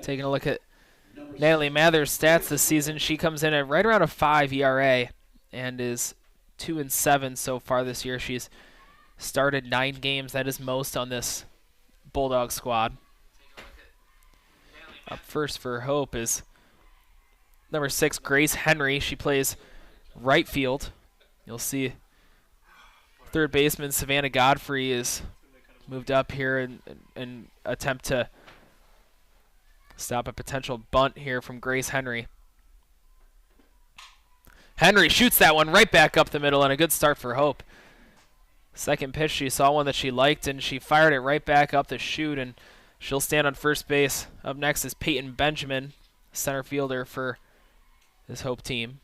Taking a look at Natalie Mather's stats this season, she comes in at right around a 5 ERA and is 2-7 so far this year. She's started 9 games. That is most on this Bulldog squad. Up first for Hope is number 6, Grace Henry. She plays right field. You'll see third baseman Savannah Godfrey is moved up here and attempt to stop a potential bunt here from Grace Henry. Henry shoots that one right back up the middle, and a good start for Hope. Second pitch, she saw one that she liked, and she fired it right back up the chute, and she'll stand on first base. Up next is Peyton Benjamin, center fielder for this Hope team.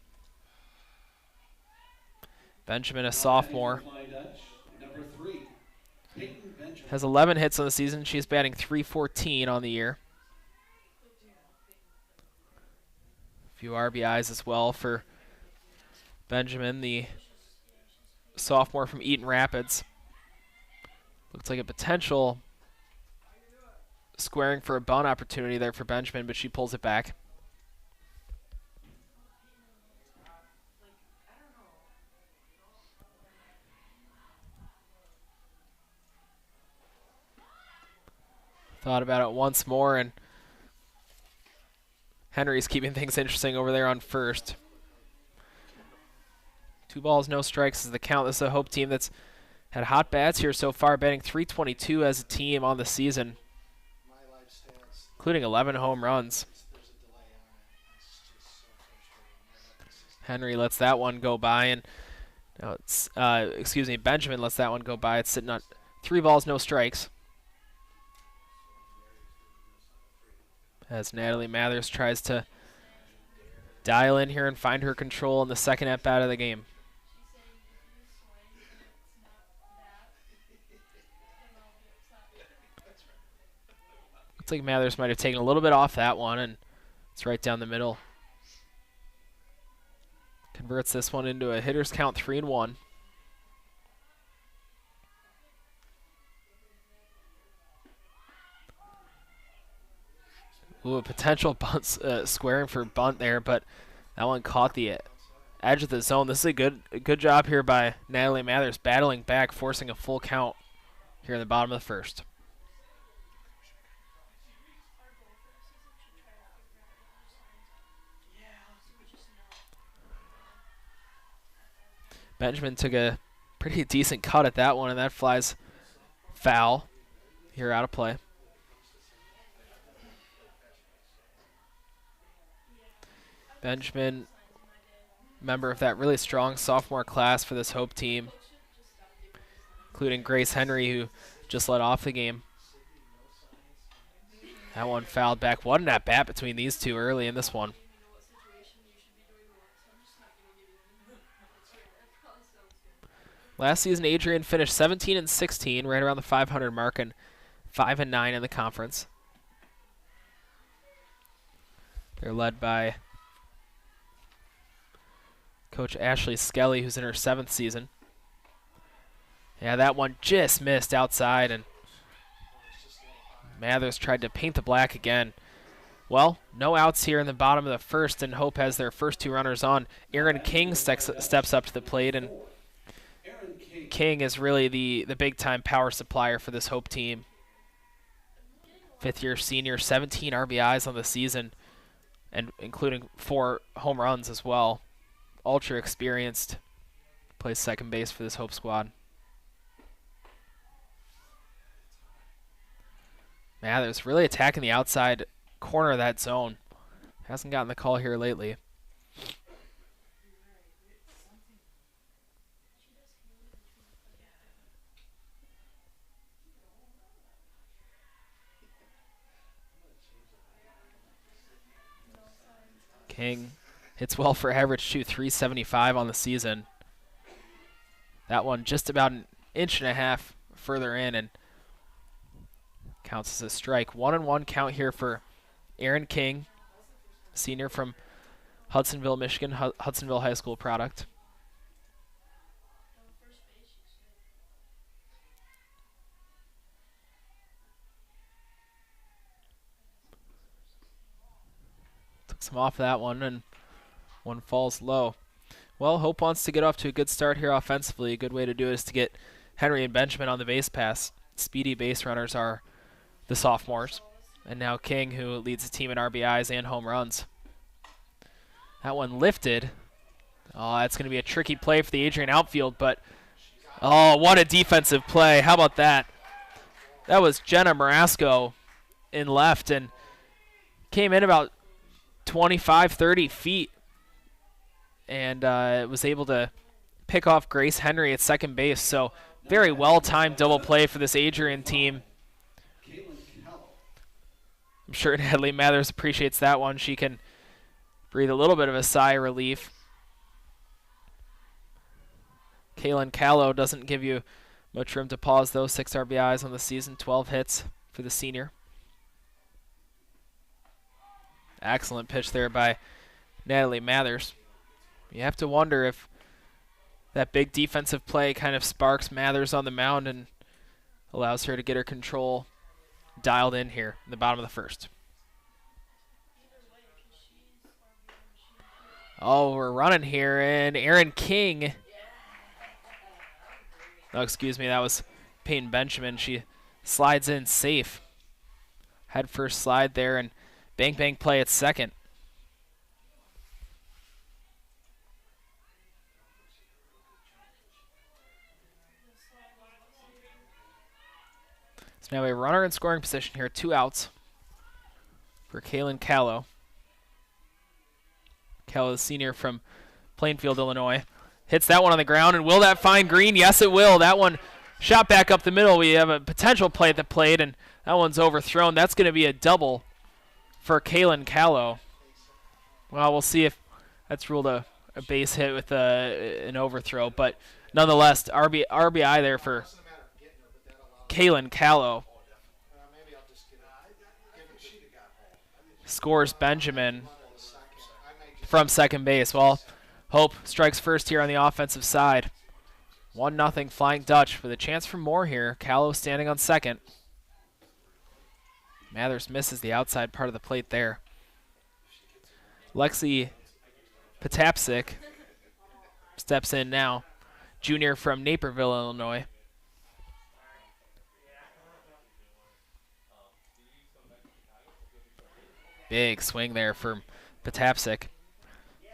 Benjamin, a sophomore, has 11 hits on the season. She's batting .314 on the year. A few RBIs as well for Benjamin, the sophomore from Eaton Rapids. Looks like a potential squaring for a bunt opportunity there for Benjamin, but she pulls it back. Thought about it once more, and Henry's keeping things interesting over there on first. 2 balls, no strikes is the count. This is a Hope team that's had hot bats here so far, batting .322 as a team on the season, including 11 home runs. Henry lets that one go by, and now it's Benjamin lets that one go by. It's sitting on 3 balls, no strikes, as Natalie Mathers tries to dial in here and find her control in the second at-bat of the game. Looks like Mathers might have taken a little bit off that one, and it's right down the middle. Converts this one into a hitter's count 3-1. Ooh, a potential bunt, squaring for bunt there, but that one caught the edge of the zone. This is a good job here by Natalie Mathers, battling back, forcing a full count here in the bottom of the first. Benjamin took a pretty decent cut at that one, and that flies foul here, out of play. Benjamin, member of that really strong sophomore class for this Hope team, including Grace Henry, who just led off the game. That one fouled back. What an at-bat between these two early in this one. Last season, Adrian finished 17-16, right around the 500 mark, and 5-9 in the conference. They're led by Coach Ashley Skelly, who's in her 7th season. Yeah, that one just missed outside, and Mathers tried to paint the black again. Well, no outs here in the bottom of the first, and Hope has their first 2 runners on. Erin King steps up to the plate, and King is really the big-time power supplier for this Hope team. 5th-year senior, 17 RBIs on the season, and including 4 home runs as well. Ultra experienced, plays second base for this Hope squad. Mathers really attacking the outside corner of that zone. Hasn't gotten the call here lately. King hits well for average too, .375 on the season. That one just about 1.5 inches further in, and counts as a strike. 1-1 count here for Erin King, senior from Hudsonville, Michigan, Hudsonville High School product. Him off that one, and one falls low. Well, Hope wants to get off to a good start here offensively. A good way to do it is to get Henry and Benjamin on the base pass. Speedy base runners are the sophomores. And now King, who leads the team in RBIs and home runs. That one lifted. Oh, that's going to be a tricky play for the Adrian outfield, but oh, what a defensive play. How about that? That was Jenna Marasco in left and came in about 25, 30 feet and was able to pick off Grace Henry at second base. So very well-timed double play for this Adrian team. I'm sure Natalie Mathers appreciates that one. She can breathe a little bit of a sigh of relief. Kaylin Callow doesn't give you much room to pause, though. 6 RBIs on the season, 12 hits for the senior. Excellent pitch there by Natalie Mathers. You have to wonder if that big defensive play kind of sparks Mathers on the mound and allows her to get her control dialed in here in the bottom of the first. Oh, we're running here, and Erin King. Oh, excuse me, that was Peyton Benjamin. She slides in safe. Head first slide there, and bang bang play at second. So now a runner in scoring position here, 2 outs for Kaylin Callow. Callow, the senior from Plainfield, Illinois. Hits that one on the ground, and will that find green? Yes, it will. That one shot back up the middle. We have a potential play at the plate, and that one's overthrown. That's going to be a double for Kaylin Callow. Well, we'll see if that's ruled a base hit with an overthrow, but nonetheless, RBI there for Kaylin Callow. Scores Benjamin from second base. Well, Hope strikes first here on the offensive side. 1-0 Flying Dutch with a chance for more here. Callow standing on second. Mathers misses the outside part of the plate there. Lexi Patapsik steps in now. Junior from Naperville, Illinois. Big swing there from Patapsik.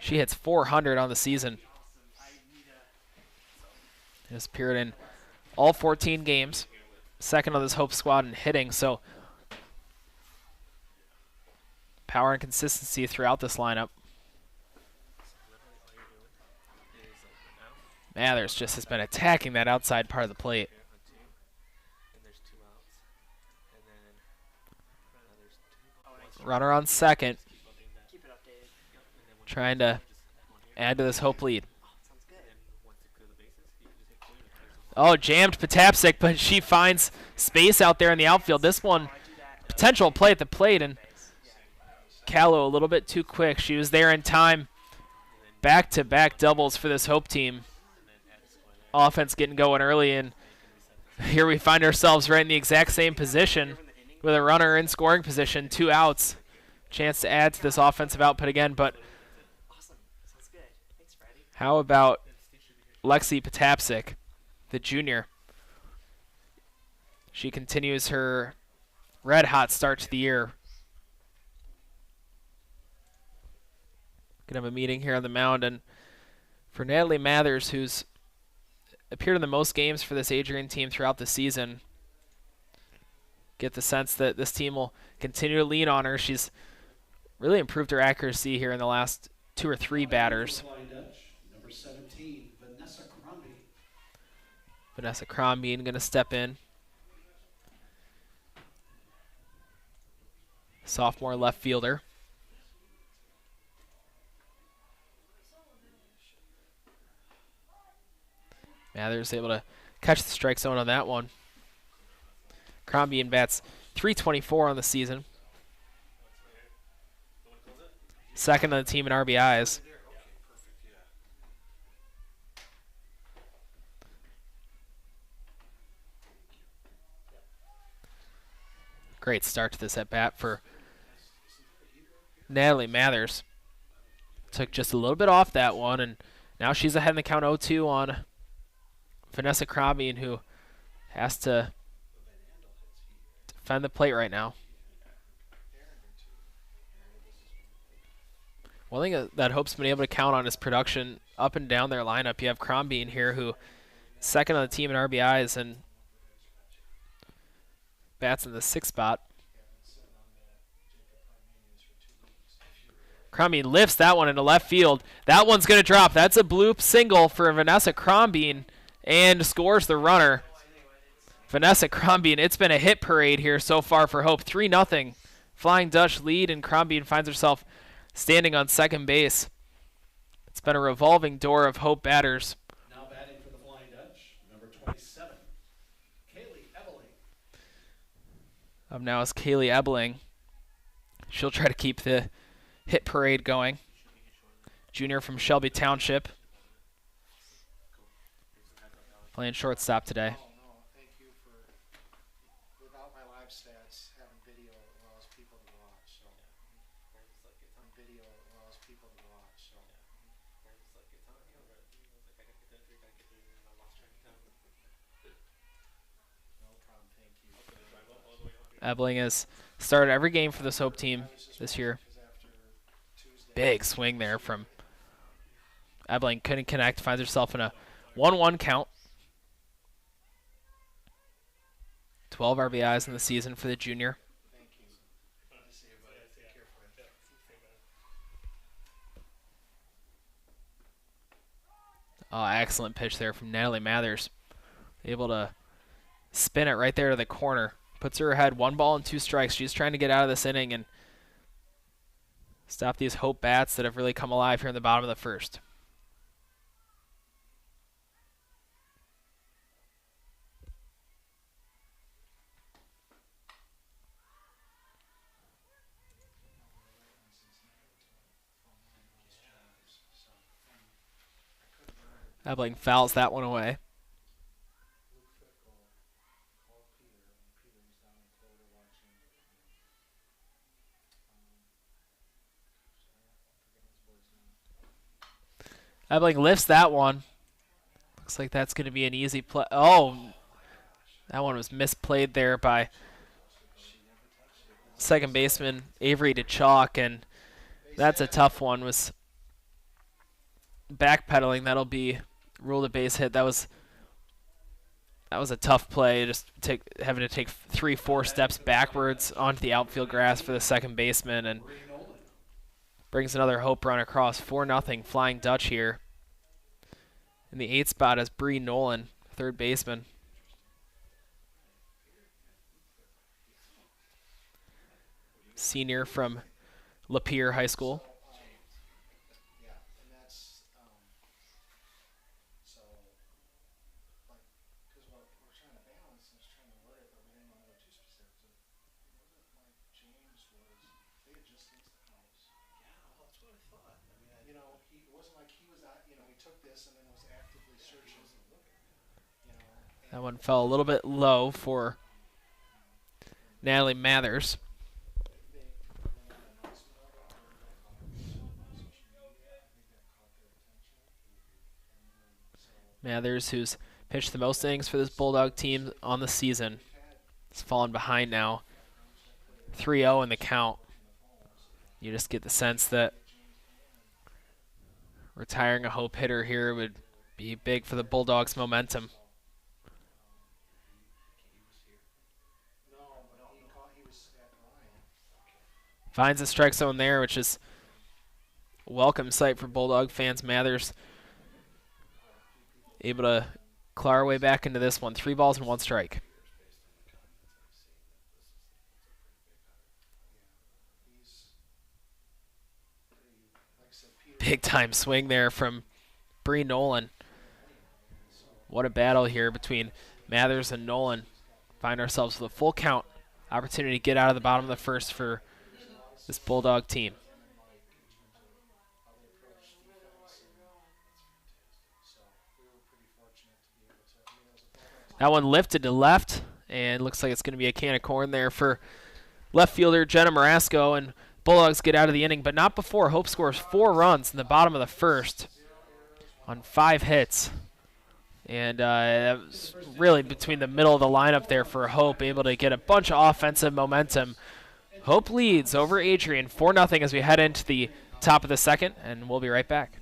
She hits 400 on the season. Has appeared in all 14 games. Second on this Hope squad in hitting, so power and consistency throughout this lineup. Mathers just has been attacking that outside part of the plate. Runner on second. Trying to add to this Hope lead. Oh, jammed Patapsik, but she finds space out there in the outfield. This one, potential play at the plate, and Callow a little bit too quick. She was there in time. Back-to-back doubles for this Hope team. Offense getting going early, and here we find ourselves right in the exact same position with a runner in scoring position, 2 outs. Chance to add to this offensive output again, but how about Lexi Patapsik, the junior? She continues her red-hot start to the year. Gonna have a meeting here on the mound, and for Natalie Mathers, who's appeared in the most games for this Adrian team throughout the season, get the sense that this team will continue to lean on her. She's really improved her accuracy here in the last 2 or 3 batters. Number 17, Vanessa Crombie going to step in. Sophomore left fielder. Mathers able to catch the strike zone on that one. Crombie bats .324 on the season. Second on the team in RBIs. Great start to this at bat for Natalie Mathers took just a little bit off that one, and now she's ahead in the count 0-2 on Vanessa Crombie, who has to defend the plate right now. One thing that Hope's been able to count on is production up and down their lineup. You have Crombie in here, who second on the team in RBIs and bats in the 6th spot. Crombie lifts that one into left field. That one's going to drop. That's a bloop single for Vanessa Crombie and scores the runner. Vanessa Crombie, it's been a hit parade here so far for Hope. 3-0 Flying Dutch lead, and Crombie finds herself standing on second base. It's been a revolving door of Hope batters. Now batting for the Flying Dutch, number 27, Kaylee Ebeling. Up now is Kaylee Ebeling. She'll try to keep the hit parade going. Junior from Shelby Township. Playing shortstop today. Without my live stats, having video allows people to watch. So video allows people to watch. So no problem. Thank you. Ebeling has started every game for this Hope team this year. Big swing there from Ebeling. Couldn't connect. Finds herself in a 1-1 count. 12 RBIs in the season for the junior. Oh, excellent pitch there from Natalie Mathers. Able to spin it right there to the corner. Puts her ahead 1 ball and 2 strikes. She's trying to get out of this inning and stop these Hope bats that have really come alive here in the bottom of the 1st. Ebeling fouls that one away. Ebeling lifts that one. Looks like that's going to be an easy play. Oh, that one was misplayed there by second baseman Avery DeChalk, and that's a tough one. Was backpedaling. That'll be ruled a base hit. That was a tough play. Just having to take 3-4 steps backwards onto the outfield grass for the second baseman, and brings another Hope run across. 4-0 Flying Dutch here. In the 8th spot is Bree Nolan, third baseman. Senior from Lapeer High School. That one fell a little bit low for Natalie Mathers. Mathers, who's pitched the most innings for this Bulldog team on the season, has fallen behind now. 3-0 in the count. You just get the sense that retiring a Hope hitter here would be big for the Bulldogs' momentum. Finds the strike zone there, which is a welcome sight for Bulldog fans. Mathers able to claw her way back into this one. 3 balls and 1 strike. Big time swing there from Bree Nolan. What a battle here between Mathers and Nolan. Find ourselves with a full count. Opportunity to get out of the bottom of the 1st for this Bulldog team. That one lifted to left, and looks like it's going to be a can of corn there for left fielder Jenna Marasco, and Bulldogs get out of the inning, but not before Hope scores 4 runs in the bottom of the first on 5 hits. And that was really between the middle of the lineup there for Hope, able to get a bunch of offensive momentum. Hope leads over Adrian 4-0 as we head into the top of the second, and we'll be right back.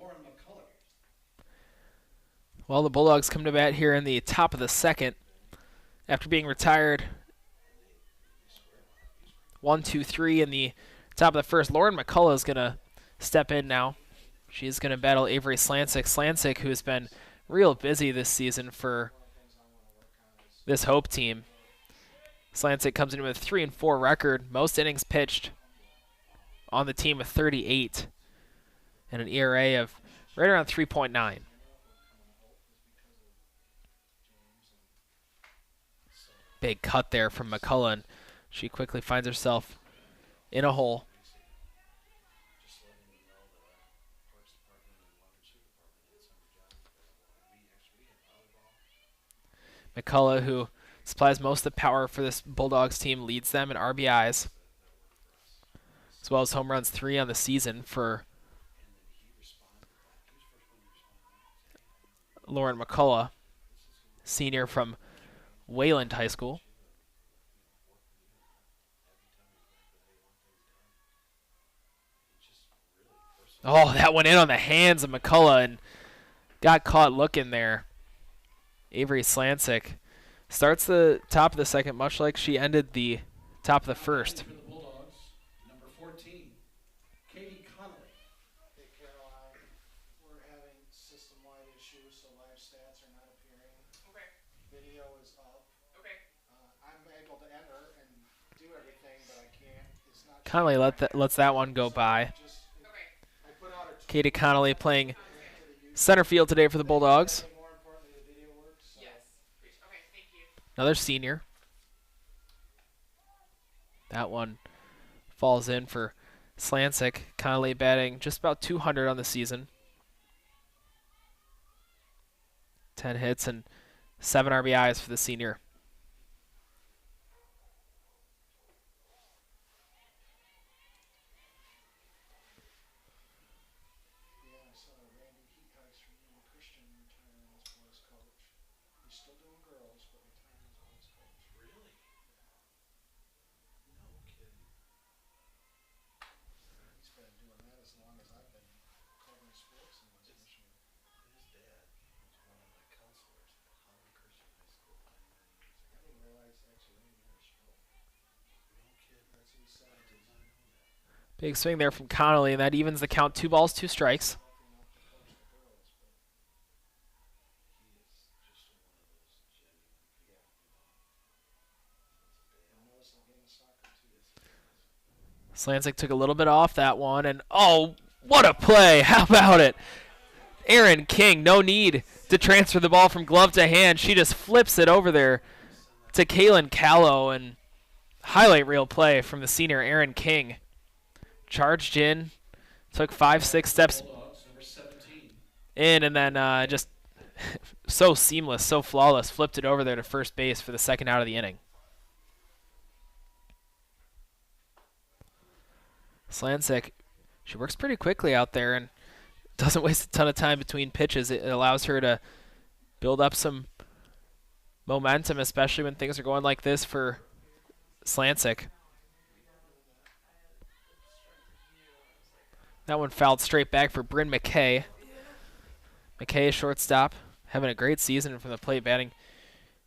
Lauren McCullough. Well, the Bulldogs come to bat here in the top of the second after being retired 1-2-3 in the top of the first. Lauren McCullough is going to step in now. She's going to battle Avery Slancic. Slancic, who has been real busy this season for this Hope team. Slancic comes in with a 3-4 record, most innings pitched on the team with 38, and an ERA of right around 3.9. Big cut there from McCullough, and she quickly finds herself in a hole. McCullough, who supplies most of the power for this Bulldogs team, leads them in RBIs, as well as home runs, 3 on the season for Lauren McCullough, senior from Wayland High School. Oh, that went in on the hands of McCullough and got caught looking there. Avery Slancic starts the top of the second, much like she ended the top of the first. For the Bulldogs, number 14, Katie Connolly. Hey, Caroline, we're having system-wide issues, so live stats are not appearing. Okay. Video is up. Okay. I'm able to enter and do everything, but I can't. It's not. Connolly lets that one go by. Just, Okay. I put out a tweet Katie Connolly playing to the youth. center field today for the Bulldogs. More importantly, the video works. So. Yes. Okay. Thank you. Another senior. That one falls in for Slancic. Connolly batting just about 200 on the season. 10 hits and 7 RBIs for the senior. Yeah, I saw Randy Heathuis from Intermission retiring as boys coach. He's still doing girls, but retiring as boys coach. Really? No kidding. He's been doing that as long as I've been covering sports in West Michigan. His dad was one of my counselors at Holland Christian High School many, many years ago. I didn't realize actually Randy had a stroke. No kidding. That's what he said. I did not know that. Big swing there from Connolly, and that evens the count. 2 balls, 2 strikes. Lucky enough to coach the girls, but He is just one of those genuine people, I know it's a game of soccer too. Slancic took a little bit off that one, and oh, what a play! How about it? Erin King, no need to transfer the ball from glove to hand. She just flips it over there to Kaylin Callow, and highlight reel play from the senior Erin King. Charged in, took 5-6 steps Bulldogs, number 17. in, and then just so seamless, so flawless, flipped it over there to first base for the second out of the inning. Slancic, she works pretty quickly out there and doesn't waste a ton of time between pitches. It allows her to build up some momentum, especially when things are going like this for Slancic. That one fouled straight back for Bryn McKay. McKay, shortstop, having a great season from the plate, batting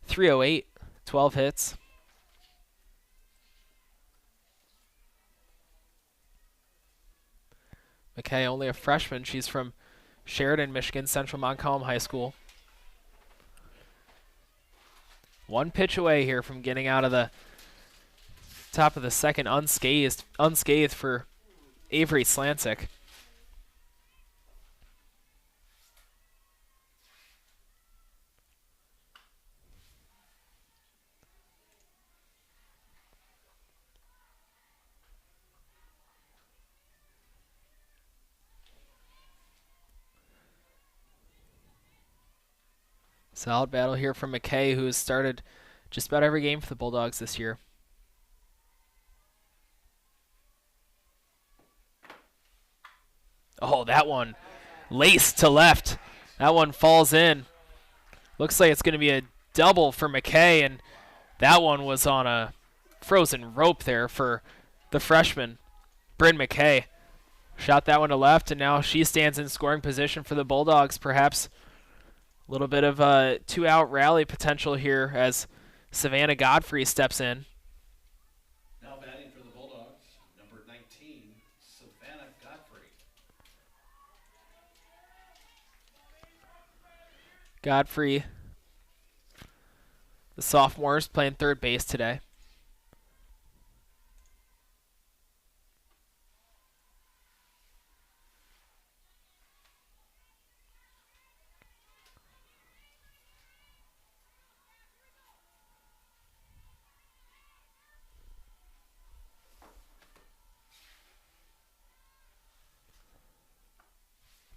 .308 12 hits. McKay, only a freshman. She's from Sheridan, Michigan, Central Montcalm High School. One pitch away here from getting out of the top of the second unscathed for Avery Slancic. Solid battle here from McKay, who has started just about every game for the Bulldogs this year. Oh, that one laced to left. That one falls in. Looks like it's going to be a double for McKay, and that one was on a frozen rope there for the freshman, Bryn McKay. Shot that one to left, and now she stands in scoring position for the Bulldogs. Perhaps a little bit of a two-out rally potential here as Savannah Godfrey steps in. Now batting for the Bulldogs, number 19, Savannah Godfrey. Godfrey, the sophomore, is playing third base today.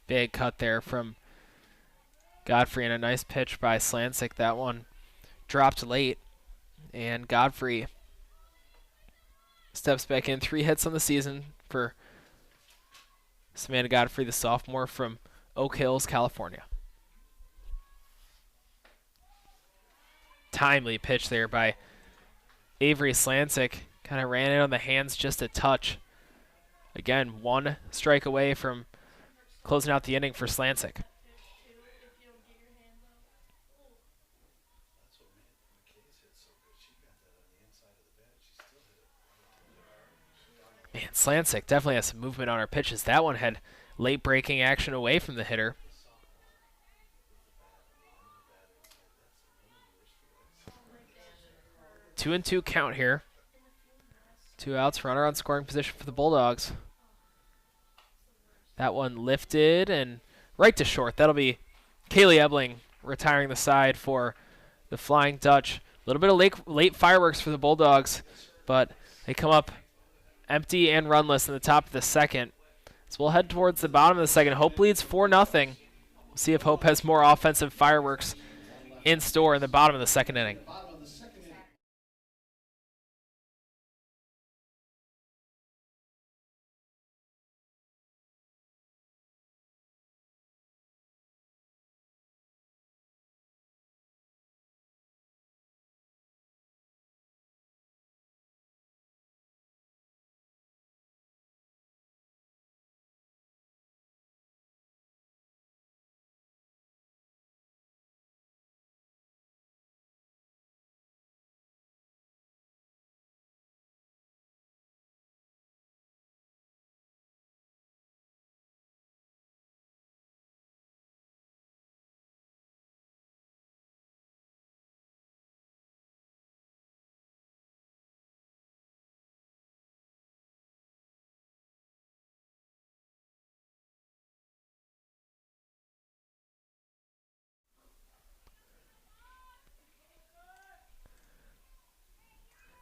Big cut there from Godfrey and a nice pitch by Slancic. That one dropped late, and Godfrey steps back in. 3 hits on the season for Savannah Godfrey, the sophomore from Oak Hills, California. Timely pitch there by Avery Slancic. Kind of ran it on the hands just a touch. Again, 1 strike away from closing out the inning for Slancic. That's what McKay's hit so good. She got that on the inside of the bat. She still hit it relatively hard. Man, Slancic definitely has some movement on her pitches. That one had late breaking action away from the hitter. 2-2 count here. 2 outs, runner on scoring position for the Bulldogs. That one lifted and right to short. That'll be Kaylee Ebling retiring the side for the Flying Dutch. A little bit of late fireworks for the Bulldogs, but they come up empty and runless in the top of the second. So we'll head towards the bottom of the second. Hope leads 4-0. We'll see if Hope has more offensive fireworks in store in the bottom of the second inning.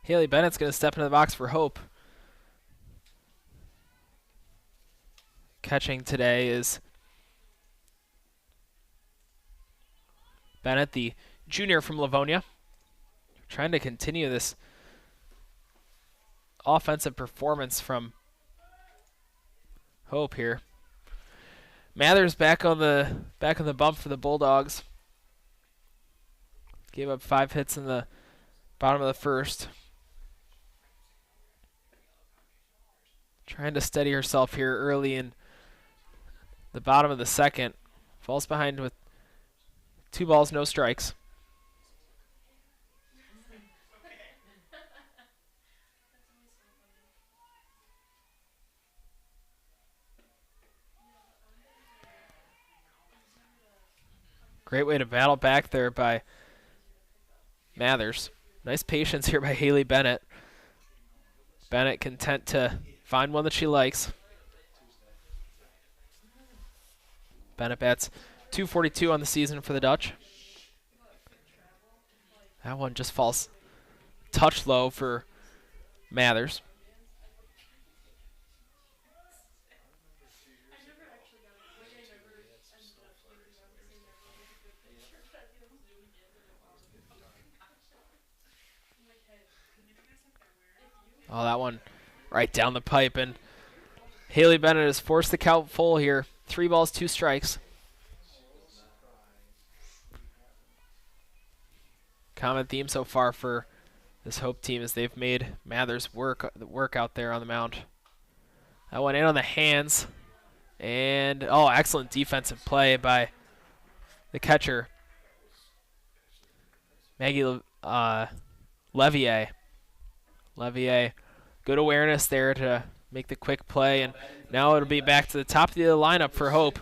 Haley Bennett's going to step into the box for Hope. Catching today is Bennett, the junior from Livonia. Trying to continue this offensive performance from Hope here. Mathers back on the bump for the Bulldogs. Gave up 5 hits in the bottom of the first. Trying to steady herself here early in the bottom of the second. Falls behind with 2 balls, no strikes. Great way to battle back there by Mathers. Nice patience here by Haley Bennett. Bennett content to find one that she likes. Bennett bats .242 on the season for the Dutch. That one just falls touch low for Mathers. Oh, that one right down the pipe, and Haley Bennett has forced the count full here. 3 balls, 2 strikes. Common theme so far for this Hope team is they've made Mathers work out there on the mound. That one in on the hands, and oh, excellent defensive play by the catcher, Maggie Levier. Levier, good awareness there to make the quick play, and now it'll be back to the top of the lineup for Hope.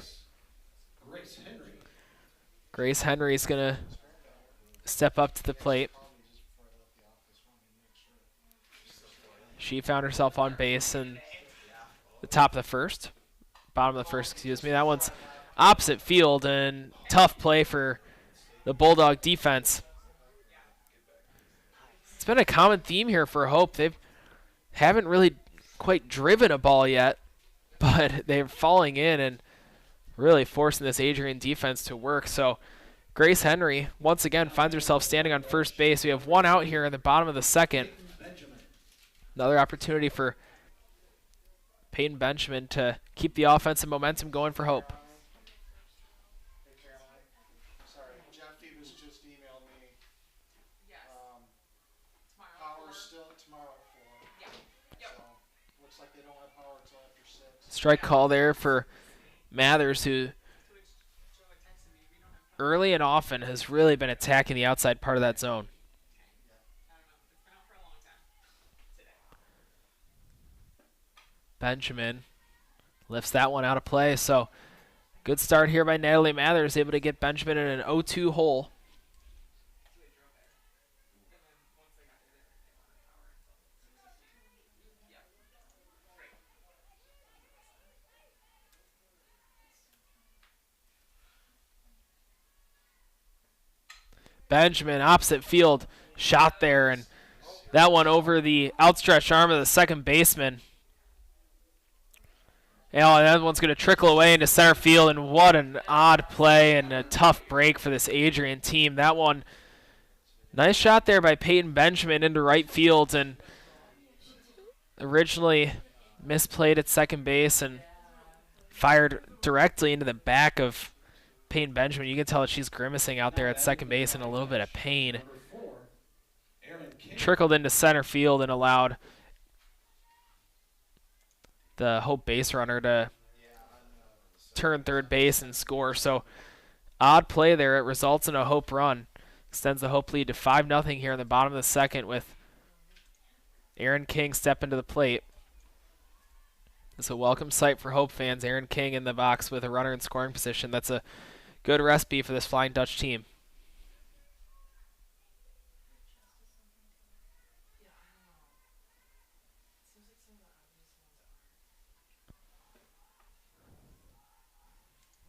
Grace Henry's going to step up to the plate. She found herself on base in the top of the first. Bottom of the first, excuse me. That one's opposite field, and tough play for the Bulldog defense. It's been a common theme here for Hope. They haven't really quite driven a ball yet, but they're falling in and really forcing this Adrian defense to work. So Grace Henry once again finds herself standing on first base. We have one out here in the bottom of the second. Another opportunity for Peyton Benjamin to keep the offensive momentum going for Hope. Hey, Caroline. Sorry, Jeff Phoebus just emailed me. Power's still tomorrow at 4. So, looks like they don't have power until after 6. Strike call there for Mathers, who early and often has really been attacking the outside part of that zone. Benjamin lifts that one out of play. So good start here by Natalie Mathers, able to get Benjamin in an 0-2 hole. Benjamin, opposite field, shot there, and that one over the outstretched arm of the second baseman. And that one's going to trickle away into center field, and what an odd play and a tough break for this Adrian team. That one, nice shot there by Peyton Benjamin into right field, and originally misplayed at second base and fired directly into the back of Peyton Benjamin. You can tell that she's grimacing out there at second base in a little bit of pain. Trickled into center field and allowed the Hope base runner to turn third base and score. So odd play there. It results in a Hope run. Extends the Hope lead to 5-0 here in the bottom of the second with Erin King stepping to the plate. It's a welcome sight for Hope fans. Erin King in the box with a runner in scoring position. That's a good recipe for this Flying Dutch team.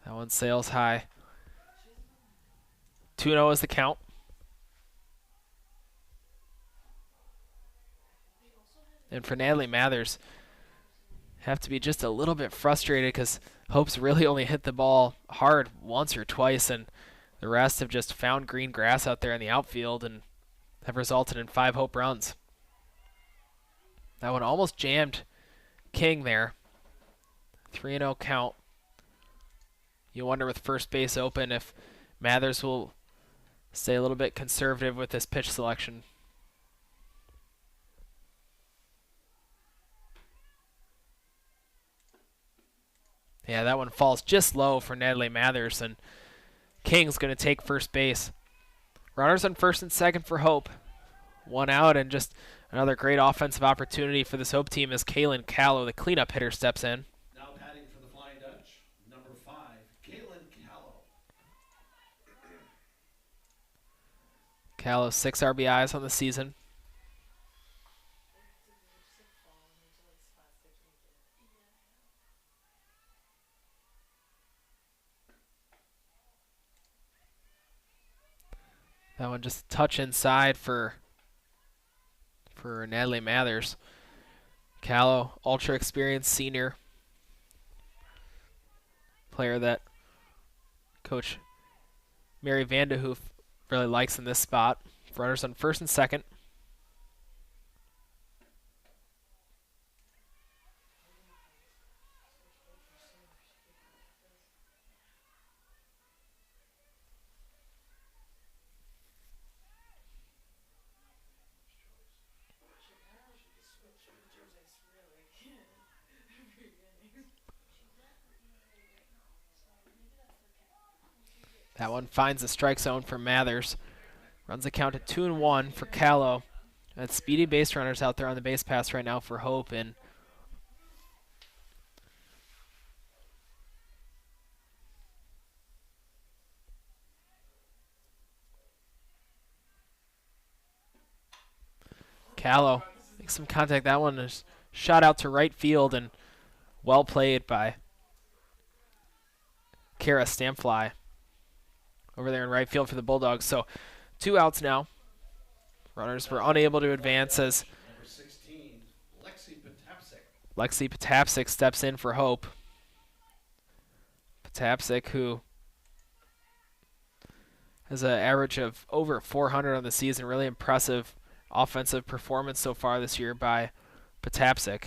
That one sails high. 2-0 is the count. And for Natalie Mathers, have to be just a little bit frustrated because Hope's really only hit the ball hard once or twice, and the rest have just found green grass out there in the outfield and have resulted in 5 Hope runs. That one almost jammed King there. 3-0 count. You wonder with first base open if Mathers will stay a little bit conservative with this pitch selection. Yeah, that one falls just low for Natalie Mathers, and King's going to take first base. Runners on first and second for Hope. One out, and just another great offensive opportunity for this Hope team as Kaylin Callow, the cleanup hitter, steps in. Now batting for the Flying Dutch, number 5, Kaylin Callow. Callow 6 RBIs on the season. That one just a touch inside for Natalie Mathers. Callow, ultra experienced senior player that Coach Mary Vandehoof really likes in this spot. Runners on first and second. That one finds the strike zone for Mathers. Runs the count to 2-1 for Callow. And speedy base runners out there on the base pass right now for Hope. And Callow makes some contact. That one is shot out to right field and well played by Kara Stamfly over there in right field for the Bulldogs. So 2 outs now. Runners were unable to advance as Number 16, Lexi Patapsik steps in for Hope. Patapsik, who has an average of over 400 on the season. Really impressive offensive performance so far this year by Patapsik.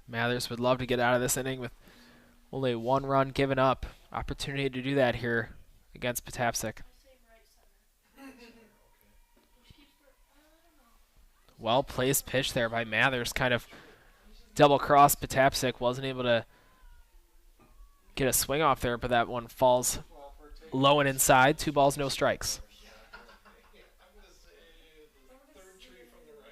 Mathers would love to get out of this inning with only 1 run given up. Opportunity to do that here against Patapsik. Well placed pitch there by Mathers. Kind of double cross Patapsik. Wasn't able to get a swing off there, but that one falls low and inside. 2 balls, no strikes. I'm going to say the third tree from the right.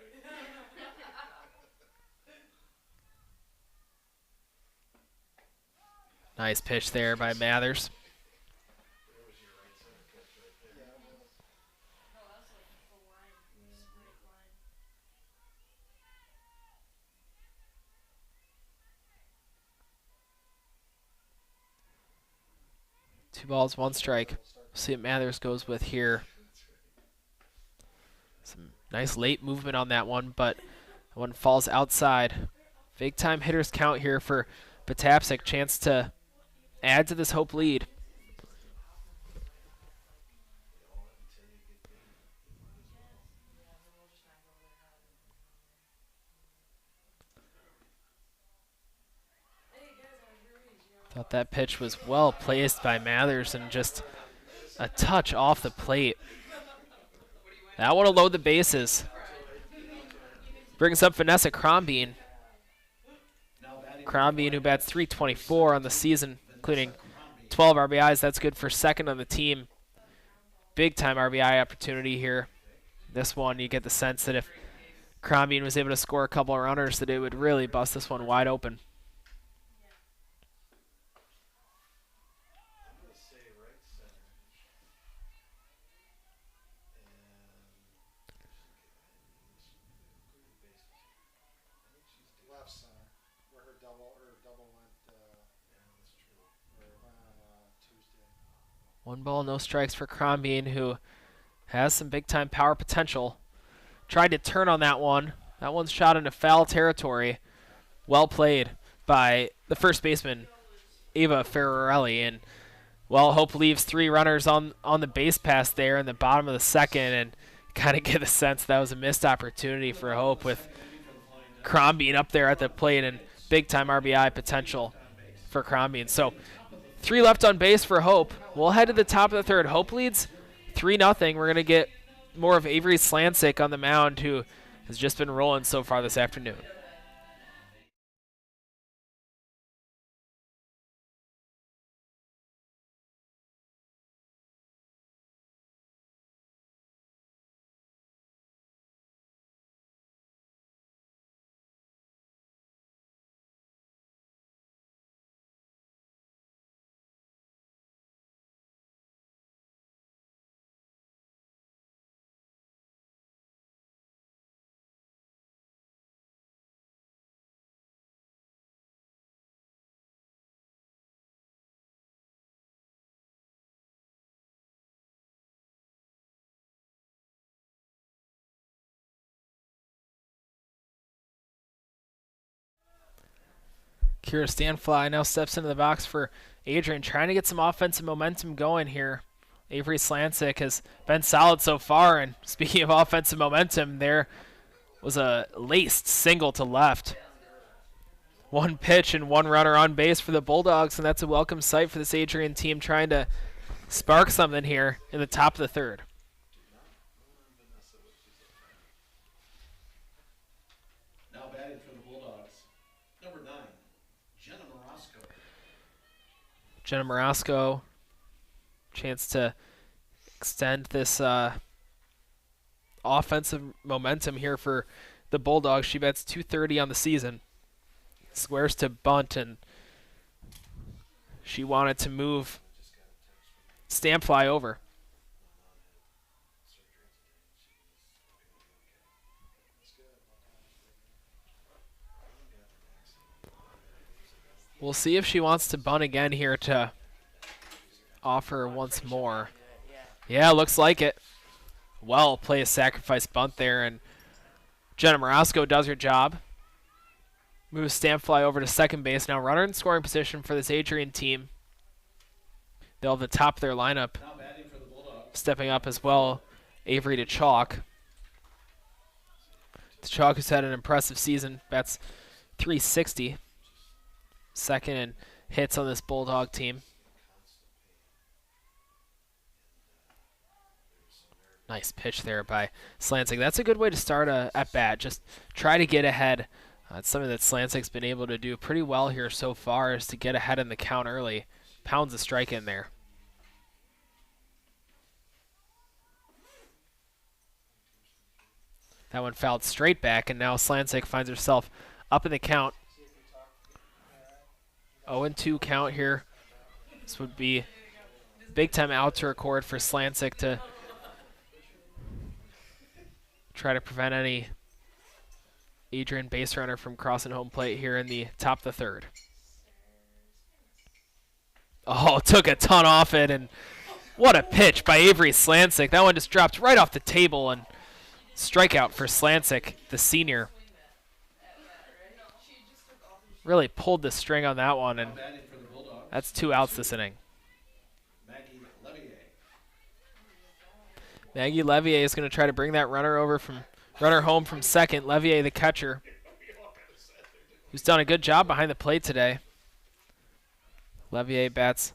Nice pitch there by Mathers. There was your right center catch right there. Yeah, it was. Two balls, 1 strike. See what Mathers goes with here. Some nice late movement on that one, but that one falls outside. Big time hitters count here for Patapsik. Chance to add to this Hope lead. Thought that pitch was well placed by Mathers and just a touch off the plate. That one will load the bases. Brings up Vanessa Crombine. Crombine, who bats .324 on the season, including 12 RBIs. That's good for second on the team. Big time RBI opportunity here. This one, you get the sense that if Crombine was able to score a couple of runners, that it would really bust this one wide open. Left center, where her double went. Went on Tuesday. 1 ball, no strikes for Crombine, who has some big time power potential. Tried to turn on that one. That one's shot into foul territory. Well played by the first baseman, Ava Ferrarelli. And well, Hope leaves 3 runners on the base pass there in the bottom of the second, and kind of get a sense that was a missed opportunity for Hope with Crombine up there at the plate and big time RBI potential for Crombine. So 3 left on base for Hope. We'll head to the top of the third. Hope leads 3-0. We're going to get more of Avery Slancic on the mound, who has just been rolling so far this afternoon. Kira Stanfly now steps into the box for Adrian, trying to get some offensive momentum going here. Avery Slancic has been solid so far, and speaking of offensive momentum, there was a laced single to left. One pitch and one runner on base for the Bulldogs, and that's a welcome sight for this Adrian team trying to spark something here in the top of the third. Now batting for the Bulldogs, number 9, Jenna Morosco. Jenna Morosco, chance to extend this offensive momentum here for the Bulldogs. She bets 230 on the season. Squares to bunt, and she wanted to move Stanfly over. We'll see if she wants to bunt again here to offer once more. Yeah, looks like it. Well, play a sacrifice bunt there, and Jenna Morosco does her job. Moves Stanfly over to second base. Now runner in scoring position for this Adrian team. They'll have the top of their lineup. Stepping up as well, Avery to Chalk. Chalk has had an impressive season. Bats 360. Second in hits on this Bulldog team. Nice pitch there by Slancic. That's a good way to start a at-bat. Just try to get ahead. It's something that Slancic's been able to do pretty well here so far, is to get ahead in the count early. Pounds a strike in there. That one fouled straight back, and now Slancic finds herself up in the count. 0-2 count here. This would be big time out to record for Slancic to try to prevent any Adrian base runner from crossing home plate here in the top of the third. Oh, took a ton off it, and what a pitch by Avery Slancic. That one just dropped right off the table, and strikeout for Slancic, the senior. Really pulled the string on that one, and that's 2 outs this inning. Maggie Levier is going to try to bring that runner home from second. Levier, the catcher, who's done a good job behind the plate today. Levier bats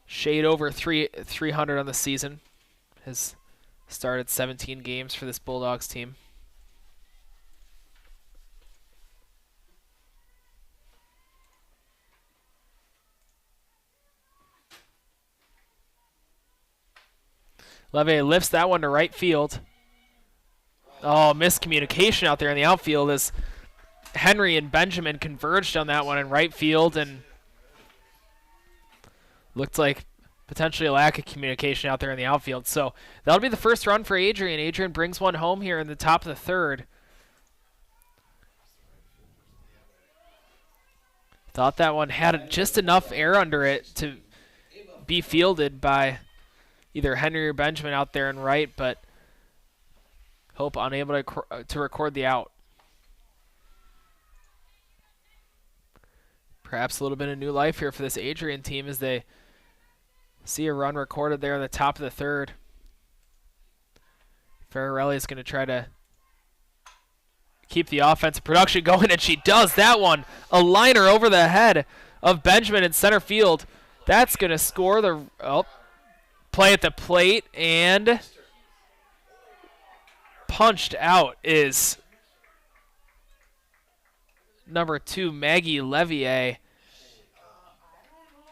shade over 300 on the season. Has started 17 games for this Bulldogs team. Levier lifts that one to right field. Oh, miscommunication out there in the outfield as Henry and Benjamin converged on that one in right field, and looked like potentially a lack of communication out there in the outfield. So that'll be the first run for Adrian. Adrian brings one home here in the top of the third. Thought that one had just enough air under it to be fielded by either Henry or Benjamin out there in right, but Hope unable to record the out. Perhaps a little bit of new life here for this Adrian team as they see a run recorded there in the top of the third. Ferrarelli is going to try to keep the offensive production going, and she does that one. A liner over the head of Benjamin in center field. That's going to score the play at the plate, and punched out is number 2, Maggie Levier.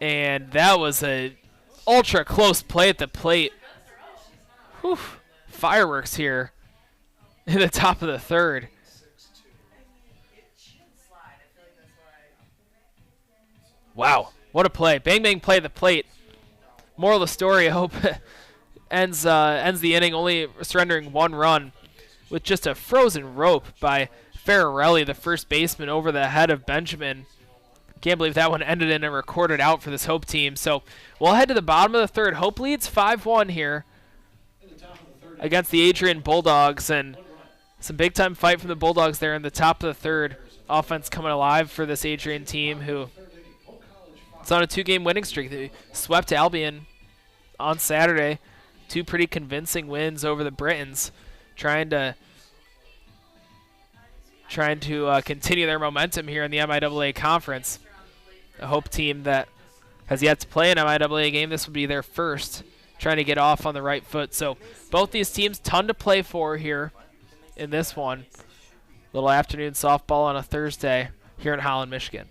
And that was a ultra close play at the plate. Whew. Fireworks here in the top of the third. Wow, what a play. Bang, bang play at the plate. Moral of the story, I hope ends the inning only surrendering 1 run with just a frozen rope by Ferrarelli, the first baseman, over the head of Benjamin. Can't believe that one ended in a recorded out for this Hope team. So we'll head to the bottom of the third. Hope leads 5-1 here against the Adrian Bulldogs, and some big-time fight from the Bulldogs there in the top of the third. offense coming alive for this Adrian team, who it's on a 2-game winning streak. They swept Albion on Saturday. 2 pretty convincing wins over the Britons, trying to continue their momentum here in the MIAA conference. A Hope team that has yet to play an MIAA game. This would be their first, trying to get off on the right foot. So both these teams, ton to play for here in this one. Little afternoon softball on a Thursday here in Holland, Michigan.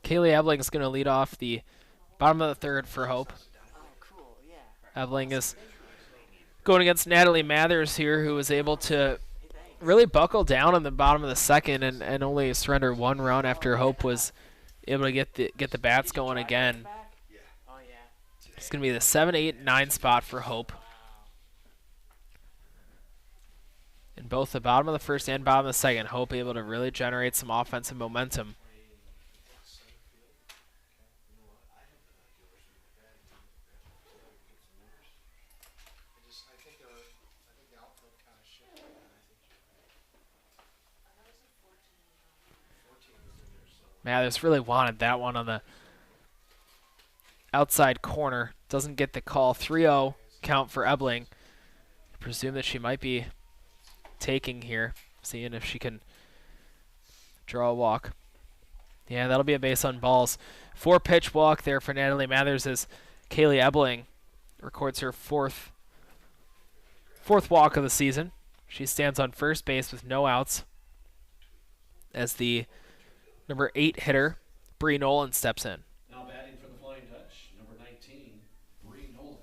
Kaylee Ebling is going to lead off the bottom of the third for Hope. Ebling is going against Natalie Mathers here, who was able to really buckle down in the bottom of the second and only surrender 1 run after Hope was able to get the bats going again. It's going to be the 7, 8, 9 spot for Hope. In both the bottom of the first and bottom of the second, Hope able to really generate some offensive momentum. Mathers really wanted that one on the outside corner. Doesn't get the call. 3-0 count for Ebling. I presume that she might be taking here, seeing if she can draw a walk. Yeah, that'll be a base on balls. 4-pitch walk there for Natalie Mathers as Kaylee Ebling records her fourth walk of the season. She stands on first base with no outs as the number 8 hitter, Bree Nolan, steps in. Now batting for the Flying Dutch, number 19, Bree Nolan.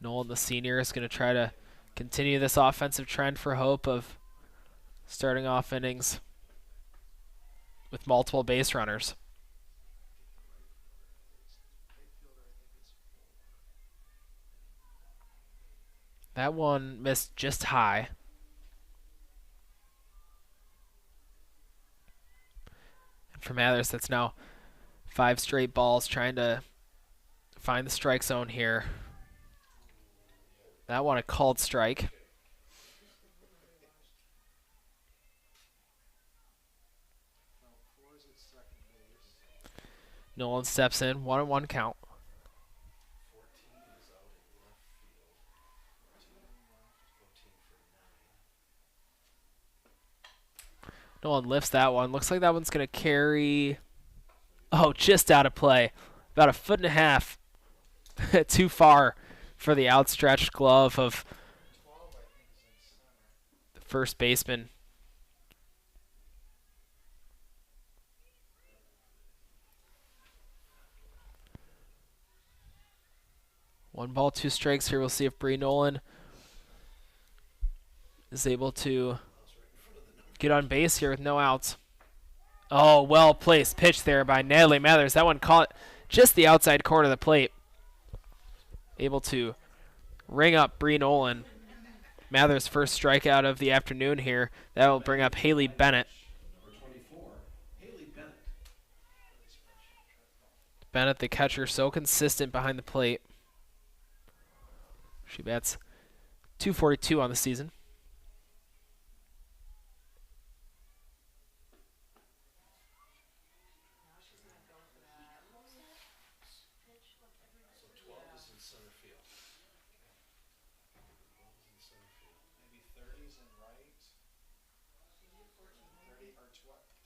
Nolan, the senior, is going to try to continue this offensive trend for Hope of starting off innings with multiple base runners. That one missed just high. For Mathers, that's now 5 straight balls, trying to find the strike zone here. That one a called strike. Nolan steps in, 1-1 count. Nolan lifts that one. Looks like that one's going to carry. Oh, just out of play. About 1.5 feet too far for the outstretched glove of the first baseman. One ball, 2 strikes here. We'll see if Bree Nolan is able to get on base here with no outs. Oh, well-placed pitch there by Natalie Mathers. That one caught just the outside corner of the plate. Able to ring up Bree Nolan. Mathers' first strikeout of the afternoon here. That will bring up Haley Bennett. Number 24, Haley Bennett. Bennett, the catcher, so consistent behind the plate. She bats .242 on the season.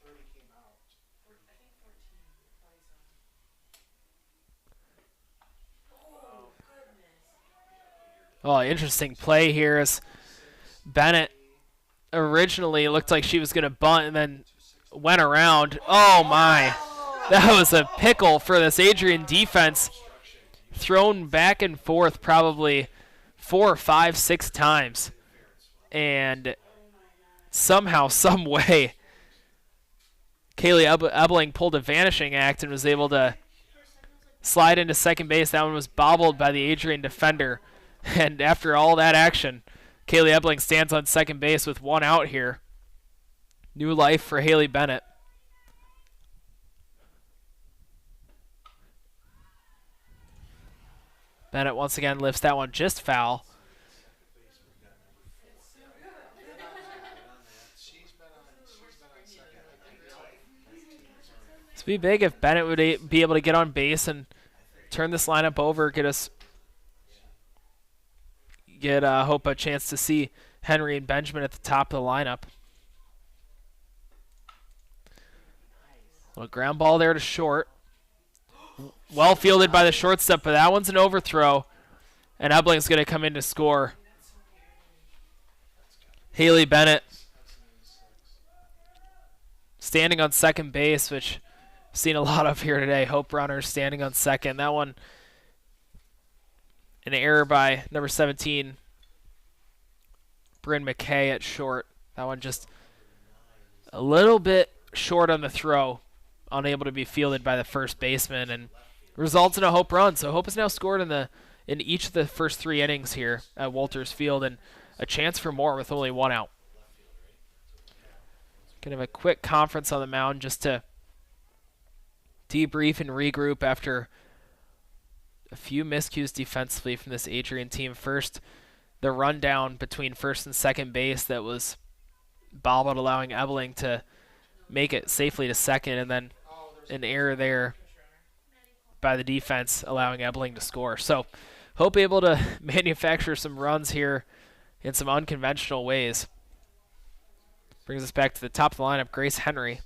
30 came out. Oh, interesting play here as Bennett originally looked like she was going to bunt and then went around. Oh, my. That was a pickle for this Adrian defense. Thrown back and forth probably 4, 5, 6 times. And somehow, some way, Kaylee Ebling pulled a vanishing act and was able to slide into second base. That one was bobbled by the Adrian defender. And after all that action, Kaylee Ebling stands on second base with 1 out here. New life for Haley Bennett. Bennett once again lifts that one just foul. This would be big if Bennett would be able to get on base and turn this lineup over, get Hope a chance to see Henry and Benjamin at the top of the lineup. Little ground ball there to short. Well fielded by the shortstop, but that one's an overthrow. And Ebling's going to come in to score. Haley Bennett standing on second base, which I've seen a lot of here today. Hope runners standing on second. That one, an error by number 17, Bryn McKay at short. That one just a little bit short on the throw, unable to be fielded by the first baseman, and results in a Hope run. So Hope has now scored in each of the first 3 innings here at Walters Field, and a chance for more with only 1 out. Kind of a quick conference on the mound just to debrief and regroup after a few miscues defensively from this Adrian team. First, the rundown between first and second base that was bobbled, allowing Ebling to make it safely to second, and then an error there by the defense, allowing Ebling to score. So Hope able to manufacture some runs here in some unconventional ways. Brings us back to the top of the lineup, Grace Henry.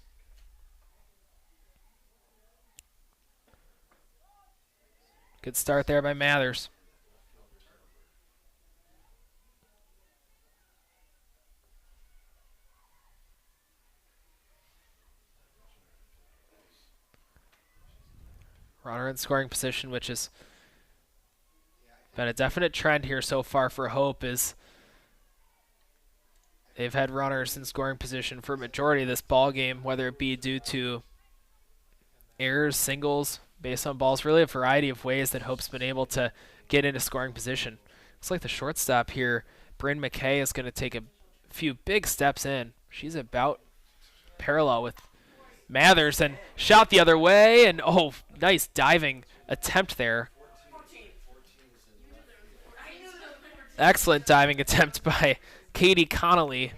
Good start there by Mathers. Runner in scoring position, which has been a definite trend here so far for Hope, is they've had runners in scoring position for a majority of this ball game, whether it be due to errors, singles, based on balls, really a variety of ways that Hope's been able to get into scoring position. Looks like the shortstop here, Bryn McKay, is going to take a few big steps in. She's about parallel with Mathers, and shot the other way, and oh, nice diving attempt there. Excellent diving attempt by Katie Connolly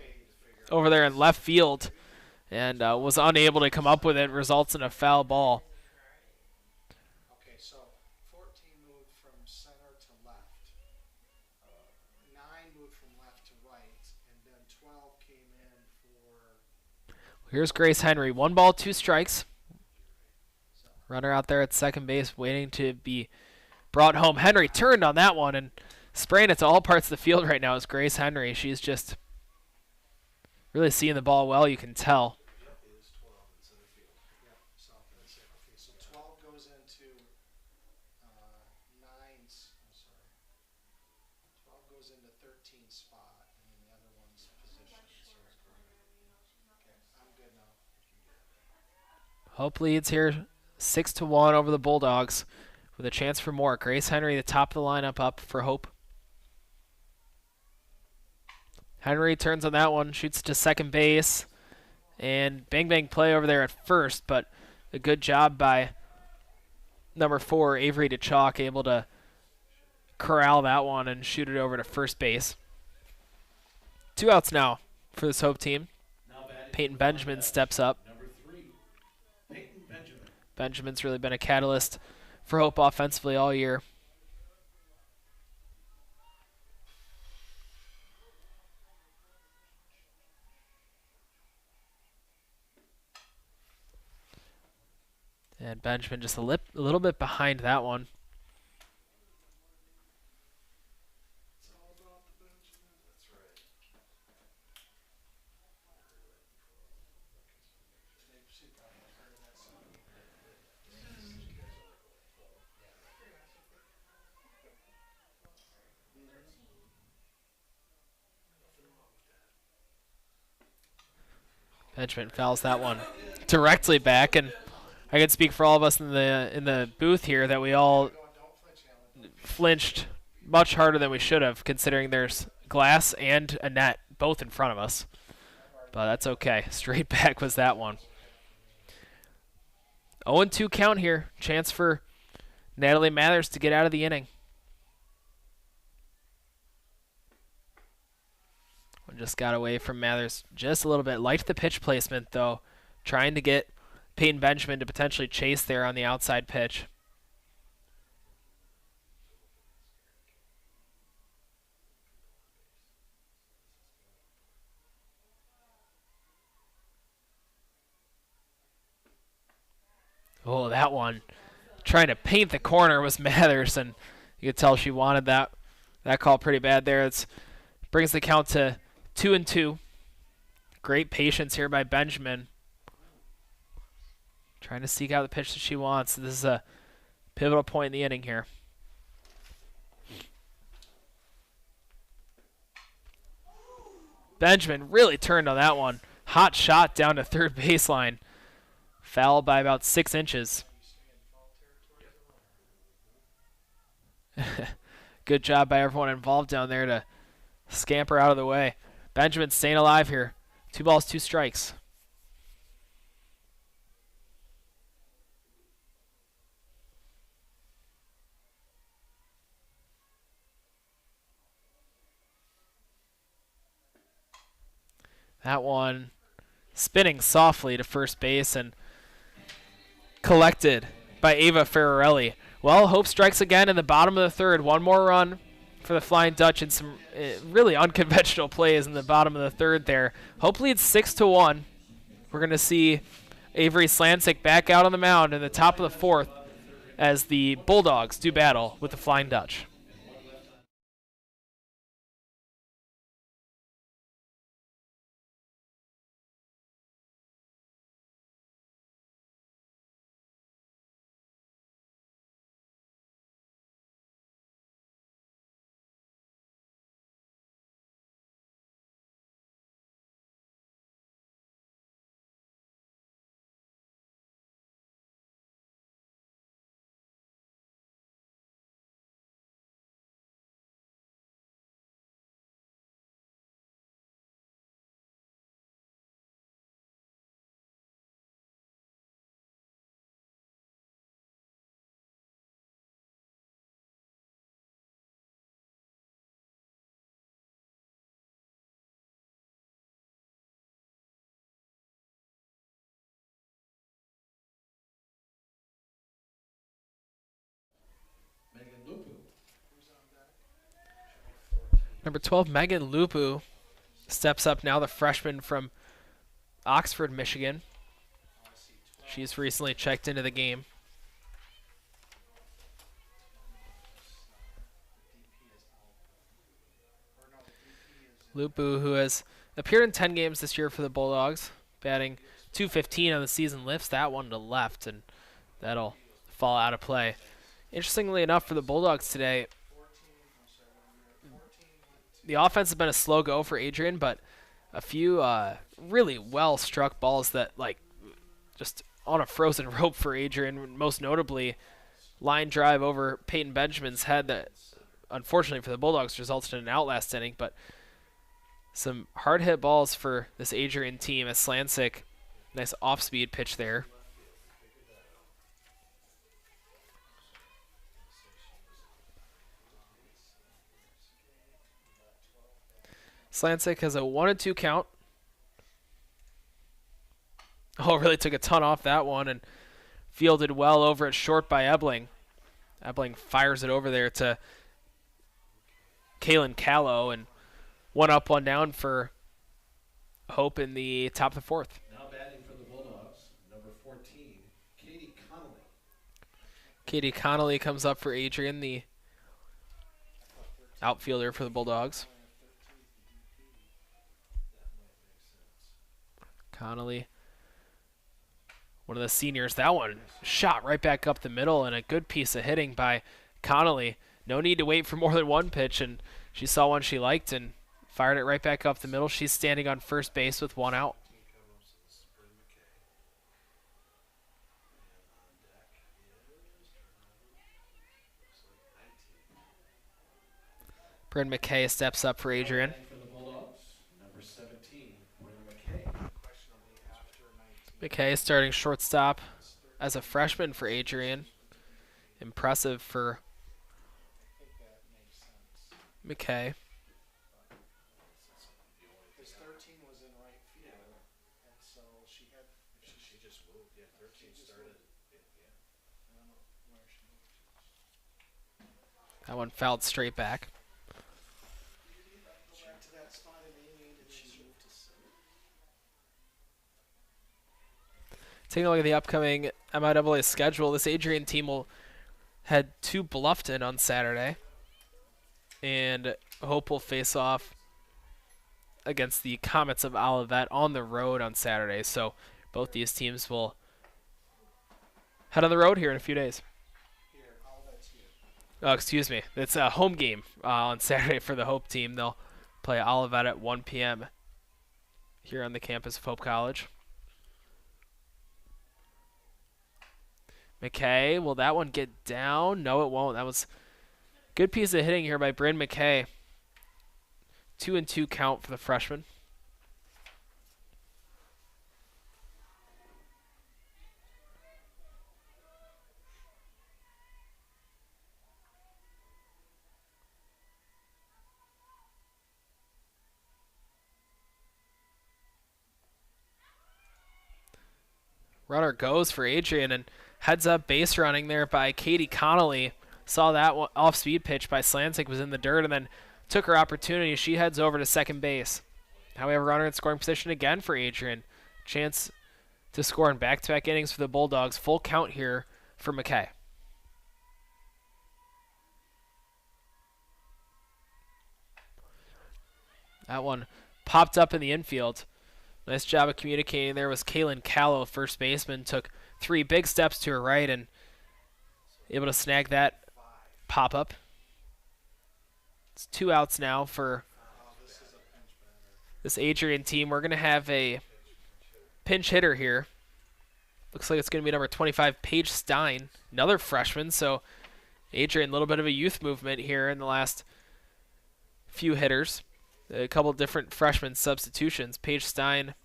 over there in left field, and was unable to come up with it. Results in a foul ball. Okay, so 14 moved from center to left. 9 moved from left to right, and then 12 came in for... Here's Grace Henry. 1 ball, 2 strikes. Runner out there at second base waiting to be brought home. Henry turned on that one and spraying it to all parts of the field right now is Grace Henry. She's just really seeing the ball well, you can tell. So that's it. Okay, so 12 goes into 9's. I'm sorry. 12 goes into 13 spot, and then the other one's position. Okay, I'm good now. Hope leads here 6-1 over the Bulldogs with a chance for more. Grace Henry, the top of the lineup, up for Hope. Henry turns on that one, shoots to second base, and bang play over there at first, but a good job by number 4, Avery DeChalk, able to corral that one and shoot it over to first base. 2 outs now for this Hope team. Peyton Benjamin steps up. Number 3, Peyton Benjamin. Benjamin's really been a catalyst for Hope offensively all year. And Benjamin just a little bit behind that one. It's all about the Benjamin. That's right. She probably heard that song. You guys are like what, 12? Nothing wrong with that. Benjamin fouls that one directly back, and I can speak for all of us in the booth here that we all Don't flinch, Alan. flinched much harder than we should have, considering there's glass and a net both in front of us. But that's okay. Straight back was that one. 0-2 count here. Chance for Natalie Mathers to get out of the inning. One just got away from Mathers just a little bit. Liked the pitch placement, though. Trying to get Peyton Benjamin to potentially chase there on the outside pitch. Oh, that one. Trying to paint the corner was Mathers, and you could tell she wanted that call pretty bad there. It brings the count to 2-2. Great patience here by Benjamin. Trying to seek out the pitch that she wants. This is a pivotal point in the inning here. Benjamin really turned on that one. Hot shot down to third baseline. Foul by about 6 inches. Good job by everyone involved down there to scamper out of the way. Benjamin staying alive here. 2 balls, 2 strikes. That one spinning softly to first base and collected by Ava Ferrarelli. Well, Hope strikes again in the bottom of the third. One more run for the Flying Dutch and some really unconventional plays in the bottom of the third there. Hope leads 6-1. We're going to see Avery Slancic back out on the mound in the top of the fourth as the Bulldogs do battle with the Flying Dutch. Megan Lupu. Number 12, Megan Lupu, steps up now, the freshman from Oxford, Michigan. She's recently checked into the game. Lupu, who has appeared in 10 games this year for the Bulldogs, batting .215 on the season, lifts that one to left, and that'll fall out of play. Interestingly enough, for the Bulldogs today, the offense has been a slow go for Adrian, but a few really well-struck balls that, like, just on a frozen rope for Adrian, most notably line drive over Peyton Benjamin's head that, unfortunately for the Bulldogs, resulted in an out last inning, but some hard-hit balls for this Adrian team as Slancic, nice off-speed pitch there. Slancic has a 1-2 count. Oh, really took a ton off that one and fielded well over at short by Ebling. Ebling fires it over there to Kaylin Callow, and 1 up, 1 down for Hope in the top of the fourth. Now batting for the Bulldogs, number 14, Katie Connolly. Katie Connolly comes up for Adrian, the outfielder for the Bulldogs. Connolly, one of the seniors. That one shot right back up the middle, and a good piece of hitting by Connolly. No need to wait for more than one pitch, and she saw one she liked and fired it right back up the middle. She's standing on first base with one out. Bryn McKay steps up for Adrian. For the Bulldogs, number 17, Bryn McKay. Questionably after 19. McKay starting shortstop as a freshman for Adrian. Impressive for I think that makes sense. McKay. Because 13 was in right field, and so she had. She just moved. Yeah, 13 started. Yeah. I don't know where she moved to. That one fouled straight back. Go back to that spot in the inning, and she moved to center. Taking a look at the upcoming MIAA schedule, this Adrian team will head to Bluffton on Saturday, and Hope will face off against the Comets of Olivet on the road on Saturday. So both these teams will head on the road here in a few days. Here, all that's here. Oh, excuse me. It's a home game on Saturday for the Hope team. They'll play Olivet at 1 p.m. here on the campus of Hope College. McKay, will that one get down? No, it won't. That was a good piece of hitting here by Bryn McKay. 2-2 count for the freshman. Runner goes for Adrian, and heads up base running there by Katie Connolly. Saw that off-speed pitch by Slantic was in the dirt, and then took her opportunity. She heads over to second base. However, runner in scoring position again for Adrian. Chance to score in back-to-back innings for the Bulldogs. Full count here for McKay. That one popped up in the infield. Nice job of communicating there was Kaylin Callow, first baseman. Took 3 big steps to her right and able to snag that pop-up. It's 2 outs now for this Adrian team. We're going to have a pinch hitter here. Looks like it's going to be number 25, Paige Stein, another freshman. So Adrian, a little bit of a youth movement here in the last few hitters. A couple different freshman substitutions. Paige Stein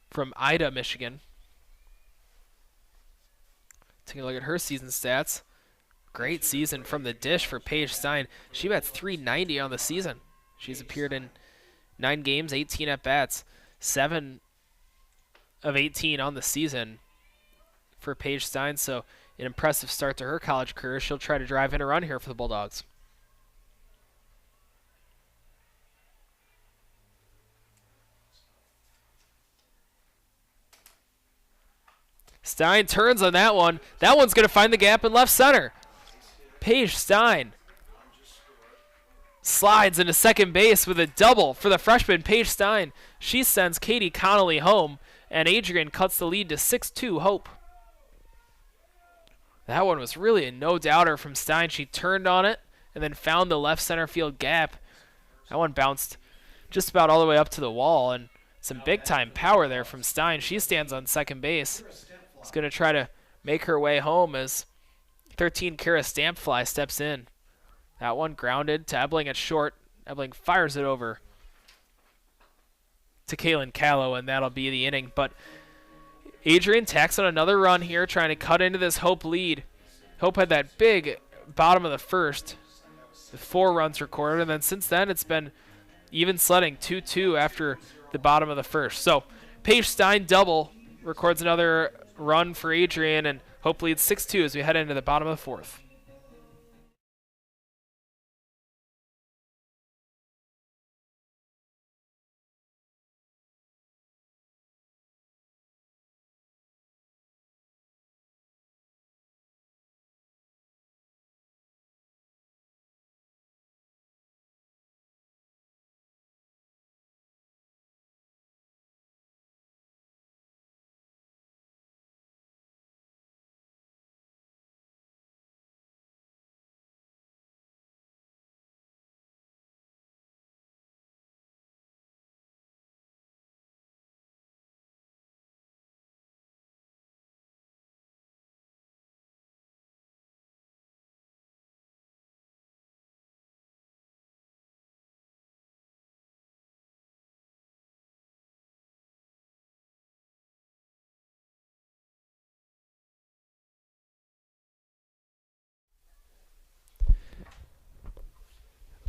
from Ida, Michigan. Taking a look at her season stats. Great season from the dish for Paige Stein. She bats .390 on the season. She's appeared in 9 games, 18 at-bats, 7 of 18 on the season for Paige Stein. So an impressive start to her college career. She'll try to drive in a run here for the Bulldogs. Stein turns on that one. That one's going to find the gap in left center. Paige Stein slides into second base with a double for the freshman Paige Stein. She sends Katie Connolly home, and Adrian cuts the lead to 6-2 Hope. That one was really a no-doubter from Stein. She turned on it and then found the left center field gap. That one bounced just about all the way up to the wall, and some big-time power there from Stein. She stands on second base. Is going to try to make her way home as 13 Kara Stampfly steps in. That one grounded to Ebling at short. Ebling fires it over to Kaylin Callow, and that'll be the inning. But Adrian tacks on another run here, trying to cut into this Hope lead. Hope had that big bottom of the first with 4 runs recorded, and then since then it's been even sledding 2-2 after the bottom of the first. So Paige Stein double records another run for Adrian, and Hope leads 6-2 as we head into the bottom of the 4th.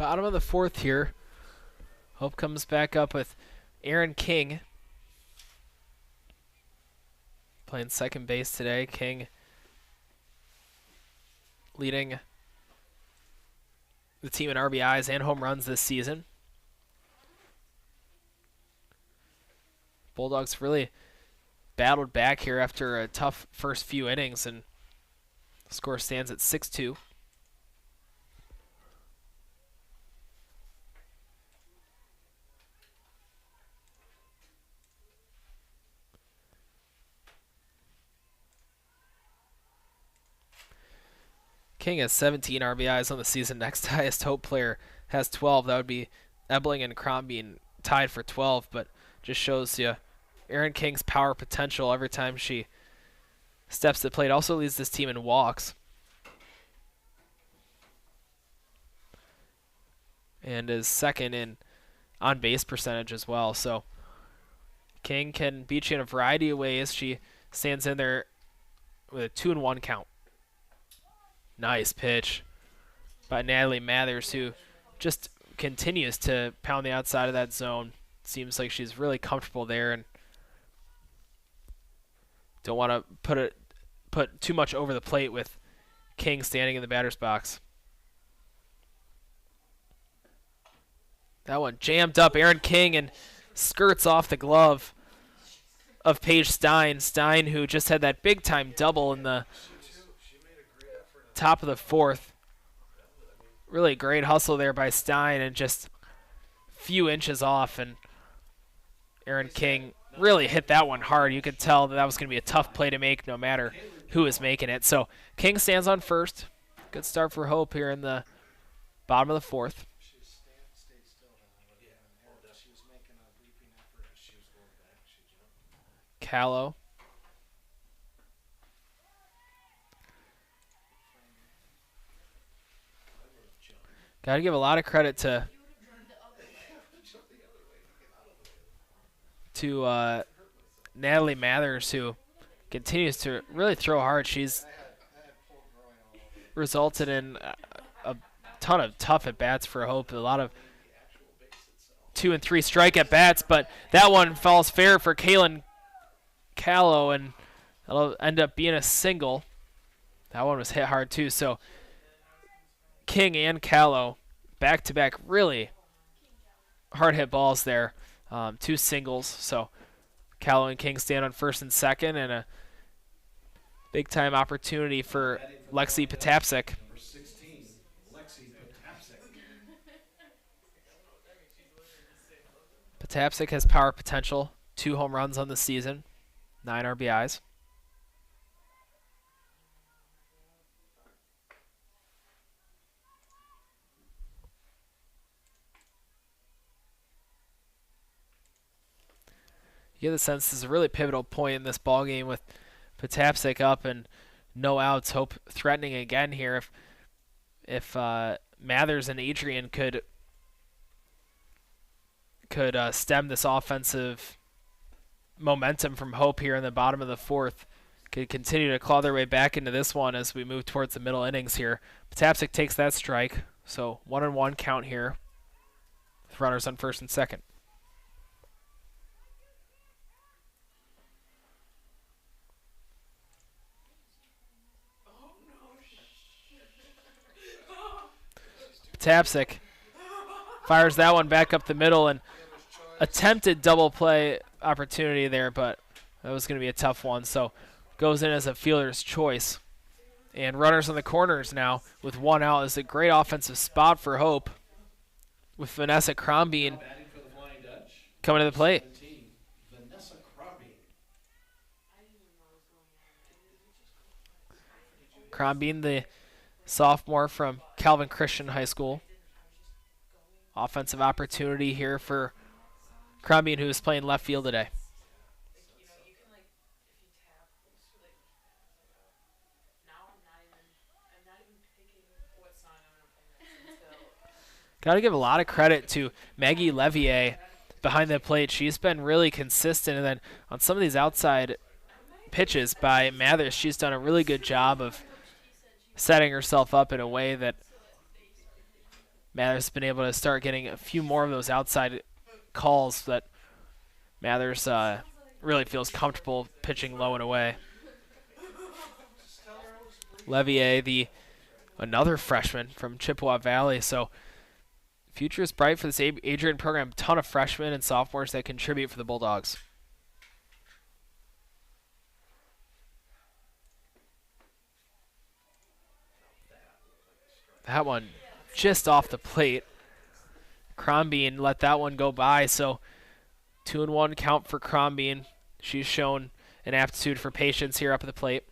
Bottom of the fourth here. Hope comes back up with Aaron King playing second base today. King leading the team in RBIs and home runs this season. Bulldogs really battled back here after a tough first few innings, and the score stands at 6-2. King has 17 RBIs on the season. Next highest Hope player has 12. That would be Ebling and Crombie tied for 12, but just shows you Aaron King's power potential every time she steps to the plate. Also leads this team in walks. And is second in on-base percentage as well. So King can beat you in a variety of ways. She stands in there with a 2-1 count. Nice pitch by Natalie Mathers, who just continues to pound the outside of that zone. Seems like she's really comfortable there and don't want to put too much over the plate with King standing in the batter's box. That one jammed up Aaron King and skirts off the glove of Paige Stein. Stein, who just had that big-time double in the top of the fourth. Really great hustle there by Stein and just few inches off, and Aaron King really hit that one hard. You could tell that was going to be a tough play to make no matter who is making it. So King stands on first. Good start for Hope here in the bottom of the fourth. She stayed still down. She was making a leaping effort. She was going back. She jumped. Callow. Got to give a lot of credit to Natalie Mathers, who continues to really throw hard. She's resulted in a ton of tough at-bats for Hope. A lot of 2 and 3 strike at-bats, but that one falls fair for Kaylin Callow, and it'll end up being a single. That one was hit hard too, so King and Callow back-to-back really hard-hit balls there. 2 singles, so Callow and King stand on first and second, and a big-time opportunity for Lexi Potapsik. Number 16, Lexi Potapsik. Potapsik has power potential, 2 home runs on the season, 9 RBIs. You get the sense this is a really pivotal point in this ball game with Potapsik up and no outs. Hope threatening again here. If Mathers and Adrian could stem this offensive momentum from Hope here in the bottom of the fourth, could continue to claw their way back into this one as we move towards the middle innings here. Potapsik takes that strike, so 1-1 count here with runners on first and second. Potapsik fires that one back up the middle, and attempted double play opportunity there, but that was going to be a tough one, so goes in as a fielder's choice. And runners on the corners now with 1 out. Is a great offensive spot for Hope with Vanessa Crombie Batting for the Flying Dutch. coming to the plate. 17, Vanessa Crombie. Crombie, the sophomore from Calvin Christian High School. Offensive opportunity here for Crombie, who is playing left field today. Got to give a lot of credit to Maggie Levier behind the plate. She's been really consistent, and then on some of these outside pitches by Mathers, she's done a really good job of setting herself up in a way that Mathers has been able to start getting a few more of those outside calls that Mathers really feels comfortable pitching low and away. Levier, another freshman from Chippewa Valley, so future is bright for this Adrian program. Ton of freshmen and sophomores that contribute for the Bulldogs. That one just off the plate. Crombie let that one go by, so 2-1 count for Crombie. She's shown an aptitude for patience here up at the plate.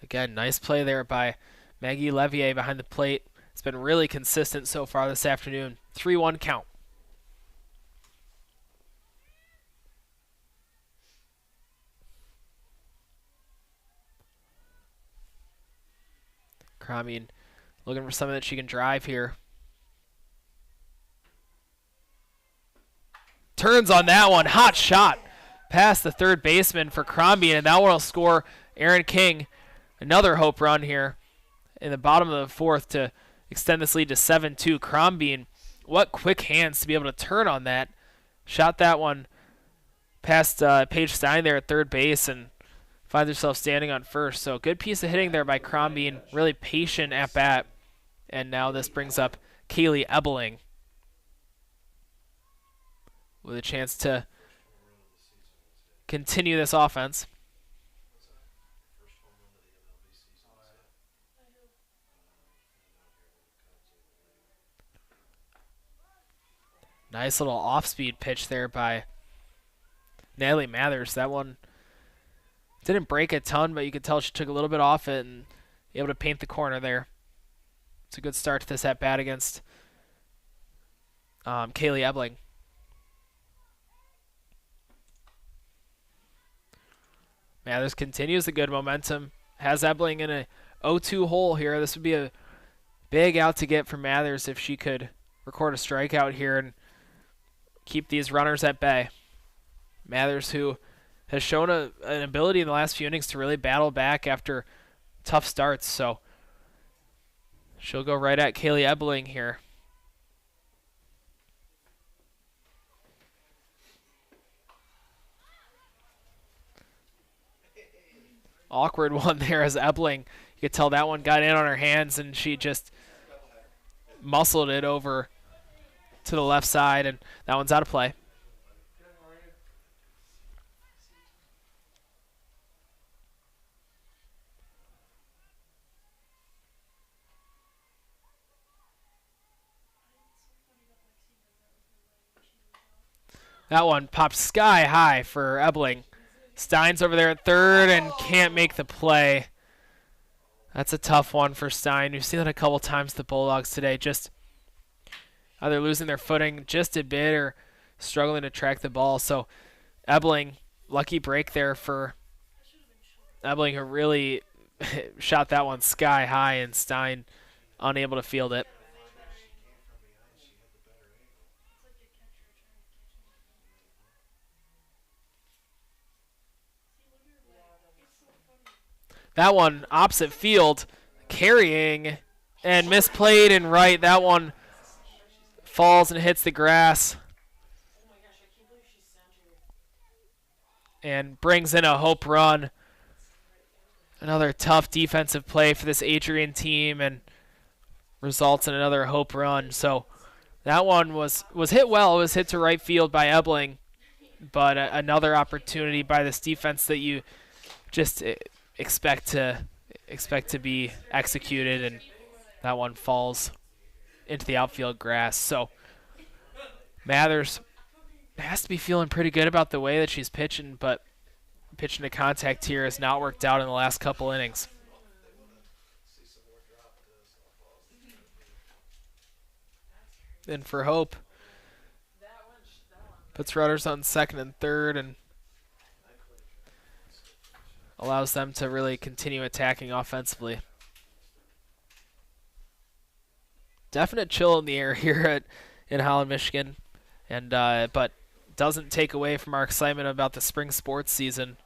Again, nice play there by Maggie Levier behind the plate. It's been really consistent so far this afternoon. 3-1 count. Crombie looking for something that she can drive here. Turns on that one. Hot shot past the third baseman for Crombie, and that one will score Aaron King. Another hope run here in the bottom of the fourth to extend this lead to 7-2. Crombie, what quick hands to be able to turn on that. Shot that one past Paige Stein there at third base and finds herself standing on first. So good piece of hitting there by Crombie and really patient at bat. And now this brings up Kaylee Ebeling with a chance to continue this offense. Nice little off-speed pitch there by Natalie Mathers. That one didn't break a ton, but you could tell she took a little bit off it and able to paint the corner there. It's a good start to this at-bat against Kaylee Ebeling. Mathers continues the good momentum. Has Ebeling in a 0-2 hole here. This would be a big out to get for Mathers if she could record a strikeout here and keep these runners at bay. Mathers, who has shown an ability in the last few innings to really battle back after tough starts, so she'll go right at Kaylee Ebeling here. Awkward one there as Ebeling. You could tell that one got in on her hands and she just muscled it over to the left side, and that one's out of play. That one popped sky high for Ebeling. Stein's over there at third and can't make the play. That's a tough one for Stein. We've seen that a couple times the Bulldogs today, just either losing their footing just a bit or struggling to track the ball. So Ebeling, lucky break there for Ebeling, who really shot that one sky high, and Stein unable to field it. That one opposite field, carrying and misplayed and right. That one falls and hits the grass and brings in a hope run. Another tough defensive play for this Adrian team and results in another hope run. So that one was hit well. It was hit to right field by Ebeling, but another opportunity by this defense that you just expect to be executed, and that one falls into the outfield grass. So Mathers has to be feeling pretty good about the way that she's pitching, but pitching to contact here has not worked out in the last couple innings. And for Hope, puts runners on second and third and allows them to really continue attacking offensively. Definite chill in the air here in Holland, Michigan, and but doesn't take away from our excitement about the spring sports season.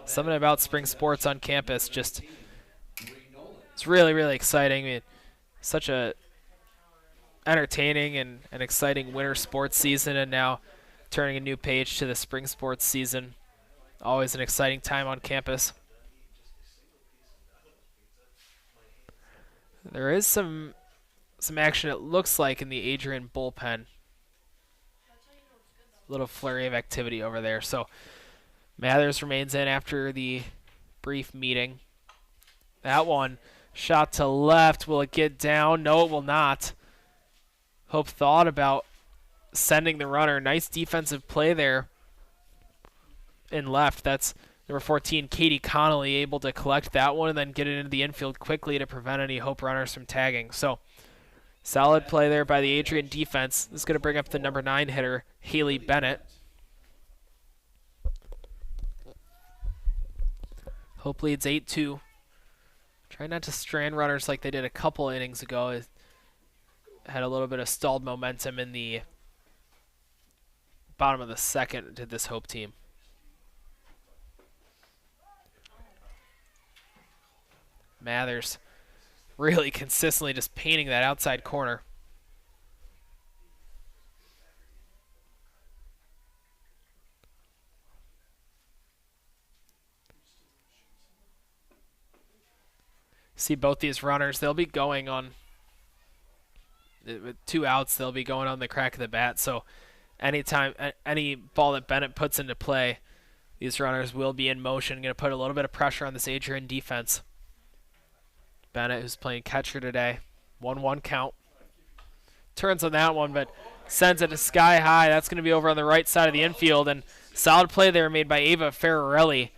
Something about spring sports on campus just, it's really, really exciting. I mean, such a entertaining and an exciting winter sports season, and now turning a new page to the spring sports season. Always an exciting time on campus. There is some action, it looks like, in the Adrian bullpen. Little flurry of activity over there. So Mathers remains in after the brief meeting. That one shot to left. Will it get down? No, it will not. Hope thought about sending the runner. Nice defensive play there in left. That's number 14, Katie Connolly, able to collect that one and then get it into the infield quickly to prevent any Hope runners from tagging. So solid play there by the Adrian defense. This is going to bring up the number 9 hitter, Haley Bennett. Hope leads 8-2. Try not to strand runners like they did a couple innings ago. It had a little bit of stalled momentum in the bottom of the second to this Hope team. Mathers really consistently just painting that outside corner. See both these runners, they'll be going on, with 2 outs, they'll be going on the crack of the bat. So anytime, any ball that Bennett puts into play, these runners will be in motion, going to put a little bit of pressure on this Adrian defense. Bennett, who's playing catcher today, 1-1 count. Turns on that one, but sends it to sky high. That's going to be over on the right side of the infield, and solid play there made by Ava Ferrarelli.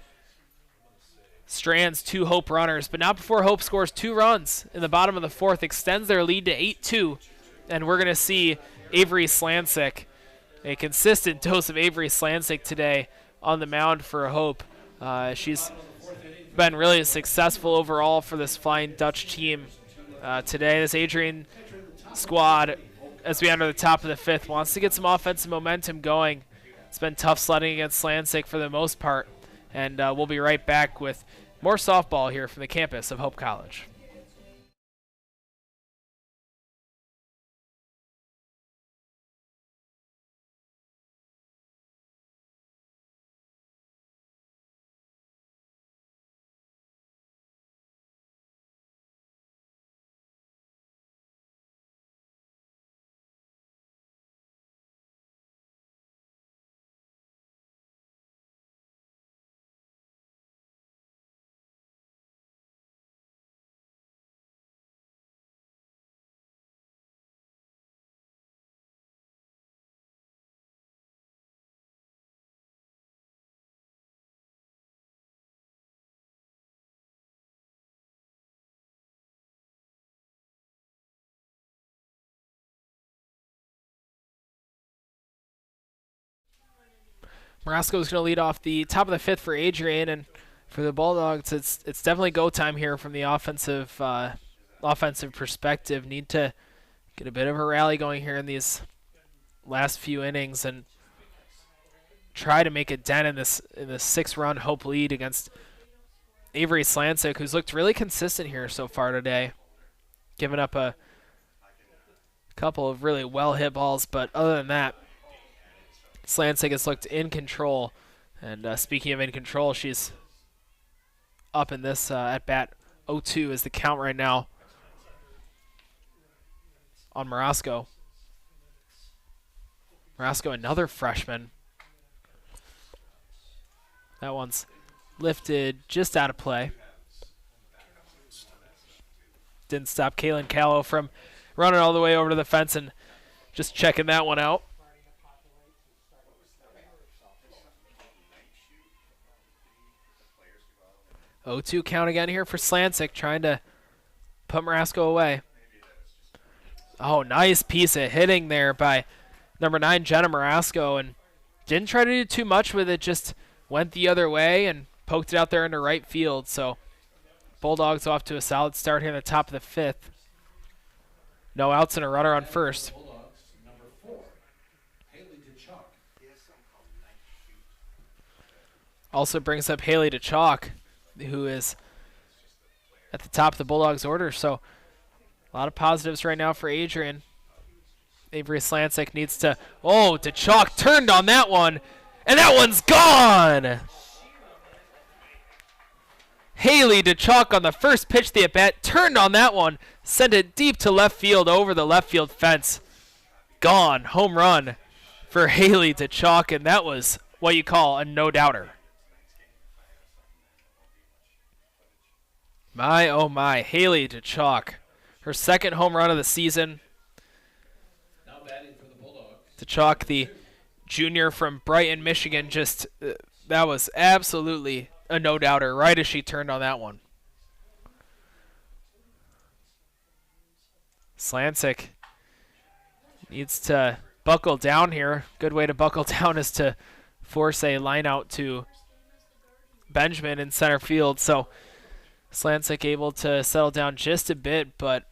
Strands 2 Hope runners, but not before Hope scores 2 runs in the bottom of the 4th, extends their lead to 8-2, and we're going to see Avery Slancic, a consistent dose of Avery Slancic today on the mound for Hope. She's been really successful overall for this Flying Dutch team today. This Adrian squad, as we enter the top of the 5th, wants to get some offensive momentum going. It's been tough sledding against Slancic for the most part. And we'll be right back with more softball here from the campus of Hope College. Morosco is going to lead off the top of the 5th for Adrian, and for the Bulldogs, it's definitely go time here from the offensive perspective. Need to get a bit of a rally going here in these last few innings and try to make a dent in this 6-run Hope lead against Avery Slancic, who's looked really consistent here so far today, giving up a couple of really well hit balls, but other than that, Slancic has looked in control, and speaking of in control, she's up in this at-bat. 0-2 is the count right now on Morosco. Morosco, another freshman. That one's lifted just out of play. Didn't stop Kaylin Callow from running all the way over to the fence and just checking that one out. 0-2 count again here for Slancic, trying to put Morosco away. Oh, nice piece of hitting there by number 9, Jenna Morosco, and didn't try to do too much with it, just went the other way and poked it out there into right field. So Bulldogs off to a solid start here in the top of the 5th. No outs and a runner on first. Also brings up Haley DeChalk, who is at the top of the Bulldogs order. So a lot of positives right now for Adrian. Avery Slancic needs to... Oh, DeChalk turned on that one, and that one's gone! Haley DeChalk on the first pitch of the at-bat turned on that one, sent it deep to left field over the left field fence. Gone. Home run for Haley DeChalk, and that was what you call a no-doubter. My, oh my, Haley DeChalk. Her second home run of the season. Now batting for the Bulldogs. DeChalk, the junior from Brighton, Michigan, just, that was absolutely a no-doubter right as she turned on that one. Slancic needs to buckle down here. Good way to buckle down is to force a line out to Benjamin in center field. So Slancic able to settle down just a bit, but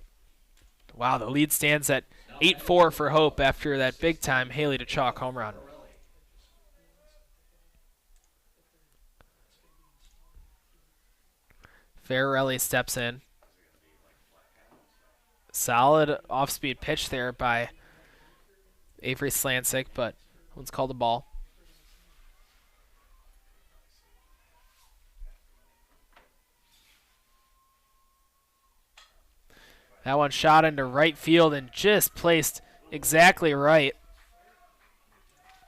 wow, the lead stands at 8-4 for Hope after that big-time Haley DeChalk home run. Farrelly steps in. Solid off-speed pitch there by Avery Slancic, but one's called a ball. That one shot into right field and just placed exactly right.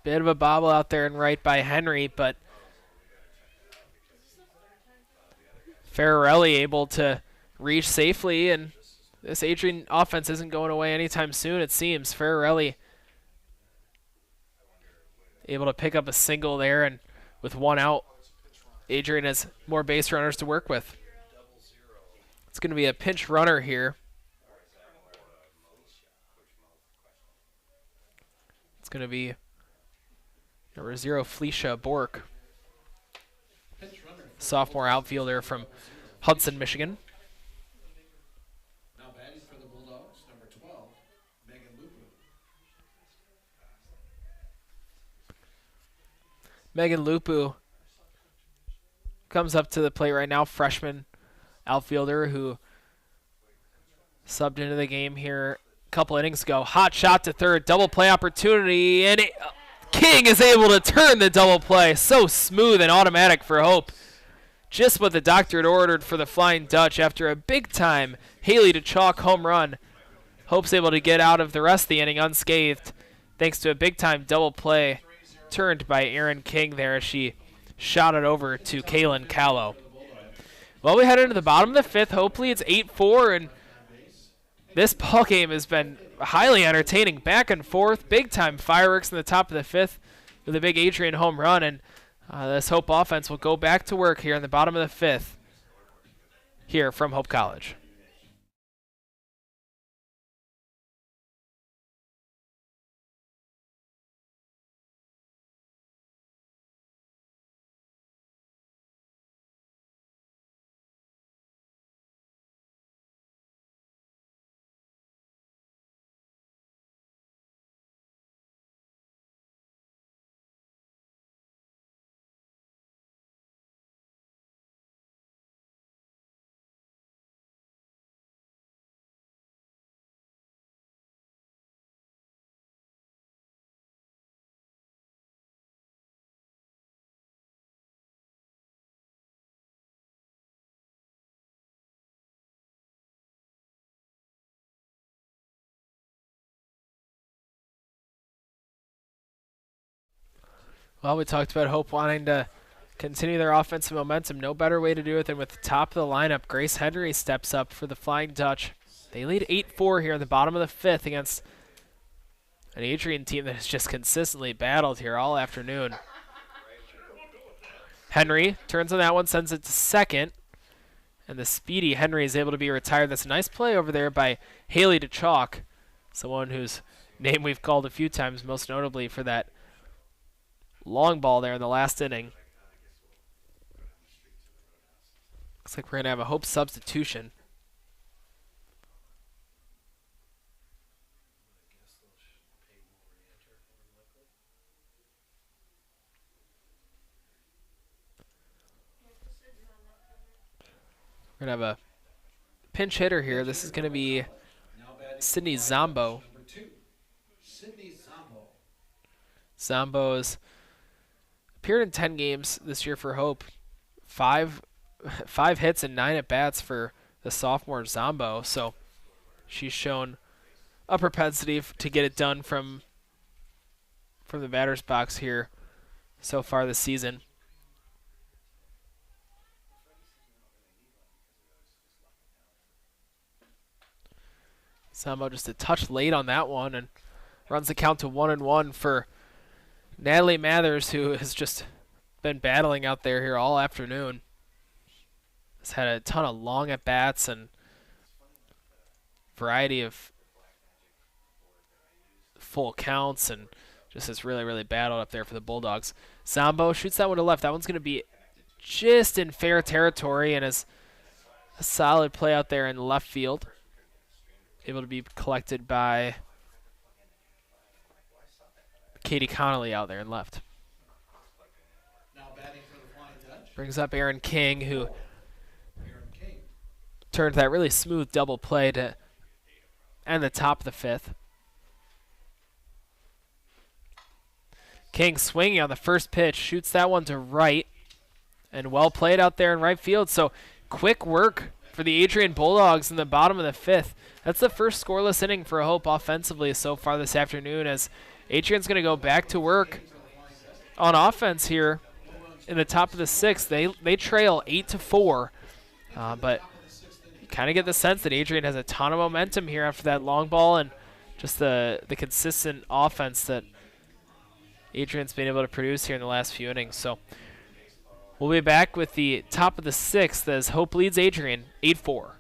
Bit of a bobble out there and right by Henry, but Farrelly able to reach safely, and this Adrian offense isn't going away anytime soon, it seems. Farrelly able to pick up a single there, and with one out, Adrian has more base runners to work with. It's going to be a pinch runner here. It's going to be number 0, Felicia Bork, sophomore outfielder from Hudson, Michigan. Now batting for the Bulldogs, number 12, Megan Lupu. Megan Lupu comes up to the plate right now, freshman outfielder who subbed into the game here a couple innings ago. Hot shot to third, double play opportunity, and King is able to turn the double play. So smooth and automatic for Hope. Just what the doctor had ordered for the Flying Dutch after a big-time Haley DeChalk home run. Hope's able to get out of the rest of the inning unscathed thanks to a big-time double play turned by Erin King there as she shot it over to Kaylin Callow. Well, we head into the bottom of the fifth. Hopefully it's 8-4, and this ball game has been highly entertaining, back and forth, big-time fireworks in the top of the fifth with a big Adrian home run, and this Hope offense will go back to work here in the bottom of the fifth here from Hope College. Well, we talked about Hope wanting to continue their offensive momentum. No better way to do it than with the top of the lineup. Grace Henry steps up for the Flying Dutch. They lead 8-4 here in the bottom of the fifth against an Adrian team that has just consistently battled here all afternoon. Henry turns on that one, sends it to second, and the speedy Henry is able to be retired. That's a nice play over there by Haley DeChalk, someone whose name we've called a few times, most notably for that long ball there in the last inning. Looks like we're going to have a Hope substitution. We're going to have a pinch hitter here. This is going to be Now batting for Sydney the Flying Dutch, Zombo. number 2, Sydney Zombo. Zombo's appeared in 10 games this year for Hope. Five hits and 9 at bats for the sophomore Zombo. So she's shown a propensity to get it done from the batter's box here so far this season. Zombo just a touch late on that one and runs the count to 1-1 for Natalie Mathers, who has just been battling out there here all afternoon. Has had a ton of long at bats and variety of full counts and just has really, really battled up there for the Bulldogs. Zombo shoots that one to left. That one's going to be just in fair territory and is a solid play out there in left field. Able to be collected by Katie Connolly out there in left. Now batting for the Flying Dutch, Brings up Aaron King, who Aaron King. turned that really smooth double play to end the top of the fifth. King swinging on the first pitch, shoots that one to right, and well played out there in right field. So quick work for the Adrian Bulldogs in the bottom of the fifth. That's the first scoreless inning for Hope offensively so far this afternoon, as Adrian's going to go back to work on offense here in the top of the sixth. They trail 8-4, but you kind of get the sense that Adrian has a ton of momentum here after that long ball and just the consistent offense that Adrian's been able to produce here in the last few innings. So we'll be back with the top of the sixth as Hope leads Adrian 8-4.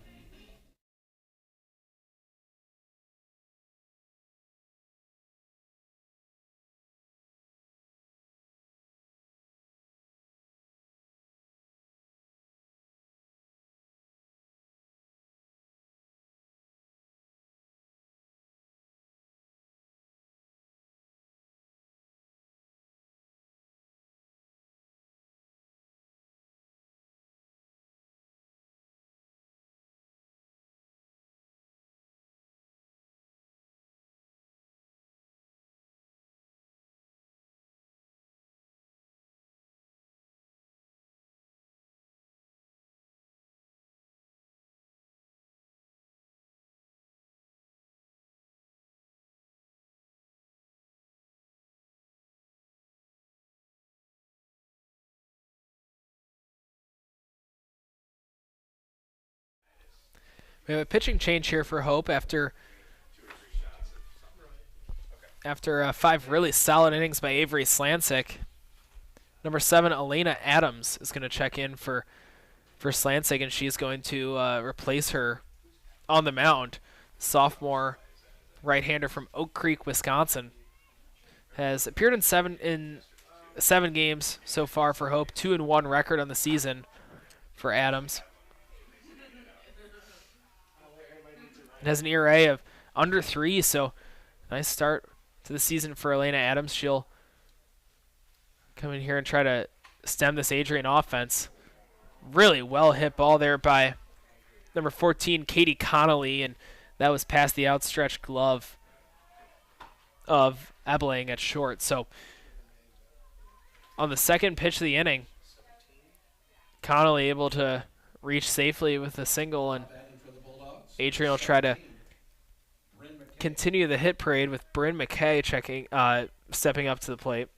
We have a pitching change here for Hope after 5 really solid innings by Avery Slancic. Number 7, Elena Adams, is going to check in for Slancic, and she's going to replace her on the mound. Sophomore right-hander from Oak Creek, Wisconsin, has appeared in seven games so far for Hope. 2-1 record on the season for Adams. It has an ERA of under 3, so nice start to the season for Elena Adams. She'll come in here and try to stem this Adrian offense. Really well hit ball there by number 14, Katie Connolly, and that was past the outstretched glove of Ebeling at short. So on the second pitch of the inning, Connolly able to reach safely with a single, and Adrian will try to continue the hit parade with Bryn McKay stepping up to the plate.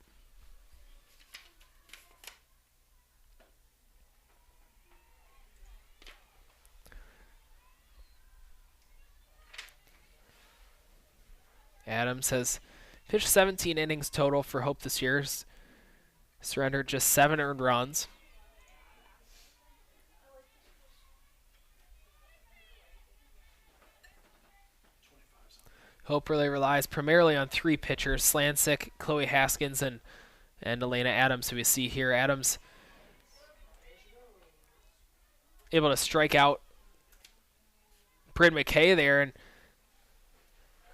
Adams has pitched 17 innings total for Hope this year. Surrendered just 7 earned runs. Hope really relies primarily on 3 pitchers, Slancic, Chloe Haskins, and Elena Adams, who we see here. Adams able to strike out Bryn McKay there, and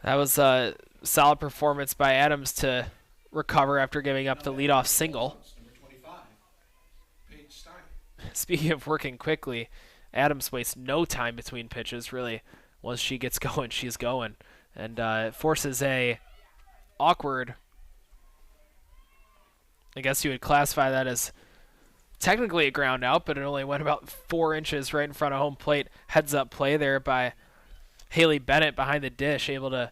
that was a solid performance by Adams to recover after giving up the leadoff single. Speaking of working quickly, Adams wastes no time between pitches, really. Once she gets going, she's going. And it forces a awkward, I guess you would classify that as technically a ground out, but it only went about 4 inches right in front of home plate. Heads up play there by Haley Bennett behind the dish, able to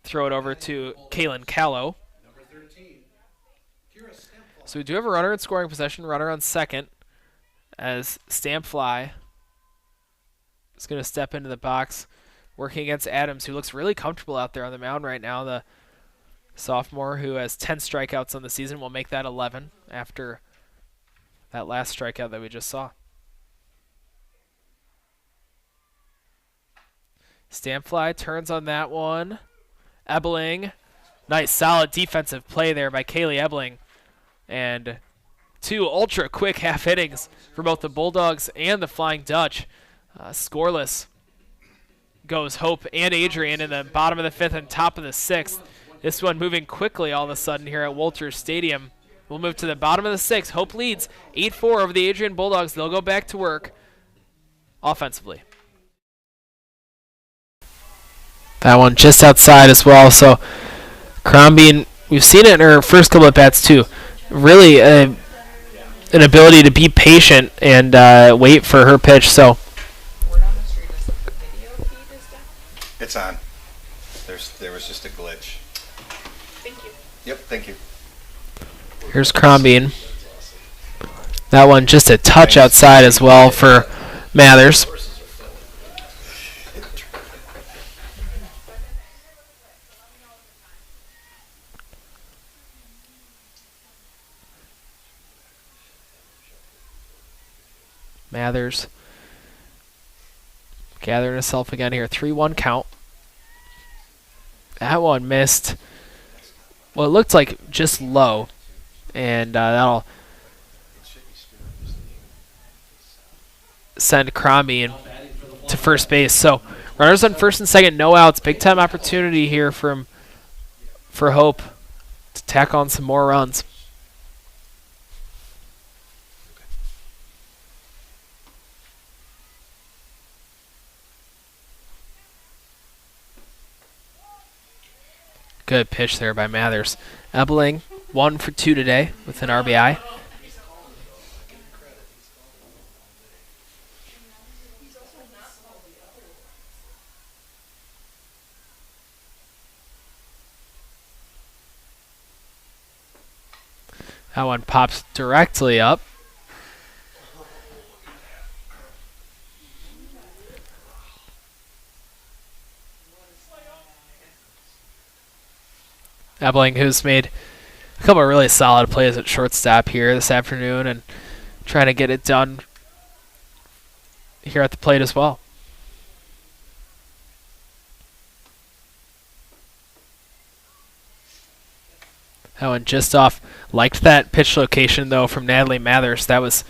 throw it over to Kaylin Callow. Number 13. So we do have a runner in scoring possession, runner on second, as Stampfly is going to step into the box, working against Adams, who looks really comfortable out there on the mound right now. The sophomore who has 10 strikeouts on the season will make that 11 after that last strikeout that we just saw. Stampfly turns on that one. Ebeling. Nice, solid defensive play there by Kaylee Ebeling. And 2 ultra-quick half innings for both the Bulldogs and the Flying Dutch. Scoreless goes Hope and Adrian in the bottom of the 5th and top of the 6th. This one moving quickly all of a sudden here at Walters Stadium. We'll move to the bottom of the 6th. Hope leads 8-4 over the Adrian Bulldogs. They'll go back to work offensively. That one just outside as well. So Crombie, we've seen it in her first couple of bats too. Really an ability to be patient and wait for her pitch. So It's on. There was just a glitch. Thank you. Yep, thank you. here's Crombie. That one just a touch outside as well for Mathers. Mathers gathering herself again here. 3-1 count. That one missed. Well, it looked like just low. And that'll send Crombie in to first base. So runners on first and second, no outs. Big time opportunity here for Hope to tack on some more runs. Good pitch there by Mathers. Ebeling, 1 for 2 today with an RBI. That one pops directly up. Ebeling, who's made a couple of really solid plays at shortstop here this afternoon and trying to get it done here at the plate as well. That one just off. Liked that pitch location, though, from Natalie Mathers. That was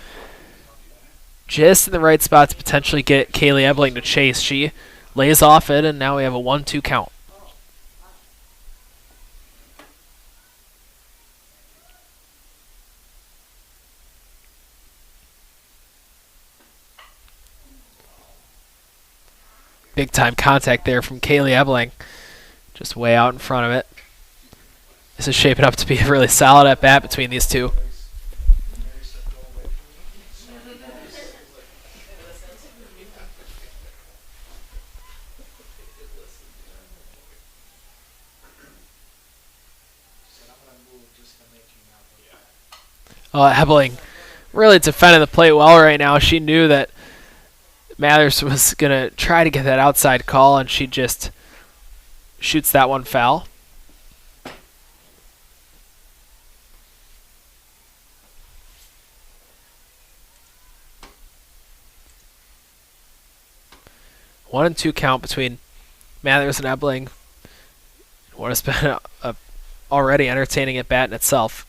just in the right spot to potentially get Kaylee Ebeling to chase. She lays off it, and now we have a 1-2 count. Big time contact there from Kaylee Ebeling. Just way out in front of it. This is shaping up to be a really solid at bat between these two. Ebeling really defending the plate well right now. She knew that Mathers was going to try to get that outside call, and she just shoots that one foul. One and 2 count between Mathers and Ebeling. What has been a already entertaining at bat in itself.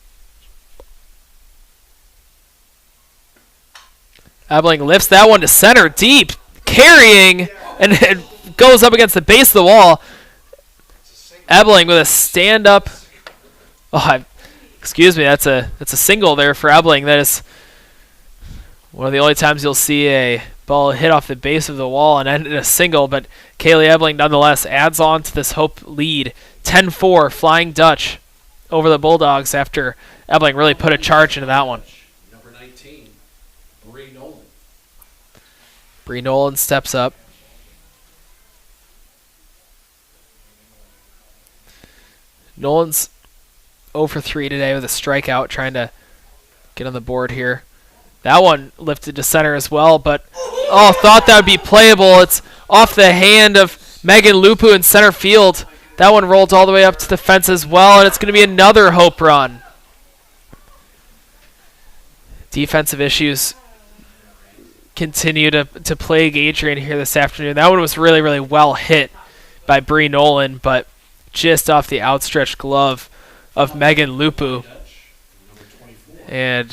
Ebeling lifts that one to center deep, carrying, and it goes up against the base of the wall. Ebeling with a stand-up. Excuse me, that's a single there for Ebeling. That is One of the only times you'll see a ball hit off the base of the wall and end in a single, but Kaylee Ebling nonetheless adds on to this Hope lead. 10-4, Flying Dutch over the Bulldogs after Ebling really put a charge into that one. Number 19, Bree Nolan. Bree Nolan steps up. Nolan's 0 for 3 today with a strikeout, trying to get on the board here. That one lifted to center as well, but thought that would be playable. It's off the hand of Megan Lupu in center field. That one rolled all the way up to the fence as well, and it's going to be another Hope run. Defensive issues continue to plague Adrian here this afternoon. That one was really, really well hit by Bree Nolan, but just off the outstretched glove of Megan Lupu. And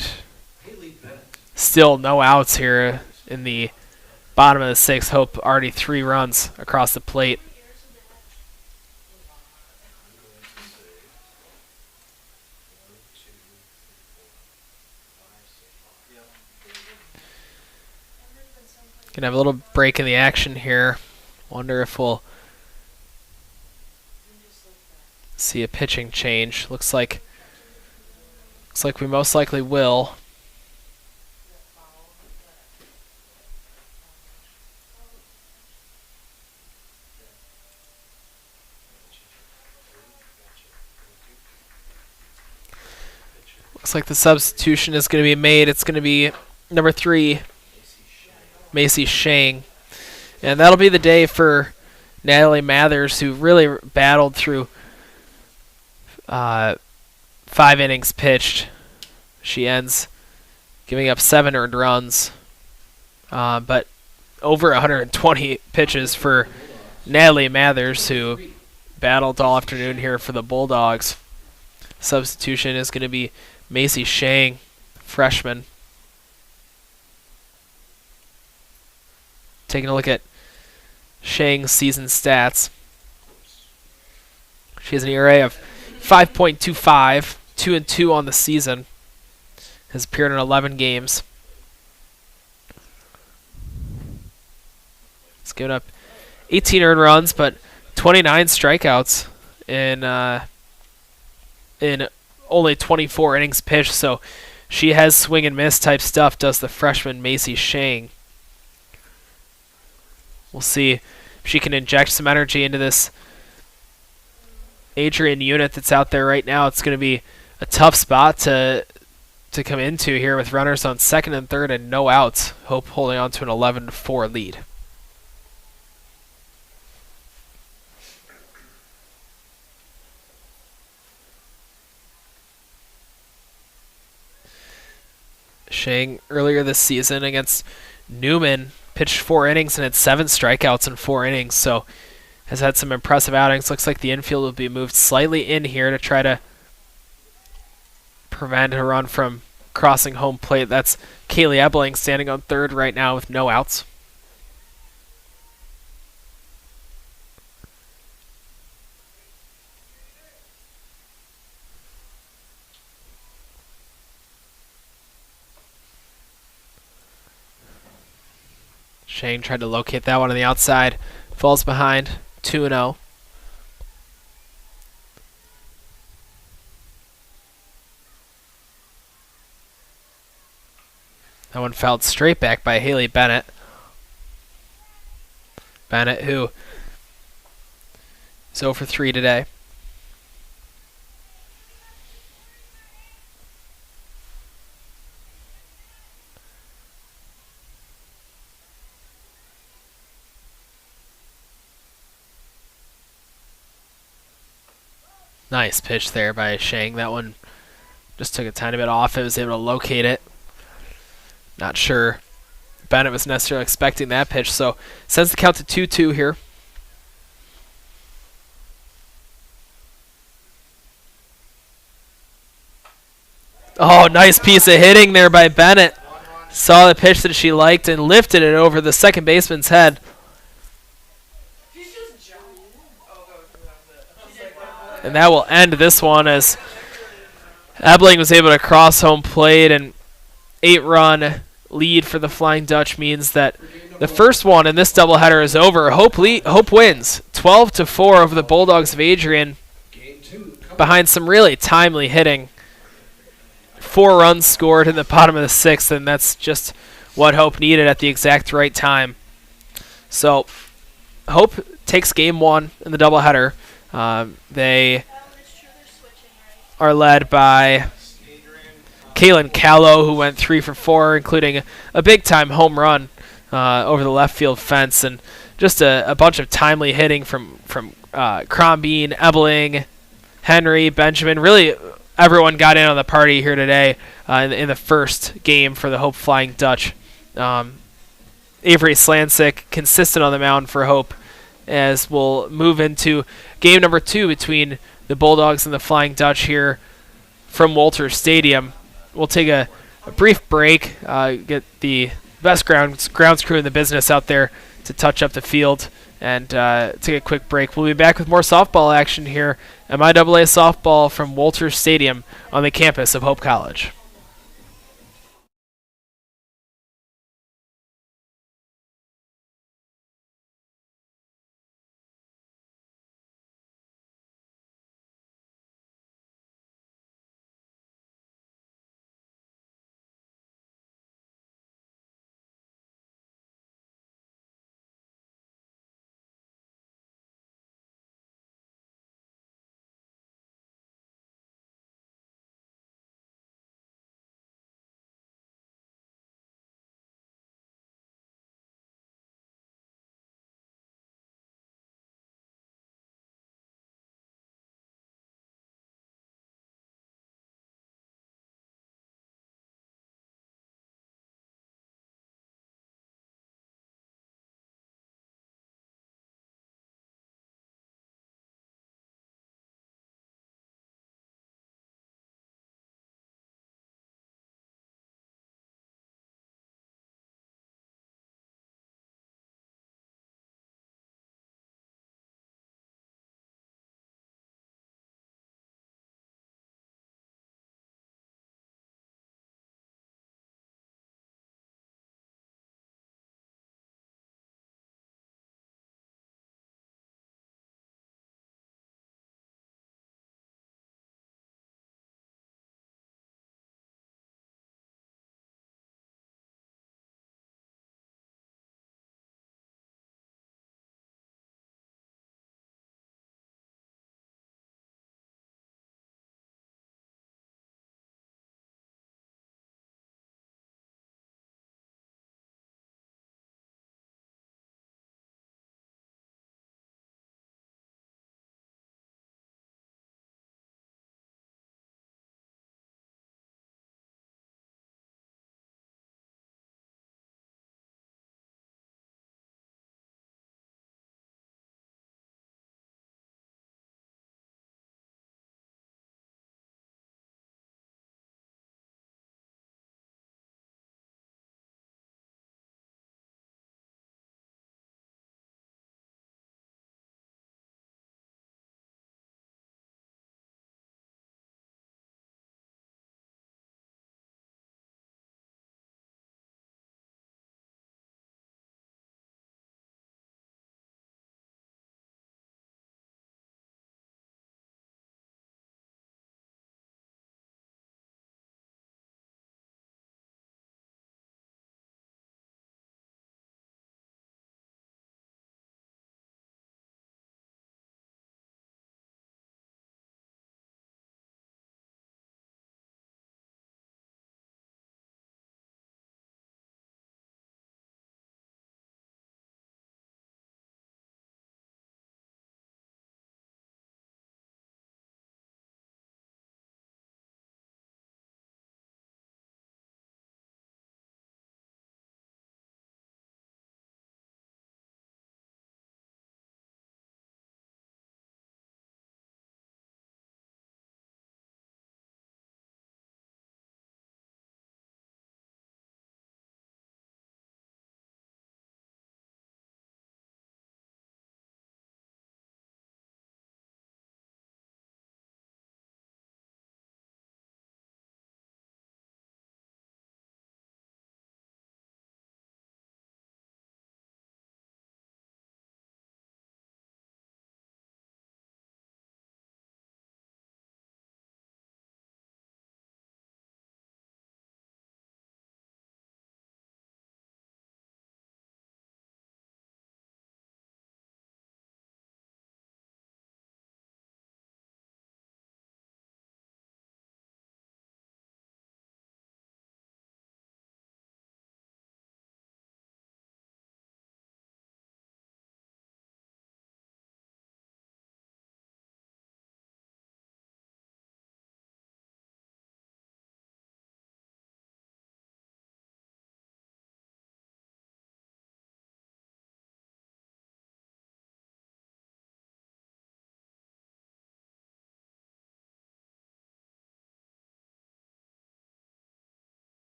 still no outs here in the bottom of the sixth. Hope already 3 runs across the plate. Gonna have a little break in the action here. Wonder if we'll see a pitching change. Looks like we most likely will. Looks like the substitution is going to be made. It's going to be number 3, Macy Shang. And that'll be the day for Natalie Mathers, who really battled through 5 innings pitched. She ends giving up 7 earned runs, but over 120 pitches for Natalie Mathers, who battled all afternoon here for the Bulldogs. Substitution is going to be Macy Shang, freshman. Taking a look at Shang's season stats. She has an ERA of 5.25, 2-2 on the season. Has appeared in 11 games. It's given up 18 earned runs, but 29 strikeouts in only 24 innings pitched. So she has swing and miss type stuff, does the freshman Macy Shang. We'll see if she can inject some energy into this Adrian unit that's out there right now. It's going to be a tough spot to come into here with runners on second and third and no outs. Hope holding on to an 11-4 lead. Shang earlier this season against Newman pitched 4 innings and had 7 strikeouts in 4 innings, so has had some impressive outings. Looks like the infield will be moved slightly in here to try to prevent a run from crossing home plate. That's Kaylee Ebling standing on third right now with no outs. Shane tried to locate that one on the outside. Falls behind, 2-0. That one fouled straight back by Haley Bennett. Bennett, who is 0 for 3 today. Nice pitch there by Shang. That one just took a tiny bit off. It was able to locate it. Not sure Bennett was necessarily expecting that pitch, so sends the count to 2-2 here. Oh, nice piece of hitting there by Bennett. Saw the pitch that she liked and lifted it over the second baseman's head. And that will end this one as Ebling was able to cross home plate and 8-run lead for the Flying Dutch means that the first one in this doubleheader is over. Hope wins 12-4 over the Bulldogs of Adrian Game 2. behind some really timely hitting. 4 runs scored in the bottom of the 6th, and that's just what Hope needed at the exact right time. So Hope takes game 1 in the doubleheader. They are led by Kalen Callow, who went 3 for 4, including a big-time home run over the left field fence, and just a bunch of timely hitting from Crombeen, Ebeling, Henry, Benjamin. Really, everyone got in on the party here today in the first game for the Hope Flying Dutch. Avery Slancic consistent on the mound for Hope, as we'll move into game number 2 between the Bulldogs and the Flying Dutch here from Walters Stadium. We'll take a brief break, get the best grounds crew in the business out there to touch up the field, and take a quick break. We'll be back with more softball action here, MIAA softball from Walters Stadium on the campus of Hope College.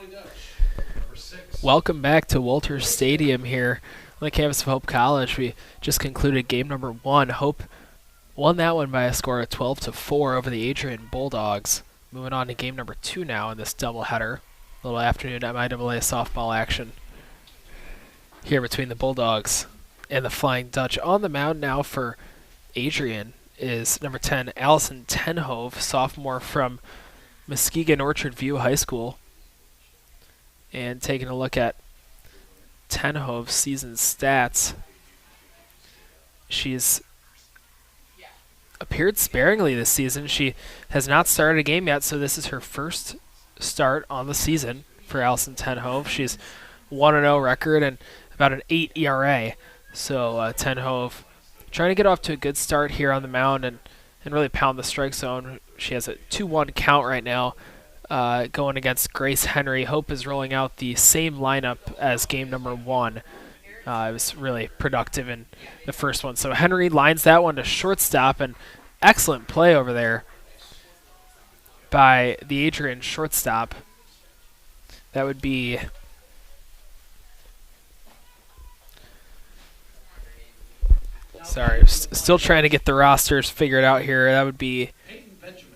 Flying Dutch, number 6. Welcome back to Walters Stadium here on the campus of Hope College. We just concluded game number 1. Hope won that one by a score of 12-4 over the Adrian Bulldogs. Moving on to game number 2 now in this doubleheader. A little afternoon MIAA softball action here between the Bulldogs and the Flying Dutch. On the mound now for Adrian is number 10, Allison Tenhove, sophomore from Muskegon Orchard View High School. And taking a look at Tenhove's season stats, she's appeared sparingly this season. She has not started a game yet, so this is her first start on the season for Allison Tenhove. She's 1-0 record and about an 8 ERA. So Tenhove trying to get off to a good start here on the mound and really pound the strike zone. She has a 2-1 count right now going against Grace Henry. Hope is rolling out the same lineup as game number 1. It was really productive in the first one. So Henry lines that one to shortstop, and excellent play over there by the Adrian shortstop. That would be still trying to get the rosters figured out here. That would be Peyton Benjamin.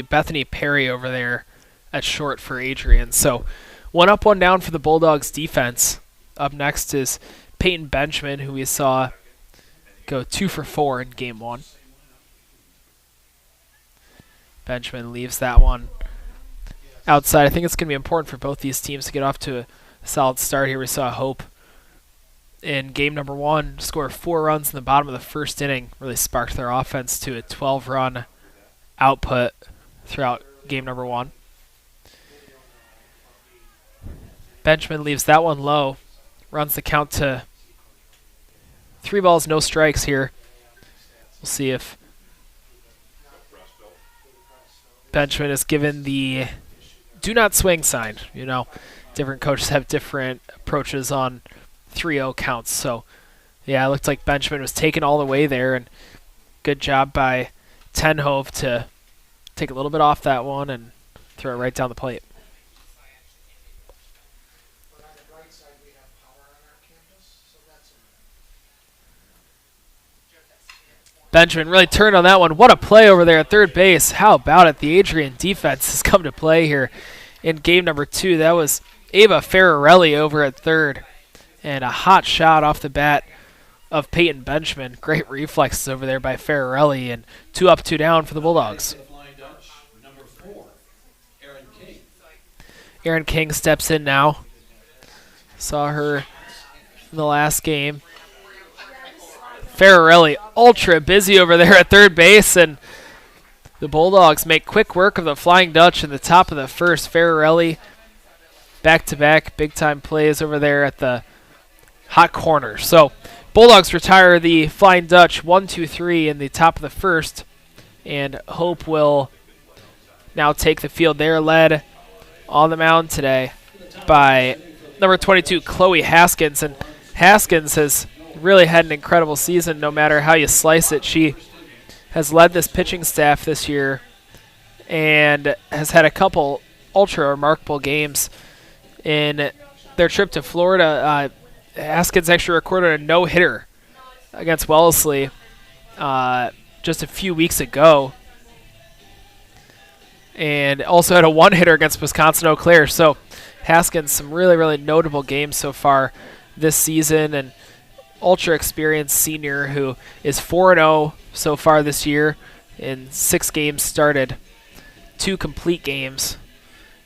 Bethany Perry over there at short for Adrian. So 1 up, 1 down for the Bulldogs defense. Up next is Peyton Benjamin, who we saw go 2 for 4 in game 1. Benjamin leaves that one outside. I think it's going to be important for both these teams to get off to a solid start here. We saw Hope in game number 1 score 4 runs in the bottom of the first inning, really sparked their offense to a 12-run output throughout game number 1. Benjamin leaves that one low, runs the count to 3 balls, no strikes here. We'll see if Benjamin is given the do not swing sign. You know, different coaches have different approaches on 3-0 counts. So, yeah, it looked like Benjamin was taken all the way there, and good job by Tenhove to take a little bit off that one and throw it right down the plate. But on the right side, we have power on our campus, so that's a win. Benjamin really turned on that one. What a play over there at third base. How about it? The Adrian defense has come to play here in game number 2. That was Ava Ferrarelli over at third. And a hot shot off the bat of Peyton Benjamin. Great reflexes over there by Ferrarelli, and 2 up, 2 down for the Bulldogs. Flying Dutch, number 4, Erin King. Erin King steps in now. Saw her in the last game. Ferrarelli ultra busy over there at third base, and the Bulldogs make quick work of the Flying Dutch in the top of the first. Ferrarelli back-to-back big-time plays over there at the hot corner. So Bulldogs retire the Flying Dutch 1-2-3 in the top of the first, and Hope will now take the field. They're led on the mound today by number 22, Chloe Haskins, and Haskins has really had an incredible season no matter how you slice it. She has led this pitching staff this year and has had a couple ultra remarkable games. In their trip to Florida, Haskins actually recorded a no-hitter against Wellesley just a few weeks ago, and also had a 1-hitter against Wisconsin Eau Claire. So Haskins, some really, really notable games so far this season, and ultra experienced senior who is 4-0 so far this year in 6 games started, 2 complete games,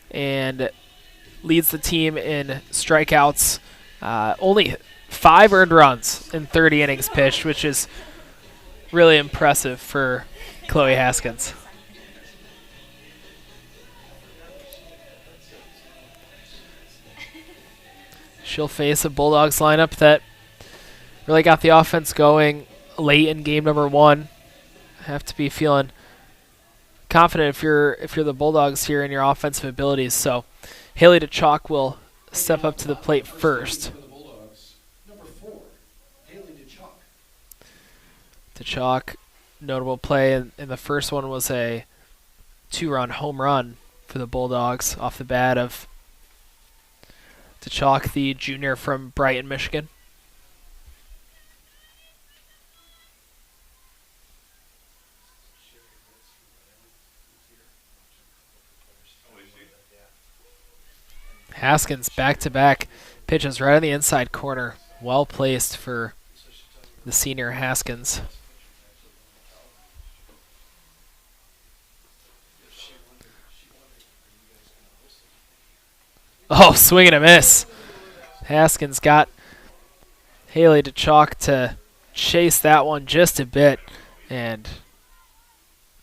and leads the team in strikeouts. Only 5 earned runs in 30 innings pitched, which is really impressive for Chloe Haskins. She'll face a Bulldogs lineup that really got the offense going late in game number 1. Have to be feeling confident if you're the Bulldogs here in your offensive abilities. So Haley DeChalk will step up to the plate first. For the Bulldogs, number 4, Haley DeChalk. Chalk, notable play in the first one was a 2-run home run for the Bulldogs off the bat of Chalk, the junior from Brighton, Michigan. Haskins back-to-back pitches right on the inside corner. Well placed for the senior Haskins. Oh, swing and a miss. Haskins got Haley DeChalk to chase that one just a bit. And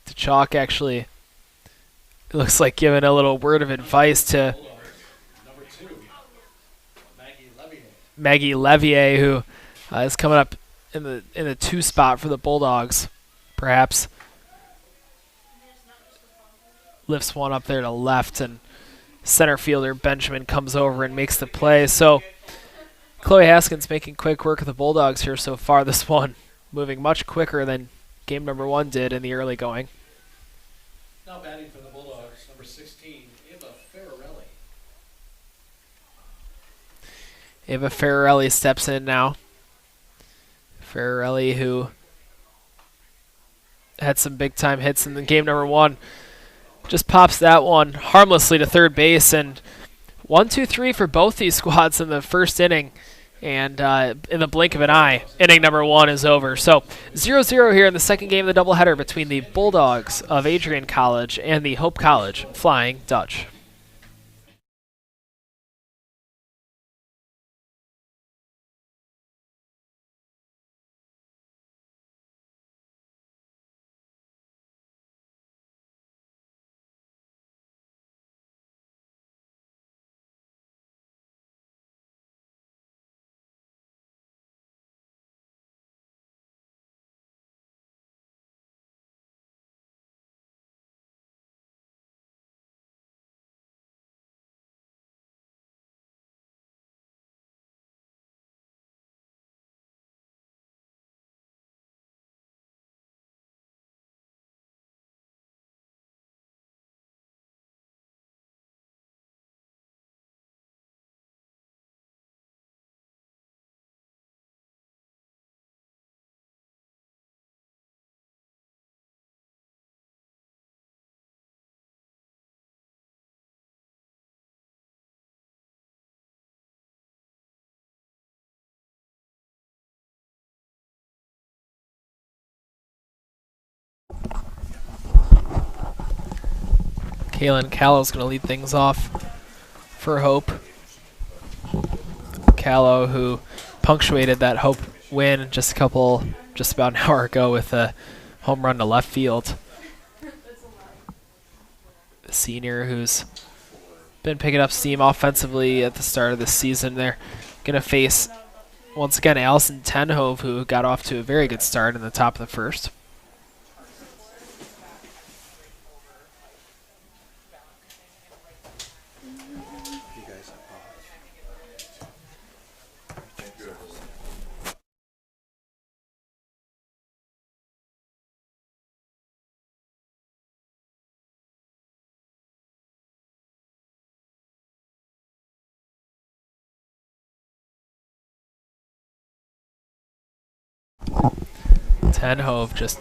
DeChalk actually looks like giving a little word of advice to Number 2, Maggie Levier. Maggie Levier, who is coming up in the 2 spot for the Bulldogs. Perhaps lifts one up there to left, and center fielder Benjamin comes over and makes the play. So Chloe Haskins making quick work of the Bulldogs here so far. This one moving much quicker than game number 1 did in the early going. Now batting for the Bulldogs, number 16, Ava Ferrarelli. Ava Ferrarelli steps in now. Ferrarelli, who had some big-time hits in the game number 1, just pops that one harmlessly to third base, and 1-2-3 for both these squads in the first inning, and in the blink of an eye, inning number 1 is over. So 0-0 here in the second game of the doubleheader between the Bulldogs of Adrian College and the Hope College Flying Dutch. Kaylin Callow's going to lead things off for Hope. Callow, who punctuated that Hope win just about an hour ago with a home run to left field. The senior who's been picking up steam offensively at the start of the season. They're going to face, once again, Allison Tenhove, who got off to a very good start in the top of the first. Tenhove, just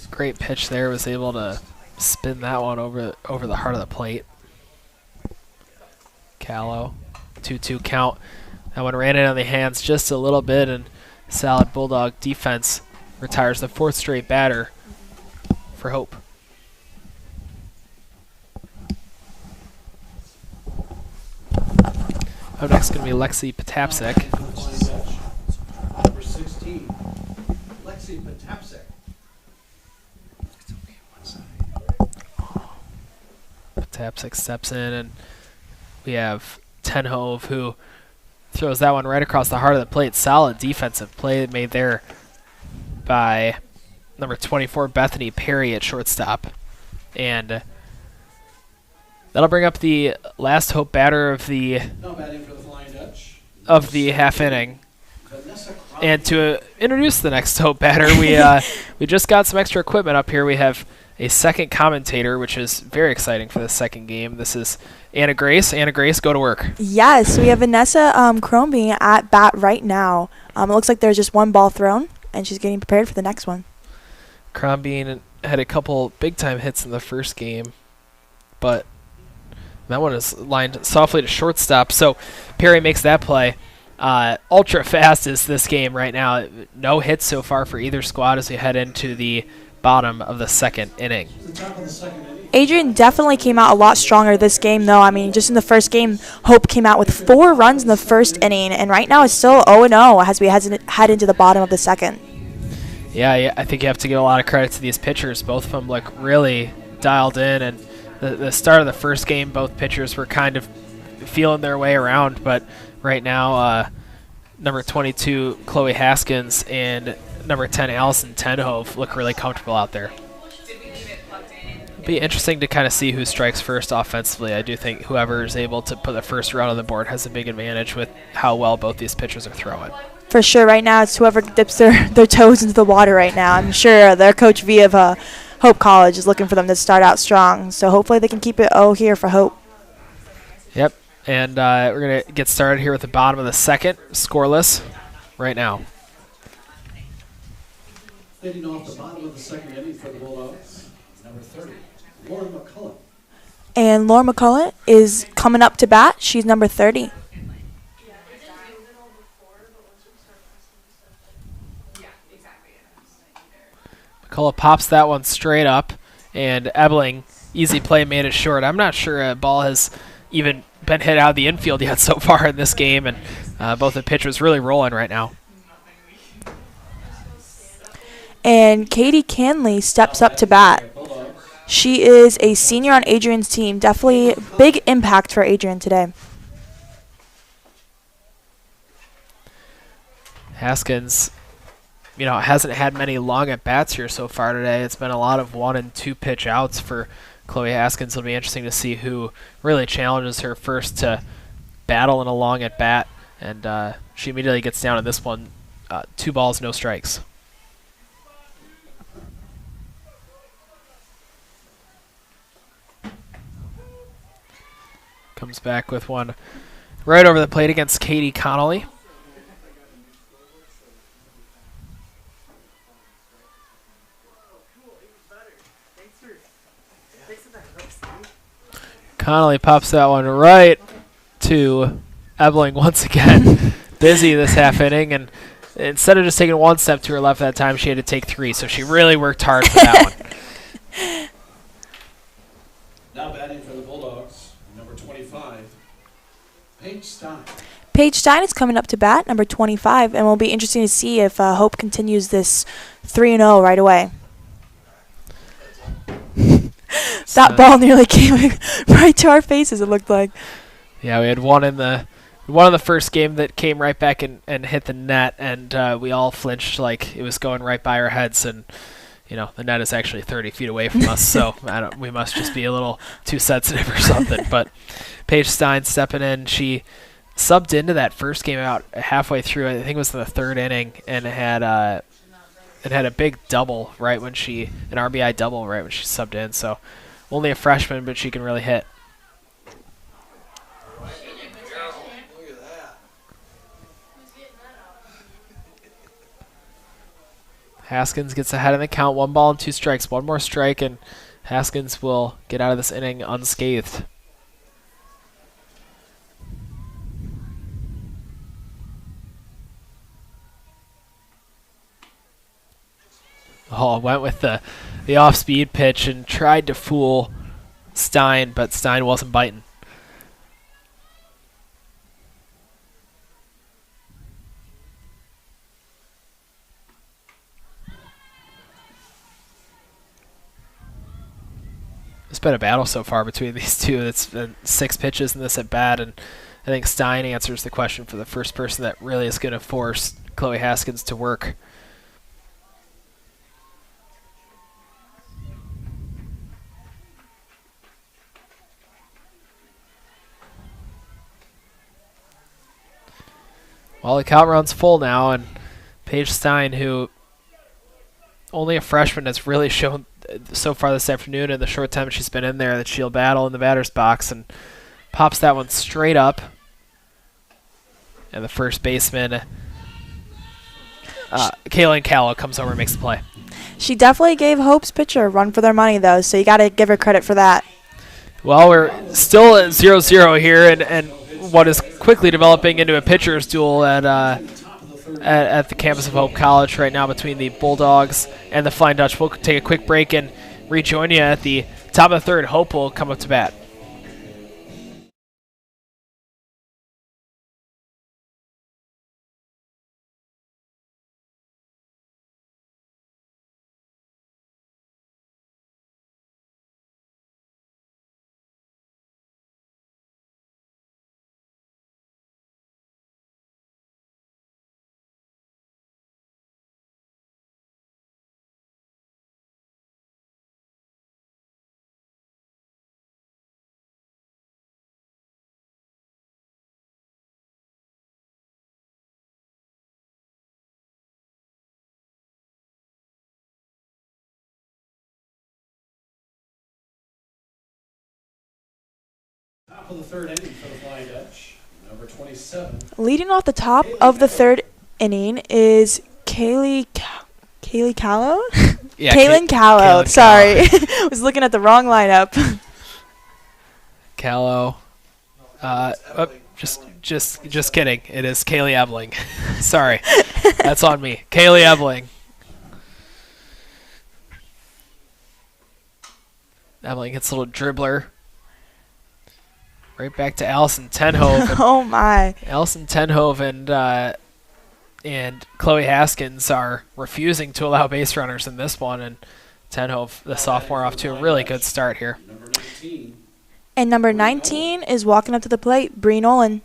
great pitch there, was able to spin that one over the heart of the plate. Callow, 2-2 count. That one ran in on the hands just a little bit, and solid Bulldog defense retires the 4th straight batter for Hope. Up next is going to be Lexi Potapsik. Number 16, Lexi Potapsik. Potapsik steps in, and we have Tenhove, who throws that one right across the heart of the plate. Solid defensive play made there by number 24, Bethany Perry at shortstop. And that'll bring up the last Hope batter of the Now batting for the Flying Dutch. half inning. And to introduce the next Hope batter, we just got some extra equipment up here. We have a second commentator, which is very exciting for the second game. This is Anna Grace. Anna Grace, go to work. Yes, we have Vanessa Crombie at bat right now. It looks like there's just one ball thrown, and she's getting prepared for the next one. Crombie had a couple big-time hits in the first game, but that one is lined softly to shortstop. So Perry makes that play. Ultra fast is this game right now. No hits so far for either squad as we head into the bottom of the second inning. Adrian definitely came out a lot stronger this game, though. I mean, just in the first game, Hope came out with 4 runs in the first inning, and right now it's still 0-0 as we head into the bottom of the second. Yeah, I think you have to give a lot of credit to these pitchers. Both of them look really dialed in, and the start of the first game, both pitchers were kind of feeling their way around, but right now, number 22, Chloe Haskins, and number 10, Allison Tenhove, look really comfortable out there. It'll be interesting to kind of see who strikes first offensively. I do think whoever is able to put the first run on the board has a big advantage with how well both these pitchers are throwing. For sure, right now it's whoever dips their toes into the water right now. I'm sure their coach V of Hope College is looking for them to start out strong, so hopefully they can keep it here for Hope. Yep, and we're going to get started here with the bottom of the second, scoreless right now. Leading off the bottom of the second inning for the Bulldogs, number 30, Laura McCullough. And Laura McCullough is coming up to bat. She's number 30. McCullough pops that one straight up, and Ebling, easy play, made it short. I'm not sure a ball has even been hit out of the infield yet so far in this game, and both the pitchers really rolling right now. And Katie Canley steps up to bat. She is a senior on Adrian's team. Definitely big impact for Adrian today. Haskins, hasn't had many long at-bats here so far today. It's been a lot of 1- and 2-pitch outs for Chloe Haskins. It'll be interesting to see who really challenges her first to battle in a long at-bat. And she immediately gets down in this one. 2 balls, no strikes. Comes back with one right over the plate against Katie Connolly. Connolly pops that one right to Ebling once again. Busy this half inning, and instead of just taking 1 step to her left that time, she had to take 3, so she really worked hard for that one. Now batting for the Bulldogs, number 25, Paige Stein. Paige Stein is coming up to bat, number 25, and will be interesting to see if Hope continues this 3-0 right away. That ball nearly came right to our faces, it looked like. Yeah, we had one in the first game that came right back and hit the net, and we all flinched like it was going right by our heads, and the net is actually 30 feet away from us, so we must just be a little too sensitive or something. But Paige Stein stepping in, she subbed into that first game about halfway through. I think it was in the 3rd inning, and had a big double right when an RBI double right when she subbed in. So only a freshman, but she can really hit. Look at that. Haskins gets ahead in the count. 1 ball and 2 strikes. 1 more strike, and Haskins will get out of this inning unscathed. Oh, went with the off-speed pitch and tried to fool Stein, but Stein wasn't biting. It's been a battle so far between these two. It's been 6 pitches in this at bat, and I think Stein answers the question for the first person that really is going to force Chloe Haskins to work. Well, the count run's full now, and Paige Stein, who only a freshman, has really shown so far this afternoon in the short time she's been in there that she'll battle in the batter's box, and pops that one straight up. And the first baseman, Kaylin Callow, comes over and makes the play. She definitely gave Hope's pitcher a run for their money, though, so you got to give her credit for that. Well, we're still at 0-0 here, and what is quickly developing into a pitcher's duel at the campus of Hope College right now between the Bulldogs and the Flying Dutch. We'll take a quick break and rejoin you at the top of the third. Hope will come up to bat. Top of the third inning for the Flying Dutch, number 27. Leading off the top of the third inning is Kaylee Callow? Yeah, Kaylin Callow. Kaylin Sorry. I was looking at the wrong lineup. Callow. Just kidding. It is Kaylee Ebling. Sorry. That's on me. Kaylee Ebling. Ebling hits a little dribbler. Right back to Allison Tenhove. Oh, my. Allison Tenhove and Chloe Haskins are refusing to allow base runners in this one, and Tenhove, the sophomore, off to a really good start here. Number 19. And number 19 is walking up to the plate, Bree Nolan.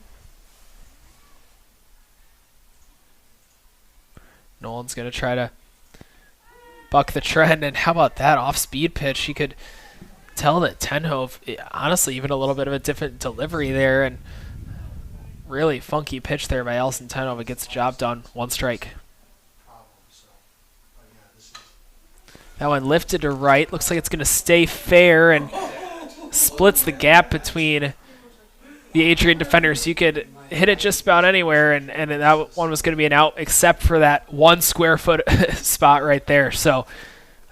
Nolan's going to try to buck the trend, and how about that off-speed pitch? You could tell that Tenhove, honestly, even a little bit of a different delivery there, and really funky pitch there by Allison Tenhove. It gets the job done. One strike. That one lifted to right. Looks like it's going to stay fair and splits the gap between the Adrian defenders. You could hit it just about anywhere, and that one was going to be an out except for that 1 square foot spot right there. So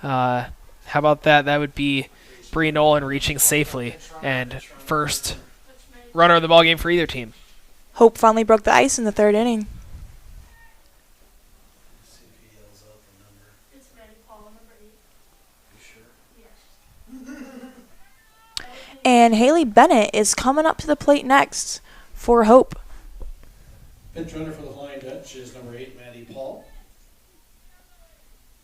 how about that? That would be Bree Nolan reaching safely and first runner of the ballgame for either team. Hope finally broke the ice in the third inning. See if he yells out the number. It's Maddie Paul, number 8. You sure? Yes. And Haley Bennett is coming up to the plate next for Hope. Pinch runner for the Flying Dutch is number 8, Maddie Paul.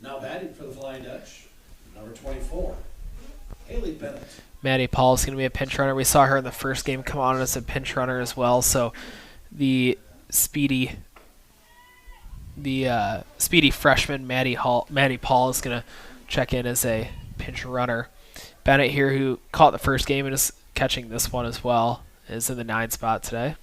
Now batting for the Flying Dutch, number 24, Haley Bennett. Maddie Paul is going to be a pinch runner. We saw her in the first game come on as a pinch runner as well. So the speedy freshman Maddie Paul is going to check in as a pinch runner. Bennett here, who caught the first game and is catching this one as well, is in the 9 spot today.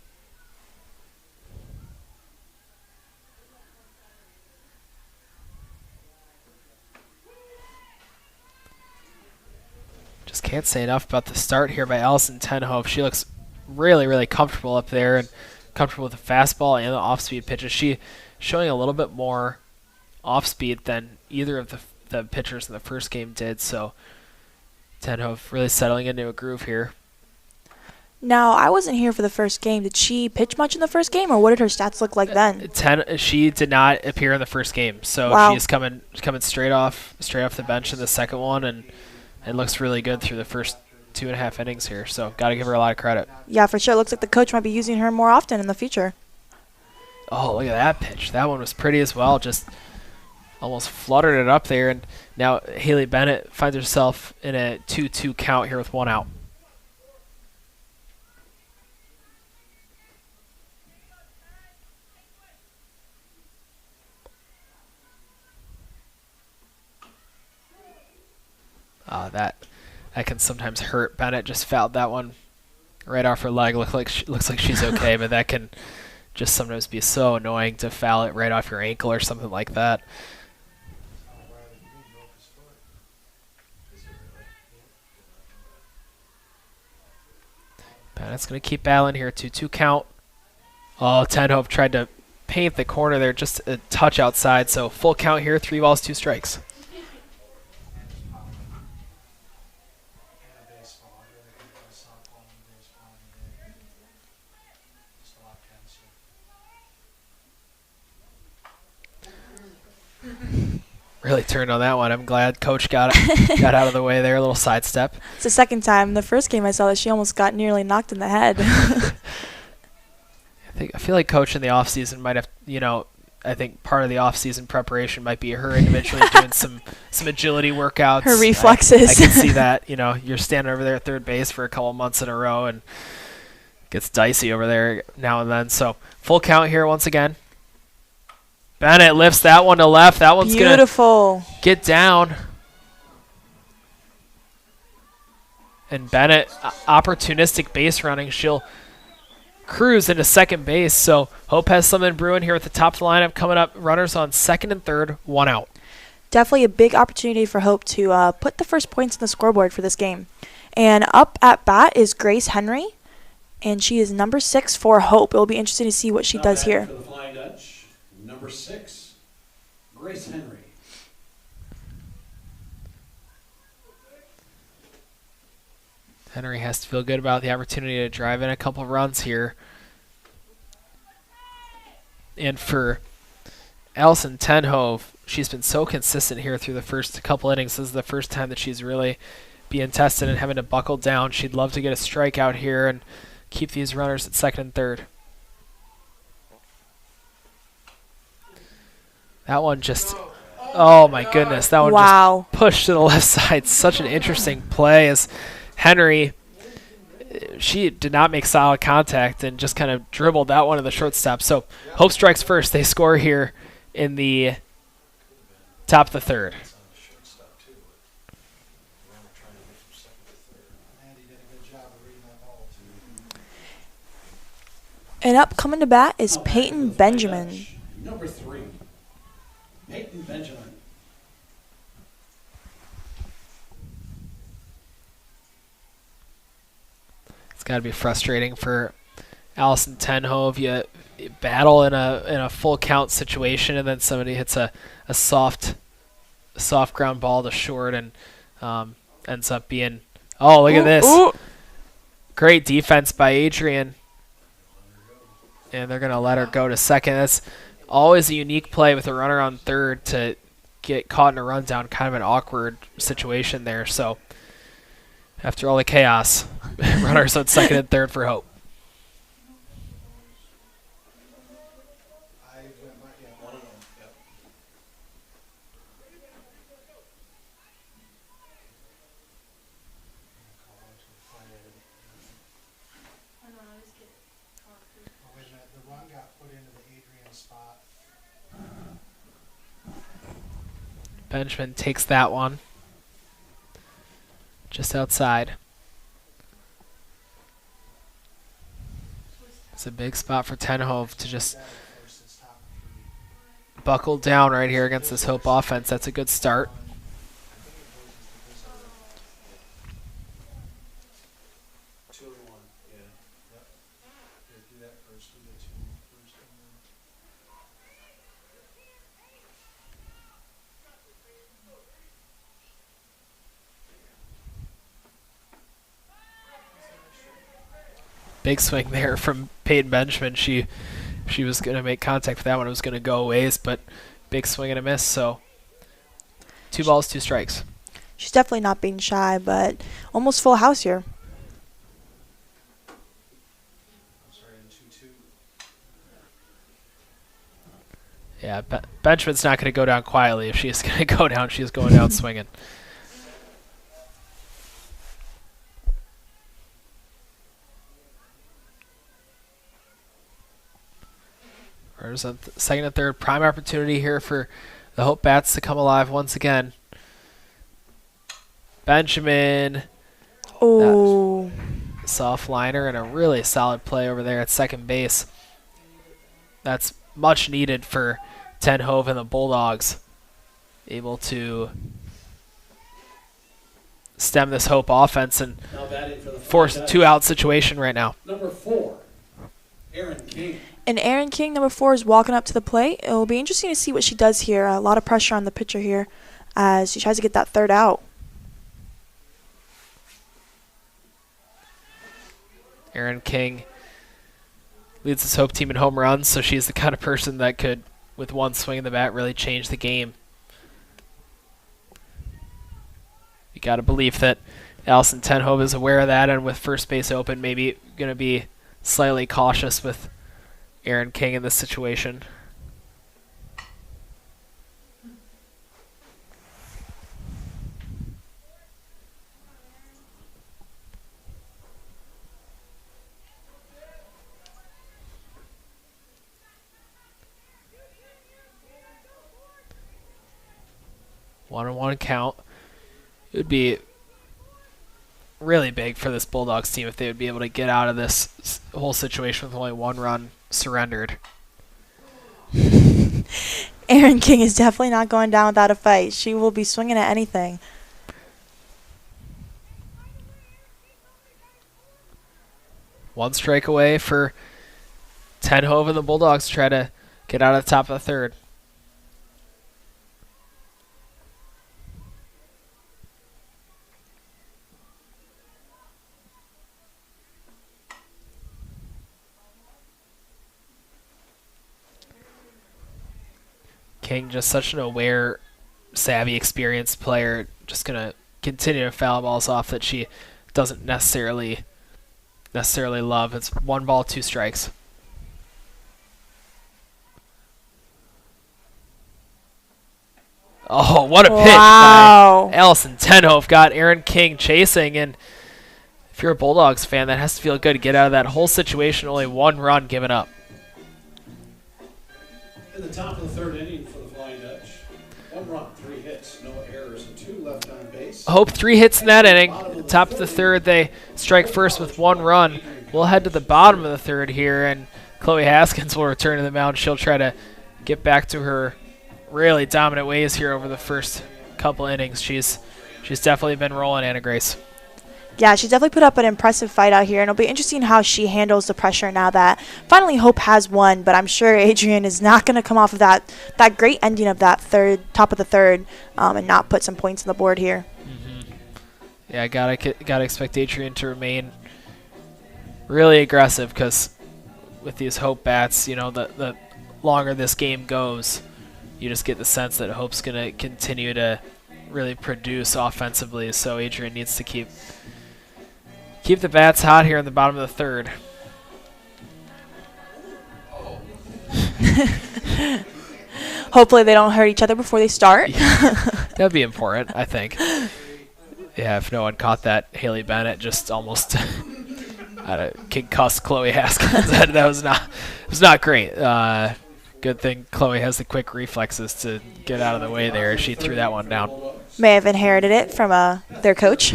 Just can't say enough about the start here by Allison Tenhove. She looks really, really comfortable up there and comfortable with the fastball and the off-speed pitches. She showing a little bit more off-speed than either of the pitchers in the first game did. So Tenhove really settling into a groove here. Now, I wasn't here for the first game. Did she pitch much in the first game, or what did her stats look like then? She did not appear in the first game, so Wow. she's coming straight off the bench in the second one, and it looks really good through the first 2.5 innings here. So got to give her a lot of credit. Yeah, for sure. Looks like the coach might be using her more often in the future. Oh, look at that pitch. That one was pretty as well. Just almost fluttered it up there, and now Haley Bennett finds herself in a 2-2 count here with 1 out. That can sometimes hurt. Bennett just fouled that one right off her leg. Looks like she's okay, but that can just sometimes be so annoying to foul it right off your ankle or something like that. Riley Green broke his foot. Is it really? Bennett's going to keep battling here. 2-2 count. Oh, Tenhoff tried to paint the corner there, just a touch outside. So full count here, 3 balls, 2 strikes. And a baseball. I'd rather get a softball than a baseball any day. Just a lot cancer. Really turned on that one. I'm glad Coach got out of the way there. A little sidestep. It's the second time. The first game I saw that she almost got nearly knocked in the head. I feel like Coach in the off season might have, I think part of the off season preparation might be her individually doing some agility workouts. Her reflexes. I can see that. You're standing over there at third base for a couple months in a row and it gets dicey over there now and then. So full count here once again. Bennett lifts that one to left. That one's going Beautiful. to get down. And Bennett, opportunistic base running. She'll cruise into second base. So Hope has something brewing here at the top of the lineup coming up. Runners on second and third, 1 out. Definitely a big opportunity for Hope to put the first points on the scoreboard for this game. And up at bat is Grace Henry, and she is number 6 for Hope. It will be interesting to see what she does here. For the Flying Dutch, number 6, Grace Henry. Henry has to feel good about the opportunity to drive in a couple runs here. And for Allison Tenhove, she's been so consistent here through the first couple innings. This is the first time that she's really being tested and having to buckle down. She'd love to get a strikeout here and keep these runners at second and third. That one just, oh my goodness, that one Wow. just pushed to the left side. Such an interesting play as Henry, she did not make solid contact and just kind of dribbled that one to the shortstop. So Hope strikes first. They score here in the top of the third. It's on the shortstop too, but the runner trying to get from second to third. Andy did a good job of reading that ball too. And up coming to bat is Up back Peyton for the Flying Benjamin. Dutch, number 3, Peyton Benjamin. It's got to be frustrating for Allison Tenhove. You battle in a full count situation, and then somebody hits a soft ground ball to short, and ends up being, oh, look at this. Ooh. Great defense by Adrian. And they're going to let her go to second. That's always a unique play with a runner on third to get caught in a rundown. Kind of an awkward situation there. So after all the chaos, runners on second and third for Hope. I went my, yeah, One of them, yep. call out to the fire. I know, I just get talked through. Oh, wait a minute, the run got put into the Adrian spot. Benjamin takes that one. Just outside. It's a big spot for Tenhove to just That first is top of 3. buckle down right here against this Hope offense. That's a good start. Two and one, yeah. Yep. Yeah, do that first, do the two first and then. Big swing there from Peyton Benjamin. She was going to make contact with that one. It was going to go a ways, but big swing and a miss. So 2 balls, 2 strikes. She's definitely not being shy, but almost full house here. I'm sorry, in 2-2. Yeah, Benjamin's not going to go down quietly. If she's going to go down, she's going down swinging. Runners on second and third. Prime opportunity here for the Hope Bats to come alive once again. Benjamin, Oh, soft liner, and a really solid play over there at second base. that's much needed for Ten Hove and the Bulldogs. Able to stem this Hope offense and Now batting for the force Flying a Dutch. 2-out situation right now. Number 4, Aaron King. And Aaron King, number 4, is walking up to the plate. It will be interesting to see what she does here. A lot of pressure on the pitcher here as she tries to get that 3rd out. Aaron King leads this Hope team in home runs, so she's the kind of person that could, with one swing of the bat, really change the game. You got to believe that Allison Tenhove is aware of that, and with first base open, maybe going to be slightly cautious with Aaron King in this situation. One-on-one count. It would be really big for this Bulldogs team if they would be able to get out of this whole situation with only 1 run surrendered. Aaron King is definitely not going down without a fight. She will be swinging at anything. One strike away for Tenhove and the Bulldogs to try to get out of the top of the 3rd. King, just such an aware, savvy, experienced player, just going to continue to foul balls off that she doesn't necessarily love. It's 1 ball, 2 strikes. Oh, what a pitch Wow. by Allison Tenhove. Got Aaron King chasing, and if you're a Bulldogs fan, that has to feel good to get out of that whole situation. Only 1 run given up. In the top of the 3rd inning for the Flying Dutch. 1 run, 3 hits, no errors, and 2 left on base. Hope 3 hits in that inning. Top of the 3rd, they strike first with 1 run. We'll head to the bottom of the 3rd here, and Chloe Haskins will return to the mound. She'll try to get back to her really dominant ways here over the first couple innings. She's definitely been rolling, Anna Grace. Yeah, she's definitely put up an impressive fight out here, and it'll be interesting how she handles the pressure now that finally Hope has won. But I'm sure Adrian is not going to come off of that great ending of that top of the 3rd, and not put some points on the board here. Mm-hmm. Yeah, gotta expect Adrian to remain really aggressive, because with these Hope bats, the longer this game goes, you just get the sense that Hope's going to continue to really produce offensively. So Adrian needs to keep the bats hot here in the bottom of the 3rd. Hopefully they don't hurt each other before they start. That'd be important, I think. Yeah, if no one caught that, Haley Bennett just almost concussed Chloe Haskins. that was not great. Good thing Chloe has the quick reflexes to get out of the way there. She threw that one down. May have inherited it from their coach.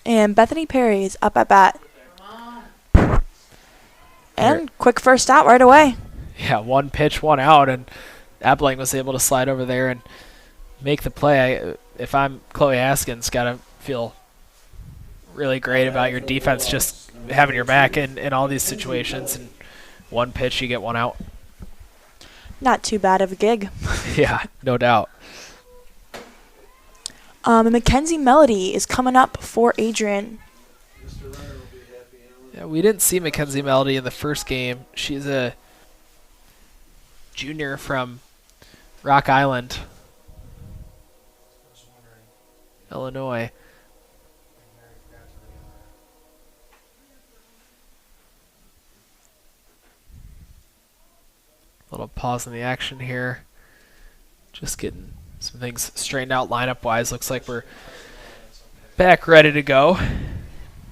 And Bethany Perry is up at bat. And quick first out right away. Yeah, 1 pitch, 1 out, and Abling was able to slide over there and make the play. If I'm Chloe Haskins, got to feel really great about your defense just having your back in all these situations. And 1 pitch, you get 1 out. Not too bad of a gig. Yeah, no doubt. And Mackenzie Melody is coming up for Adrian. Mr. Runner will be happy, Alan. Yeah, we didn't see Mackenzie Melody in the first game. She's a junior from Rock Island, I was wondering, Illinois. I forgot to read that. Little pause in the action here. Just getting some things straightened out lineup-wise. Looks like we're back ready to go.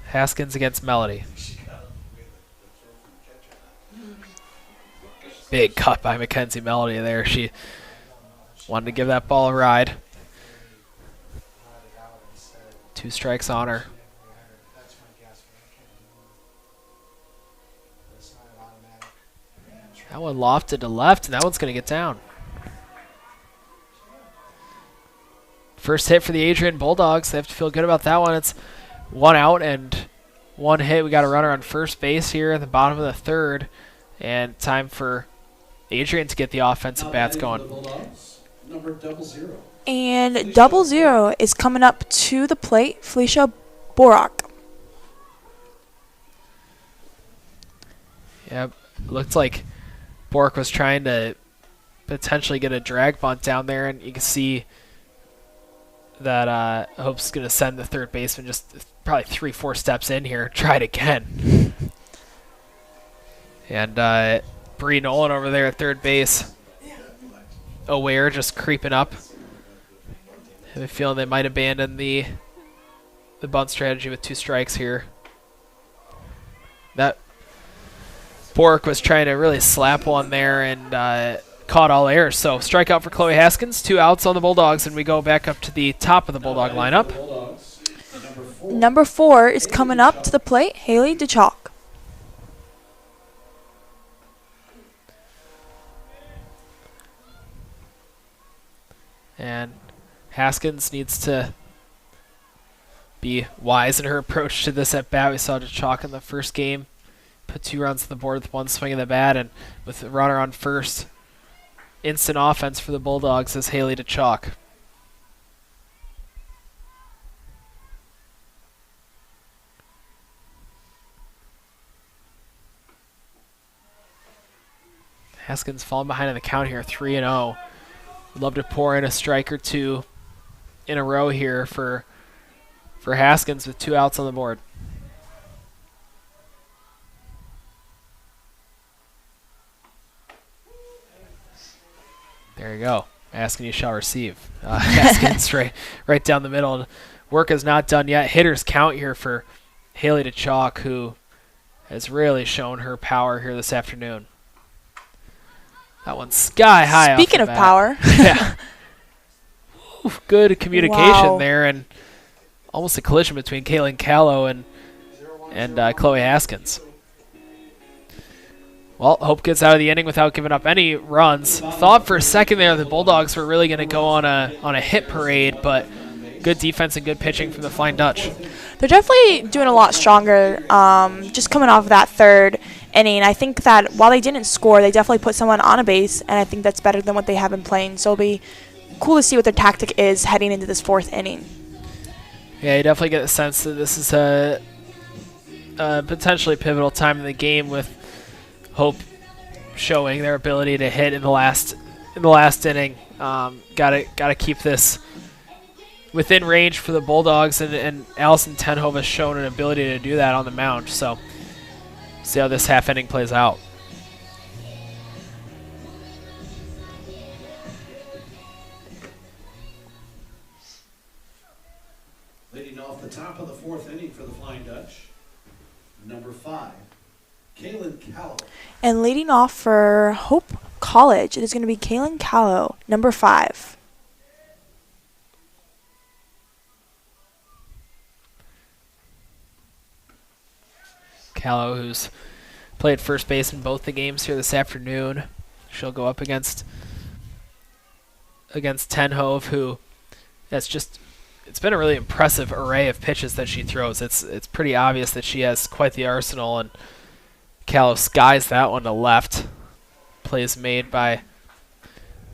Haskins against Melody. Big cut by Mackenzie Melody there. She wanted to give that ball a ride. 2 strikes on her. That's my guess, but I can't remember. It's not a lot That one lofted to left, and that one's going to get down. First hit for the Adrian Bulldogs. They have to feel good about that one. It's 1 out and 1 hit. We got a runner on first base here at the bottom of the third. And time for Adrian to get the offensive bats going. Number 00. And 00 is coming up to the plate, Felicia Borak. Yep, looked like Bork was trying to potentially get a drag bunt down there, and you can see that Hope's going to send the third baseman just probably 3-4 steps in here. Try it again. And Bree Nolan over there at third base, aware, just creeping up. I have a feeling they might abandon the bunt strategy with 2 strikes here. That Bork was trying to really slap one there and caught all air. So strikeout for Chloe Haskins, 2 outs on the Bulldogs, and we go back up to the top of the Bulldog lineup. Number 4 is coming up to the plate, Haley DeChalk. And Haskins needs to be wise in her approach to this at bat. We saw DeChalk in the first game put 2 runs to the board with 1 swing of the bat, and with the runner on first, instant offense for the Bulldogs is Haley DeChalk. Haskins falling behind in the count here, 3-0. Would love to pour in a strike or 2 in a row here for Haskins with 2 outs on the board. There you go. Asking you shall receive. Haskins right down the middle. Work is not done yet. Hitters count here for Haley DeChalk, who has really shown her power here this afternoon. That one's sky high. Speaking of power. Yeah. Oof, good communication Wow. there, and almost a collision between Kaylin Callow and Chloe Haskins. Well, Hope gets out of the inning without giving up any runs. Thought for a second there the Bulldogs were really going to go on a hit parade, but good defense and good pitching from the Flying Dutch. They're definitely doing a lot stronger, just coming off of that third inning. I think that while they didn't score, they definitely put someone on a base, and I think that's better than what they have been playing. So it'll be cool to see what their tactic is heading into this 4th inning. Yeah, you definitely get the sense that this is a potentially pivotal time in the game, with Hope showing their ability to hit in the last inning. Gotta keep this within range for the Bulldogs, and Allison Tenhove has shown an ability to do that on the mound. So see how this half inning plays out. Leading off the top of the 4th inning for the Flying Dutch, number 5, Kaylin Callow. And leading off for Hope College, it is going to be Kaylin Callow, number 5. Callow, who's played first base in both the games here this afternoon. She'll go up against Tenhove, who it's been a really impressive array of pitches that she throws. It's pretty obvious that she has quite the arsenal, and Callow skies that one to left. Plays made by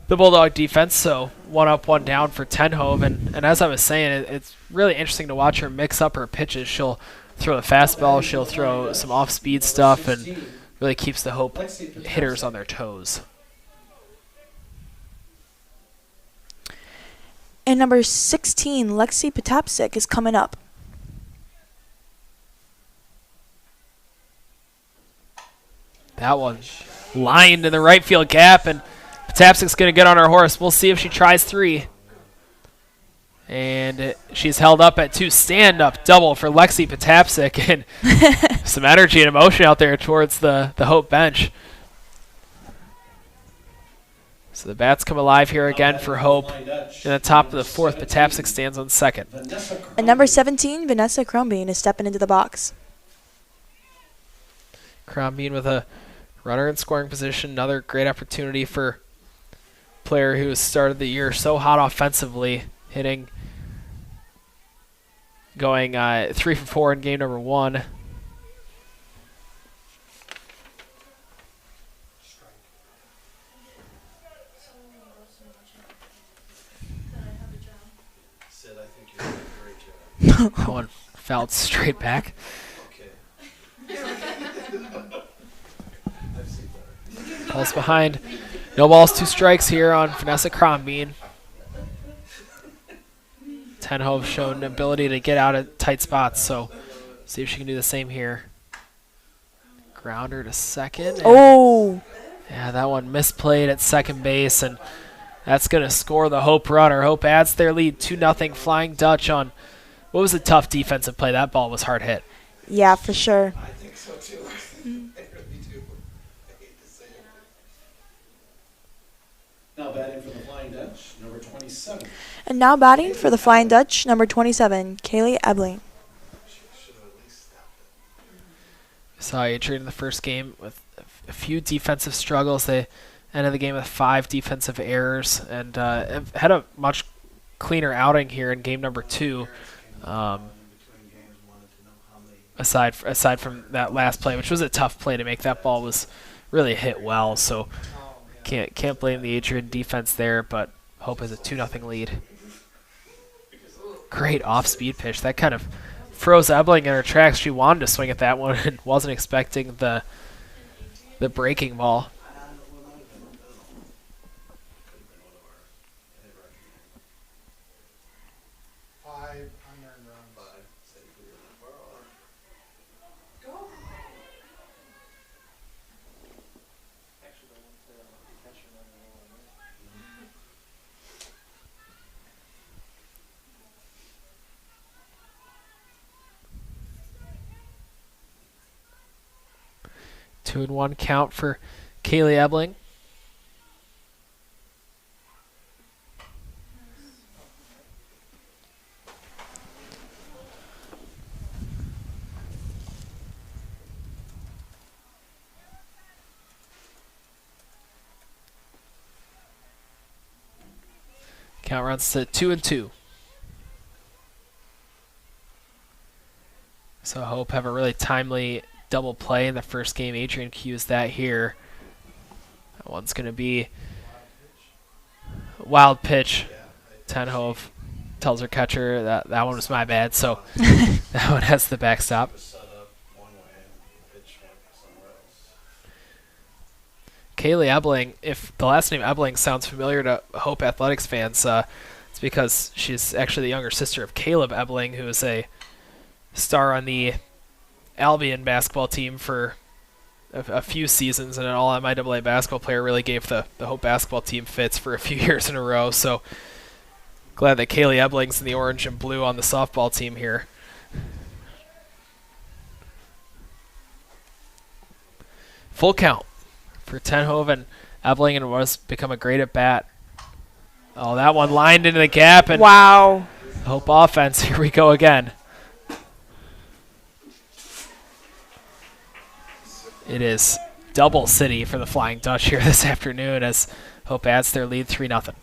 the Bulldog defense, so 1 up, 1 down for Tenhove. And as I was saying, it's really interesting to watch her mix up her pitches. She'll throw a fastball, she'll throw some off-speed stuff, and really keeps the Hope hitters on their toes. And number 16, Lexi Potapsik, is coming up. That one lined in the right field gap, and Potapsik's going to get on her horse. We'll see if she tries 3. And she's held up at 2. Stand-up double for Lexi Potapsik, and some energy and emotion out there towards the Hope bench. So the bats come alive here again for Hope. In the top of the 4th, Potapsik stands on second. And number 17, Vanessa Crombine, is stepping into the box. Crombine with a Runner in scoring position. Another great opportunity for player who has started the year so hot offensively, going 3 for 4 in game number 1. Strike. Someone loves so much that I have a job. Sid, I think you're doing a great job. That one fouled straight back. Okay. I've seen better. Balls behind. No balls, 2 strikes here on Vanessa Crombeen. Tenhove shown an ability to get out of tight spots, so see if she can do the same here. Grounder to second. Oh, Yeah, that one misplayed at second base, and that's going to score the Hope runner. Hope adds their lead 2-0. Flying Dutch on what was a tough defensive play. That ball was hard hit. yeah, for sure. I think so too. I really do. I hate to say it. Now batting for the Flying Dutch, number 27. And now batting for the Flying Dutch, number 27, Kaylee Ebling. Should have at least stopped it. Saw Adrian in the first game with a few defensive struggles. They ended the game with 5 defensive errors and had a much cleaner outing here in game number 2. Aside from that last play, which was a tough play to make, that ball was really hit well. So can't blame the Adrian defense there, but Hope has a 2-0 lead. Great off-speed pitch. That kind of froze Ebling in her tracks. She wanted to swing at that one and wasn't expecting the breaking ball. Five unearned runs. Two and one count for Kaylee Ebling. Count runs to 2-2. So Hope have a really timely double play in the first game. Adrian cues that here. That one's going to be wild pitch. Tenhove tells her catcher that one was my bad, so that one has the backstop. Kaylee Ebling, if the last name Ebling sounds familiar to Hope Athletics fans, it's because she's actually the younger sister of Caleb Ebling, who is a star on the Albion basketball team for a few seasons and an all MIAA basketball player. Really gave the Hope basketball team fits for a few years in a row. So glad that Kaylee Ebling's in the orange and blue on the softball team here. Full count for Tenhove and Ebling, and was become a great at bat. Oh, that one lined into the gap, and Wow. Hope offense. Here we go again. It is double city for the Flying Dutch here this afternoon as Hope adds their lead 3-0.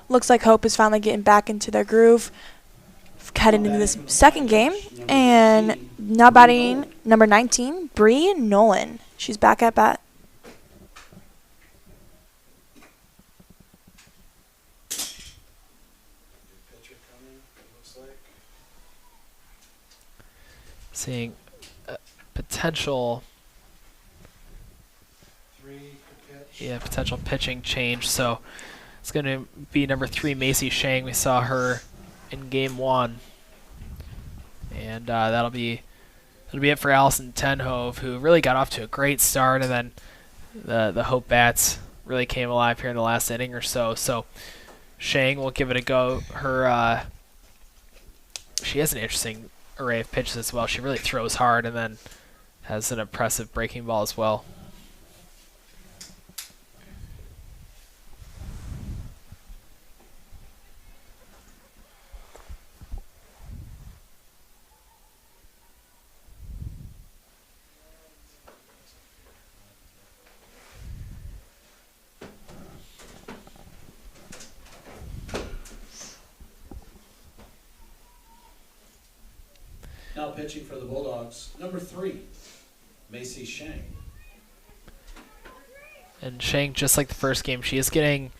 Looks like Hope is finally getting back into their groove, heading into this second game. And now batting number 19, Bree Nolan. She's back at bat. Pitcher coming, it looks like. Seeing potential, potential pitching change. So it's going to be number 3, Macy Shang. We saw her in game 1, and that'll be it for Allison Tenhove, who really got off to a great start, and then the Hope bats really came alive here in the last inning or so. So Shang will give it a go. Her she has an interesting array of pitches as well. She really throws hard and then has an impressive breaking ball as well. Now pitching for the Bulldogs, number 3, Macy Shang. And Shang, just like the first game, she is getting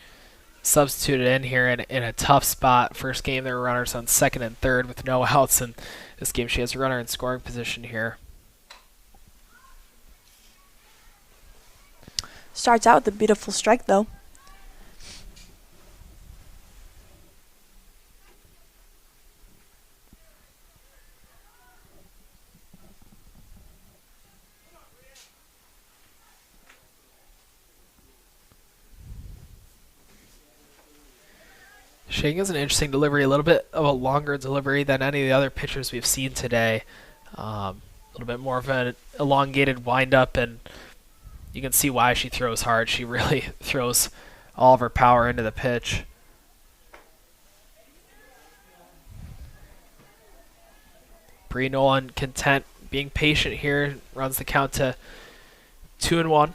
substituted in here in a tough spot. First game, there were runners on second and third with no outs, and this game she has a runner in scoring position here. Starts out with a beautiful strike, though. Shang has an interesting delivery, a little bit of a longer delivery than any of the other pitchers we've seen today. A little bit more of an elongated windup, and you can see why she throws hard. She really throws all of her power into the pitch. Bree Nolan content, being patient here, runs the count to 2-1.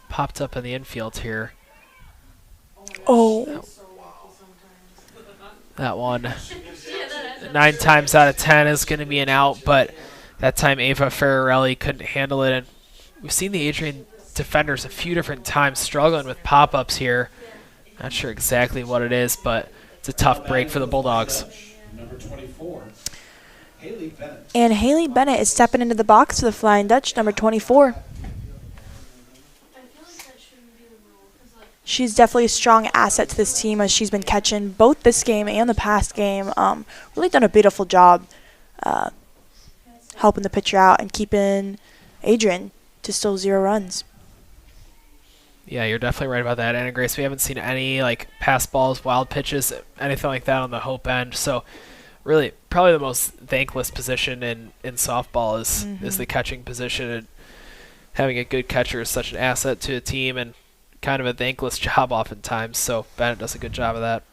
Popped up in the infield here. Oh. That one, 9 times out of 10 is going to be an out, but that time Ava Ferrarelli couldn't handle it. And we've seen the Adrian defenders a few different times struggling with pop-ups here. Not sure exactly what it is, but it's a tough break for the Bulldogs. Number 24, Haley Bennett. And Haley Bennett is stepping into the box for the Flying Dutch, number 24. She's definitely a strong asset to this team, as she's been catching both this game and the past game. Really done a beautiful job helping the pitcher out and keeping Adrian to still 0 runs. Yeah, you're definitely right about that, Anna Grace. We haven't seen any like pass balls, wild pitches, anything like that on the Hope end. So really, probably the most thankless position in softball is the catching position. And having a good catcher is such an asset to a team, and kind of a thankless job oftentimes, so Bennett does a good job of that.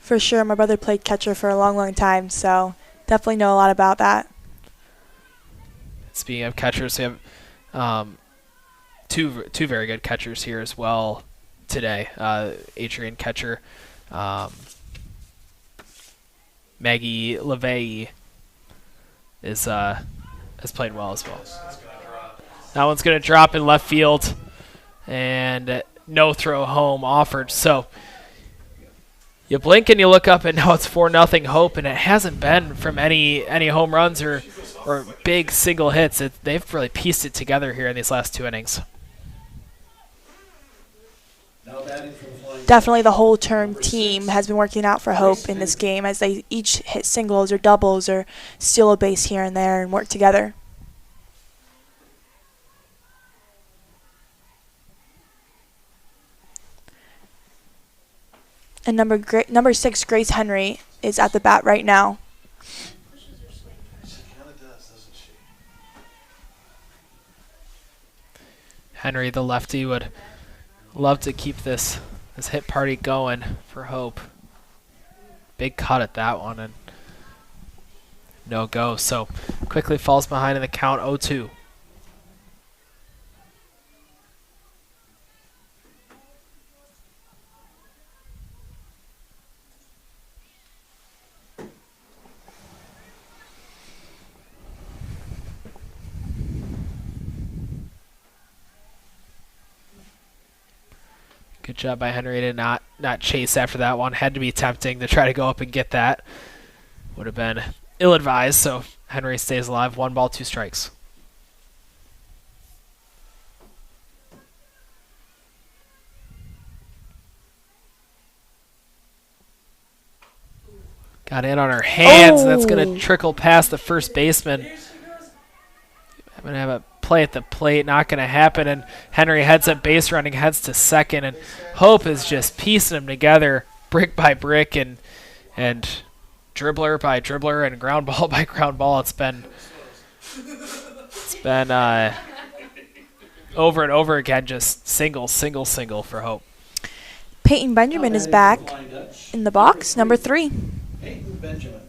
For sure. My brother played catcher for a long, long time, so definitely know a lot about that. Speaking of catchers, we have two very good catchers here as well today. Adrian catcher, Maggie LeVay has played well as well. That one's going to drop in left field, and no throw home offered. So you blink and you look up, and now it's 4-0 Hope, and it hasn't been from any home runs or big single hits. They've really pieced it together here in these last 2 innings. Definitely the whole term team has been working out for Hope in this game, as they each hit singles or doubles or steal a base here and there and work together. And number 6, Grace Henry, is at the bat right now. Henry, the lefty, would love to keep this hit party going for Hope. Big cut at that one, and no go. So quickly falls behind in the count, 0-2. Good job by Henry to not chase after that one. Had to be tempting to try to go up and get that. Would have been ill-advised, so Henry stays alive. 1 ball, 2 strikes. Got in on her hands, and that's going to trickle past the first baseman. I'm going to have a play at the plate, not going to happen, and Henry heads up base running, heads to second, and Hope is just piecing them together brick by brick and dribbler by dribbler and ground ball by ground ball. It's been over and over again, just single for Hope. Peyton Benjamin is back in the box, number 3. Peyton Benjamin.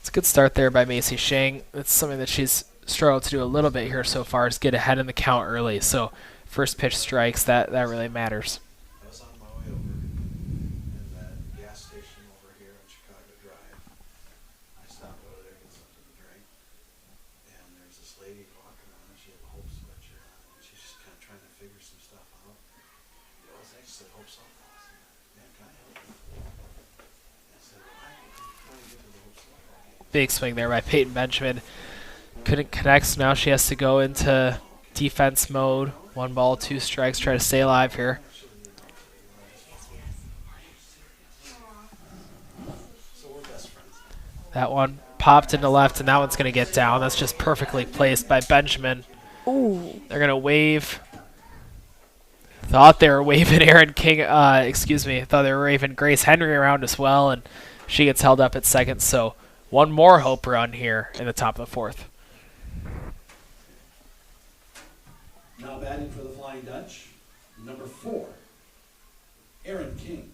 It's a good start there by Macy Shang. It's something that she's struggled to do a little bit here so far, is get ahead in the count early. So first pitch strikes, that really matters. I was on my way over in that gas station over here on Chicago Drive. I stopped over there to get something to drink. And there's this lady walking around, she had a Hope sweatshirt on, and she's just kind of trying to figure some stuff out. You know, I said, Hope softball. I said, man, can I help you? I said, well, I'm trying to get to the Hope softball game. Big swing there by Peyton Benjamin. Couldn't connect, so now she has to go into defense mode. 1 ball, 2 strikes, try to stay alive here. That one popped into left, and that one's going to get down. That's just perfectly placed by Benjamin. Ooh. They're going to wave. Thought they were waving Aaron King, thought they were waving Grace Henry around as well, and she gets held up at second. So one more Hope run here in the top of the 4th. Now batting for the Flying Dutch, number 4, Aaron King.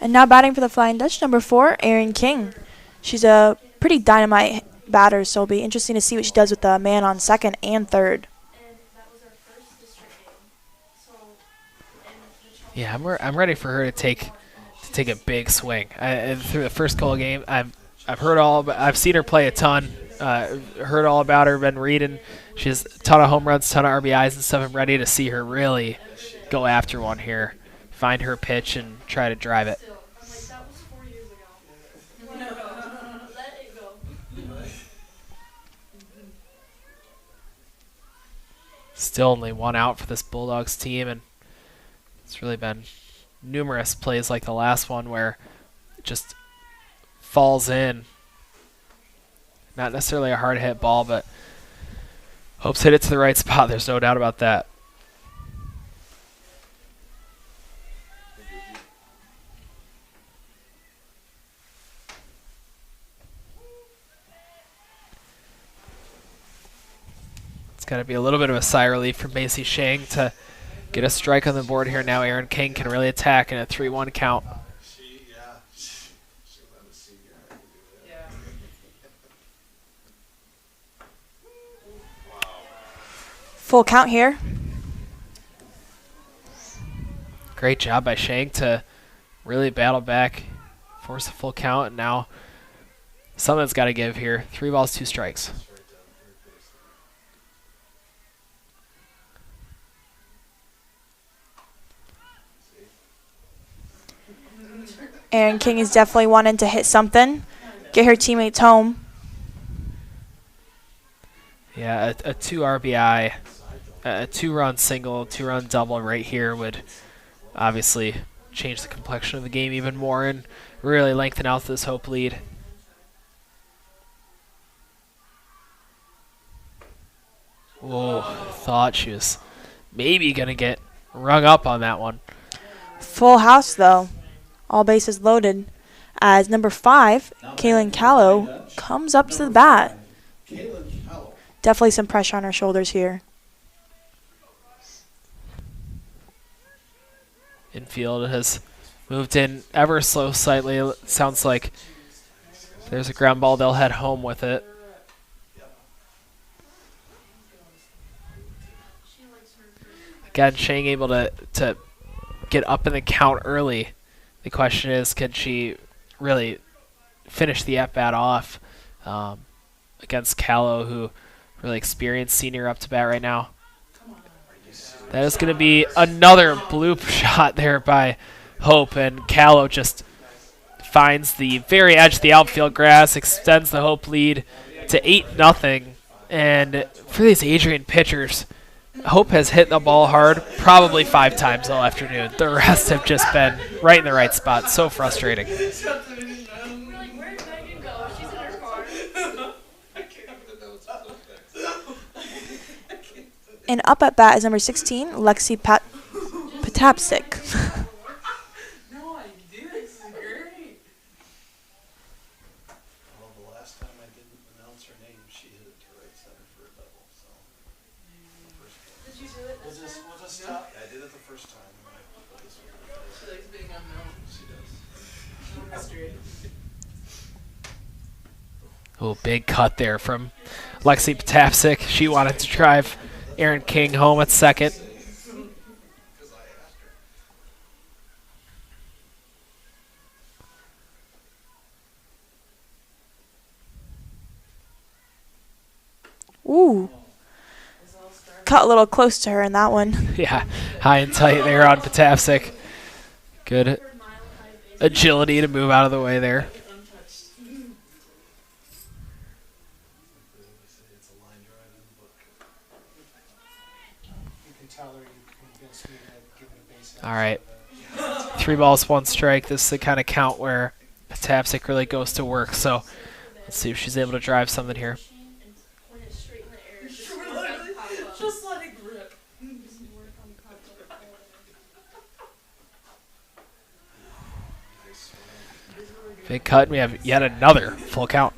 And now batting for the Flying Dutch, number 4, Erin King. She's a pretty dynamite batter, so it'll be interesting to see what she does with the man on second and third. Yeah, I'm ready for her to take a big swing. Through the first couple of games, I've seen her play a ton. Heard all about her, been reading. She has a ton of home runs, ton of RBIs and stuff. I'm ready to see her really go after one here, find her pitch and try to drive it. I'm like, that was 4 years ago. Let it go. Still only 1 out for this Bulldogs team, and it's really been numerous plays like the last one where it just falls in. Not necessarily a hard hit ball, but Hope's hit it to the right spot. There's no doubt about that. It's got to be a little bit of a sigh of relief from Macy Shang to get a strike on the board here. Now Aaron King can really attack in a 3-1 count. She let us see here. I can do that. Full count here. Great job by Shang to really battle back, force a full count, and now something's got to give here. 3 balls, 2 strikes. Erin King is definitely wanting to hit something, get her teammates home. Yeah, a 2 RBI, a 2-run single, 2-run double right here would obviously change the complexion of the game even more and really lengthen out this Hope lead. Whoa, thought she was maybe going to get rung up on that one. Full house, though. All bases loaded. As number 5, Kaylin Callow, comes up to the bat. Definitely some pressure on her shoulders here. Infield has moved in ever so slightly. It sounds like there's a ground ball. They'll head home with it. Again, Shang able to get up in the count early. The question is, can she really finish the at-bat off against Callow, who really experienced senior up to bat right now? That is going to be another bloop shot there by Hope, and Callow just finds the very edge of the outfield grass, extends the Hope lead to 8-0. And for these Adrian pitchers, Hope has hit the ball hard probably 5 times all afternoon. The rest have just been right in the right spot. So frustrating. We're like, where did Megan go? She's in her car. And up at bat is number 16, Lexi Patapsik. No, I do. This is great. Well, the last time I didn't announce her name, she hit it to right center for a double. So, Did you do it we'll this just time? stop. I did it the first time. She likes being unknown. She does. No mystery. Oh, big cut there from Lexi Patapsik. She wanted to drive Erin King home at second. Because I asked her. Ooh. Cut a little close to her in that one. Yeah, high and tight there on Patapsik. Good agility to move out of the way there. Untouched. They say it's a line drive in the book. You can tell her you convinced me to give it a base hit. All right. 3 balls, 1 strike. This is the kind of count where Patapsik really goes to work. So let's see if she's able to drive something here. And point it straight in the air. Just Just work let on it- pop up. Just let it grip. Just work on pop up. Nice one. Big cut. And we have yet another full count.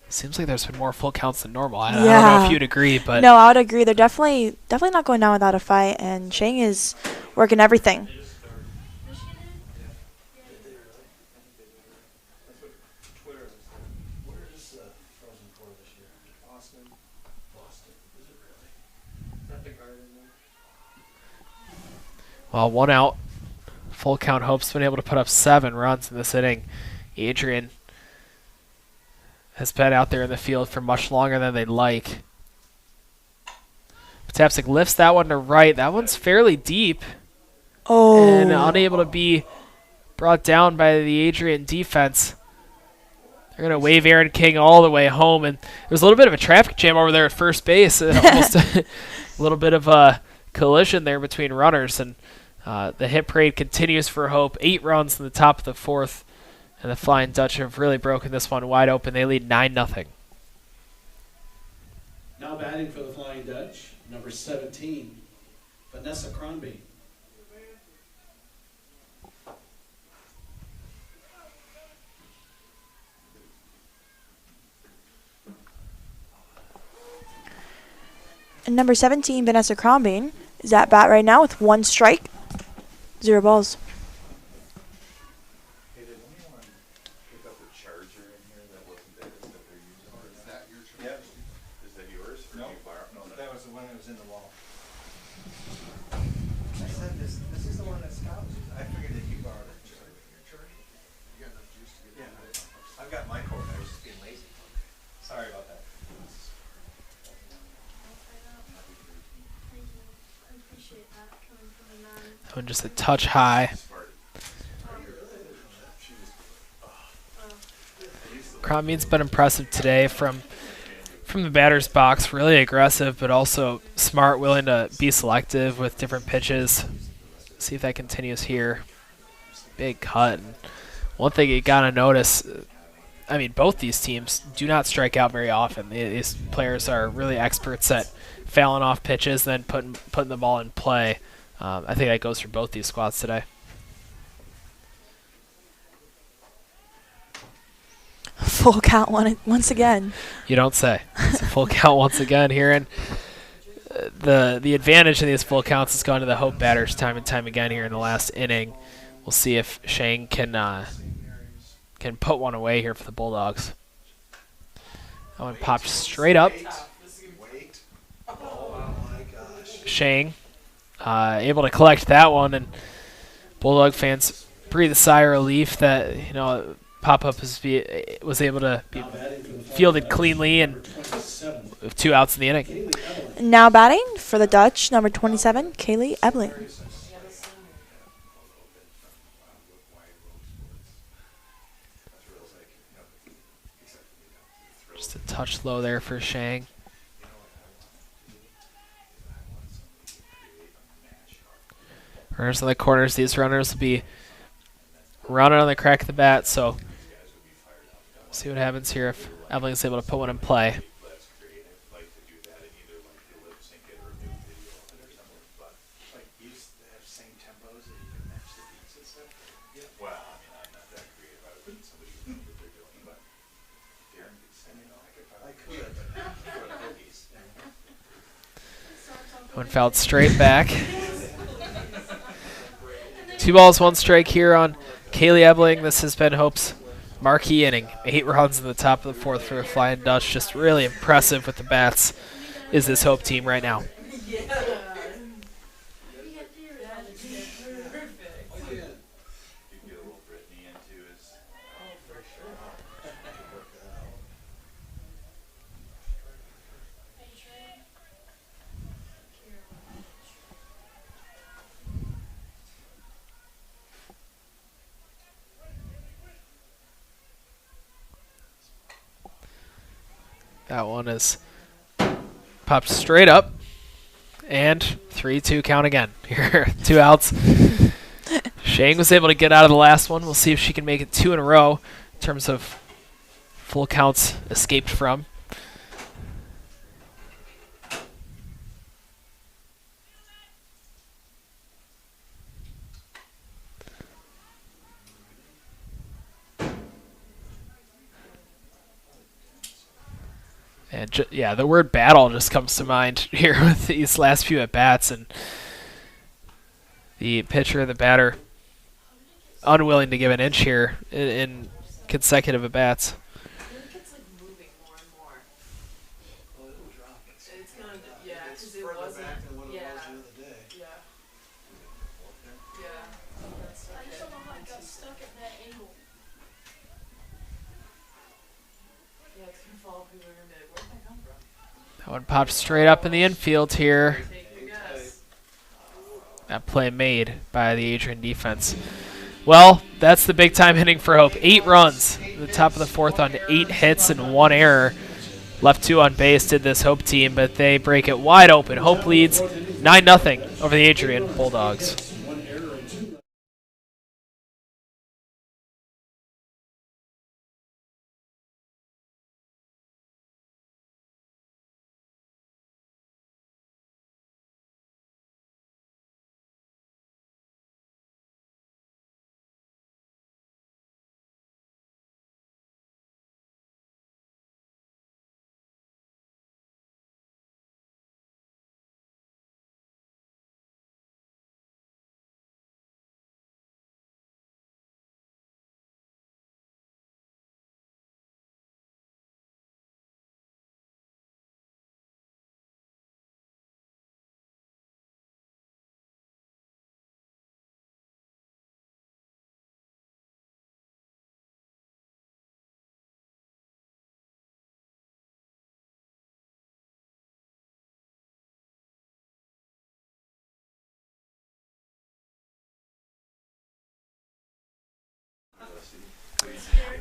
Seems like there's been more full counts than normal. I don't know Yeah. if you'd agree, but No, I would agree. They're definitely not going down without a fight, and Shang is working everything. Where is Frozen 4 this year? Austin, Boston. Is it really? at the garden. well, 1 out. Full count. Hope's been able to put up 7 runs in this inning. Adrian has been out there in the field for much longer than they'd like. Patapsik lifts that one to right. That one's fairly deep and Oh. unable to be brought down by the Adrian defense. They're going to wave Erin King all the way home, and there's a little bit of a traffic jam over there at first base. Almost a little bit of a collision there between runners, and the hit parade continues for Hope. 8 runs in the top of the 4th, and the Flying Dutch have really broken this one wide open. They lead 9-0. Now batting for the Flying Dutch, number 17, Vanessa Cronby. And number 17, Vanessa Crombine, is at bat right now with 1 strike, 0 balls. Hey, did anyone pick up a charger in here that wasn't theirs that they're using? Or is that your charger? Is that yours? Or do you borrow? No, That was the one that was in the wall. I said this is the one that Scott was using. I figured that you borrowed it. Your charger? you got enough juice to get Yeah, I've got my cord. I was just being lazy. Sorry about that. Thank you. I appreciate that coming from a man. That one just a touch high. Crombine's been impressive today from the batter's box. Really aggressive, but also smart, willing to be selective with different pitches. See if that continues here. Big cut. And one thing you gotta notice, I mean, both these teams do not strike out very often. These players are really experts at fouling off pitches, then putting the ball in play. I think that goes for both these squads today. Full count once again. You don't say. It's a full count once again here, and the advantage in these full counts has gone to the Hope batters time and time again here in the last inning. We'll see if Shane can put one away here for the Bulldogs. That one popped straight up. Wait. Oh my gosh. Shane able to collect that one, and Bulldog fans breathe a sigh of relief that pop-up was able to be Now batting for the Flying fielded Dutch, cleanly and number 27, with 2 outs in the inning. Kaylee Evelyn. Now batting for the Dutch, number 27, Kaylee Ebling. Just a touch low there for Shang. Runners on the corners. These runners will be running on the crack of the bat, so see what happens here if Evelyn's able to put one in play. Like you used to have same tempos that you can match the beats and stuff. Well, I mean, I'm not that creative. I would need somebody who knows what they're doing, but Darren could send me, I could I probably. could. For the cookies. One fouled straight back. 2 balls, 1 strike here on Kaylee Ebling. This has been Hope's marquee inning. 8 runs in the top of the 4th for a Flying Dutch. Just really impressive with the bats is this Hope team right now. Yeah. I did. You can get a little Brittany into his. Oh, for sure. Work that out. That one is popped straight up. And 3-2 count again. Here, 2 outs. Shang was able to get out of the last one. We'll see if she can make it 2 in a row in terms of full counts escaped from. And yeah, the word battle just comes to mind here with these last few at bats, and the pitcher and the batter unwilling to give an inch here in consecutive at bats. I feel like it's like moving more and more. Well, it'll drop. It's gonna, yeah, It's because it further wasn't. back than what it Yeah. was the other day. Yeah. Yeah. That's I just okay. don't know how it got stuck at that angle. Yeah, it's gonna fall people are gonna be like, where'd that come from? That one popped straight up in the infield here. Take a guess. That play made by the Adrian defense. Well, that's the big time inning for Hope. 8 runs, the top of the 4th on 8 hits and 1 error. Left 2 on base did this Hope team, but they break it wide open. Hope leads 9-0 over the Adrian Bulldogs.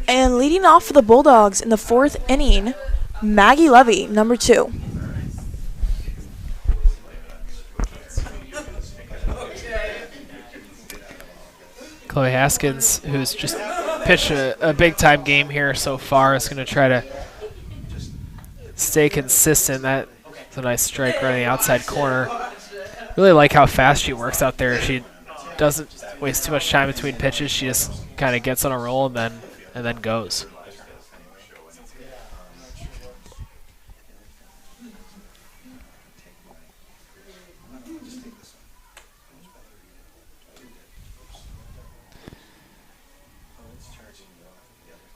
And leading off for the Bulldogs in the 4th inning, Maggie Levy, number 2. Chloe Haskins, who's just pitched a big-time game here so far, is going to try to stay consistent. That's a nice strike right in the outside corner. Really like how fast she works out there. She doesn't waste too much time between pitches. She just kind of gets on a roll and then goes.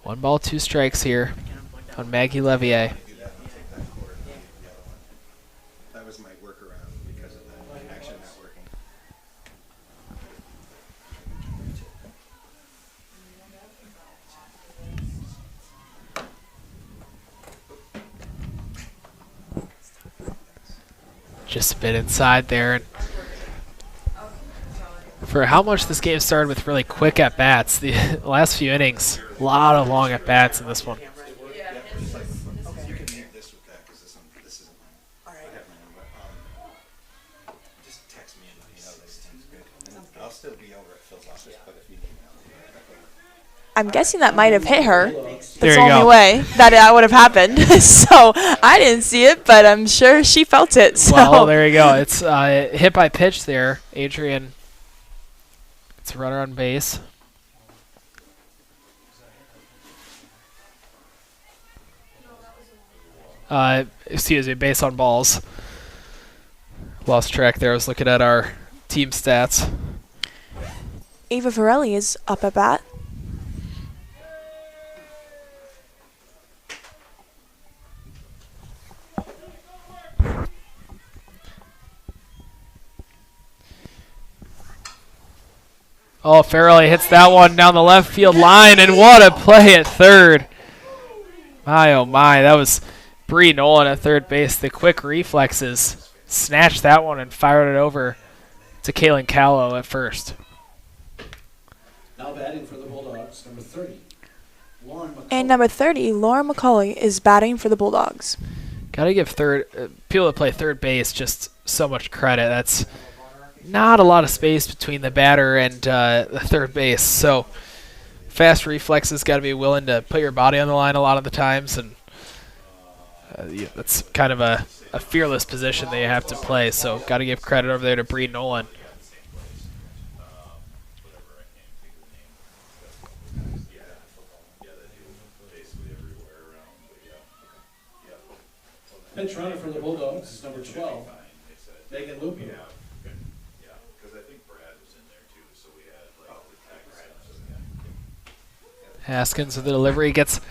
One ball, 2 strikes here on Maggie Levier. That was my workaround because of the action not working. Just a bit inside there. And for how much this game started with really quick at bats, the last few innings, a lot of long at bats in this one. Yeah. You can make this with that because this isn't mine. I have my number. Just text me and let me know this seems good. And I'll still be over at Phil's office, but if you need me, I'll be right back over. I'm guessing that might have hit her. That's There the you only go. way that would have happened. So I didn't see it, but I'm sure she felt it. So. Well, there you go. It's hit by pitch there. Adrian, it's a runner on base. Excuse me, base on balls. Lost track there. I was looking at our team stats. Ava Varelli is up at bat. Oh, Farrelly hits that one down the left field line, and what a play at third. My, oh my, that was Bree Nolan at third base. The quick reflexes snatched that one and fired it over to Kaylin Callow at first. Now batting for the Bulldogs, number 30, Lauren McCullough. And number 30, Laura McCauley, is batting for the Bulldogs. Got to give people that play third base just so much credit. That's not a lot of space between the batter and the third base. So fast reflexes, got to be willing to put your body on the line a lot of the times, and that's kind of a fearless position that you have to play. So got to give credit over there to Bree Nolan. Pitch runner for the Bulldogs is number 12, Megan Lupo. Haskins with the delivery gets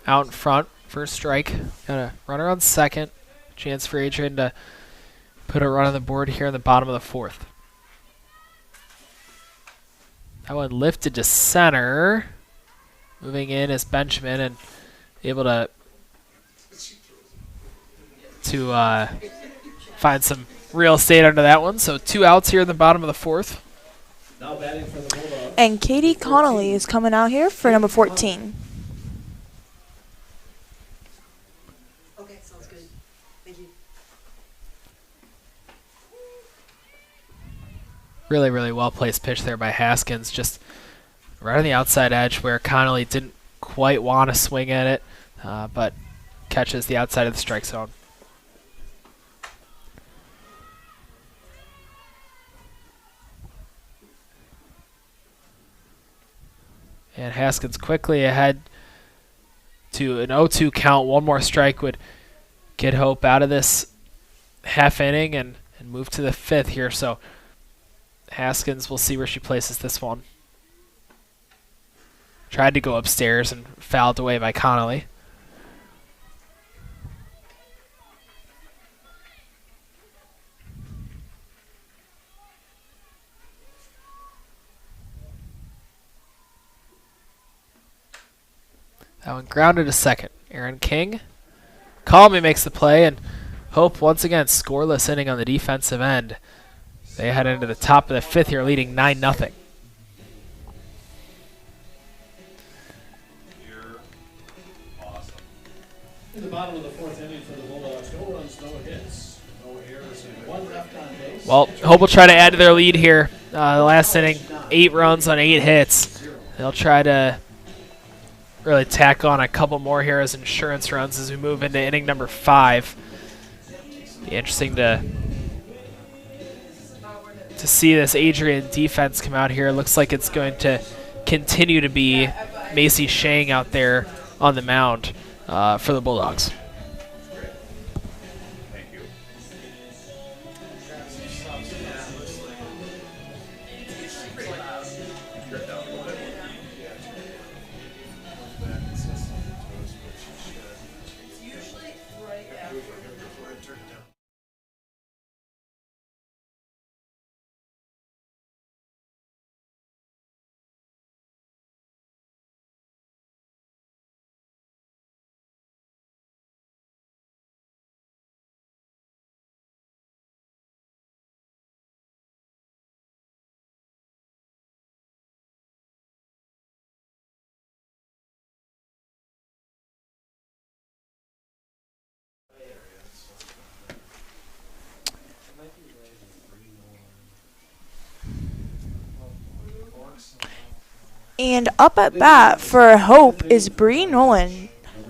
out in front. First strike. Got a runner on second. Chance for Adrian to put a run on the board here in the bottom of the fourth. That one lifted to center. Moving in is Benjamin and able to find some real estate under that one. So 2 outs here in the bottom of the fourth. Now batting for the Bulldogs. And Katie Connolly is coming out here for number 14. Okay, sounds good. Thank you. Really, really well-placed pitch there by Haskins. Just right on the outside edge where Connolly didn't quite want to swing at it, but catches the outside of the strike zone. And Haskins quickly ahead to an 0-2 count. One more strike would get Hope out of this half inning and move to the fifth here. So Haskins, we'll see where she places this one. Tried to go upstairs and fouled away by Connolly. That one grounded to second. Aaron King calmly makes the play, and Hope once again scoreless inning on the defensive end. They head into the top of the fifth here, leading 9-0. In the bottom of the fourth inning for the Bulldogs, no runs, no hits, no errors, and 1 left on base. Well, Hope will try to add to their lead here. The last inning, 8 runs on 8 hits. They'll try to really tack on a couple more here as insurance runs as we move into inning number 5. Be interesting to see this Adrian defense come out here. Looks like it's going to continue to be Macy Shang out there on the mound for the Bulldogs. And up at bat for Hope is Bree Nolan,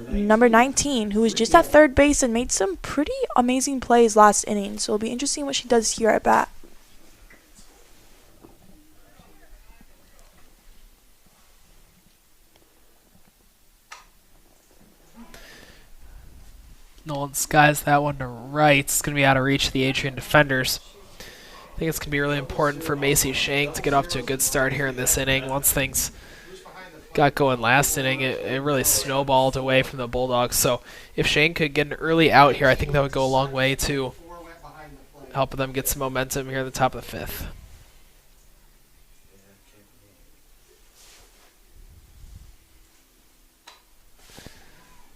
number 19, who was just at third base and made some pretty amazing plays last inning. So it'll be interesting what she does here at bat. Nolan skies that one to right. It's going to be out of reach of the Adrian defenders. I think it's going to be really important for Macy Shang to get off to a good start here in this inning. Once things got going last inning, it really snowballed away from the Bulldogs. So if Shang could get an early out here, I think that would go a long way to helping them get some momentum here at the top of the fifth.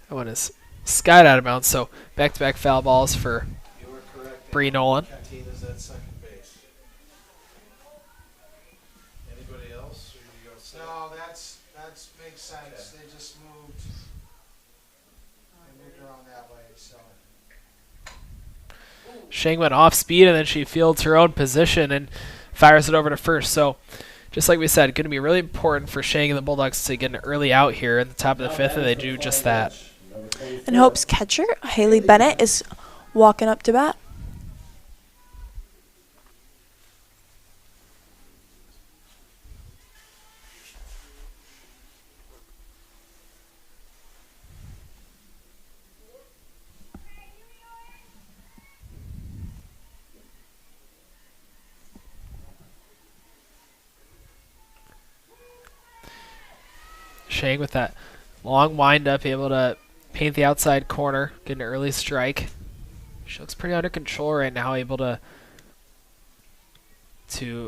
That one is skied out of bounds, so back-to-back foul balls for You are correct. Bree Nolan. Catina's at second base. Anybody else, or you go set? No, that's makes sense. They just moved. They moved around that way, so. Shang went off speed, and then she fields her own position and fires it over to first. So just like we said, going to be really important for Shang and the Bulldogs to get an early out here at the top of the fifth, and they do just that. And Hope's catcher, Haley Bennett, is walking up to bat. Shang with that long windup, able to paint the outside corner, get an early strike. She looks pretty under control right now, able to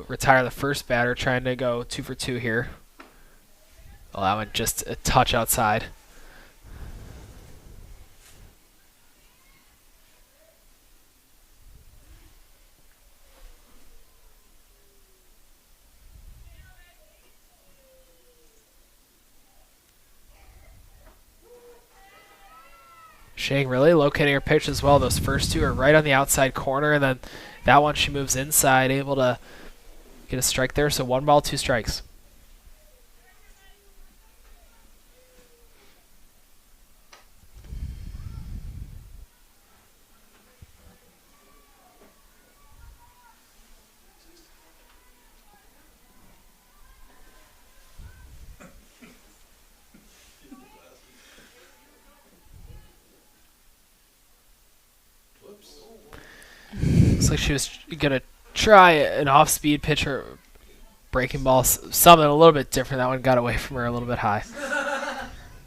retire the first batter, trying to go 2 for 2 here. Oh, that one just a touch outside. Shang really locating her pitch as well. Those first two are right on the outside corner, and then that one she moves inside, able to get a strike there. So 1 ball, 2 strikes. Looks like she was going to try an off-speed pitch or breaking ball, something a little bit different. That one got away from her a little bit high.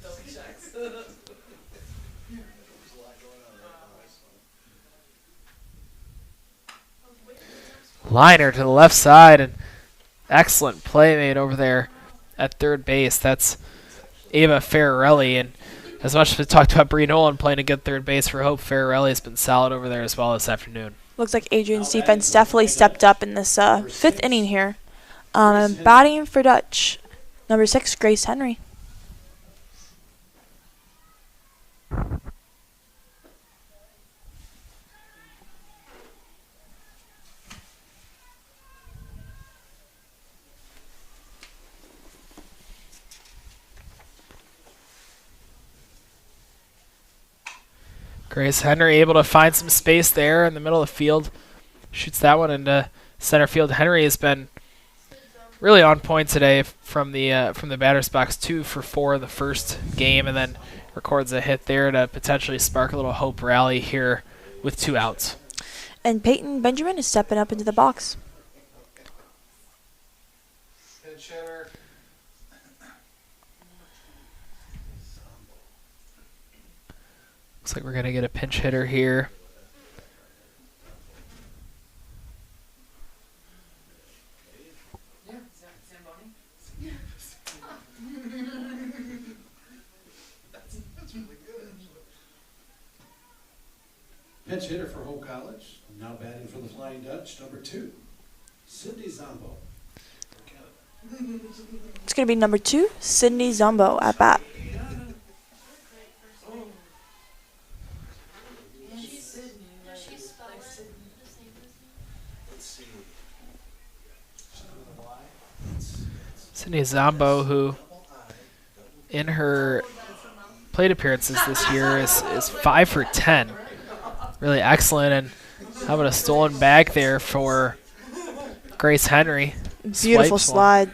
Double checks. Liner to the left side, and excellent play made over there at third base. That's Ava Ferrarelli, and as much as we talked about Bree Nolan playing a good third base for Hope, Ferrarelli has been solid over there as well this afternoon. Looks like Adrian's defense definitely stepped up in this fifth inning here. Batting for Dutch, number 6, Grace Henry. Grace Henry able to find some space there in the middle of the field. Shoots that one into center field. Henry has been really on point today from the batter's box, 2 for 4 in the first game, and then records a hit there to potentially spark a little hope rally here with 2 outs. And Peyton Benjamin is stepping up into the box. Pinch hitter. Looks like we're going to get a pinch hitter here. Yeah, Zamboni. That's really good. Pinch hitter for Hope College, now batting for the Flying Dutch, number 2, Cindy Zombo. It's going to be number 2, Sydney Zombo at bat. Sydney Zombo, who in her plate appearances this year is 5 for 10. Really excellent, and how about a stolen bag there for Grace Henry. Beautiful Swipes one. slide.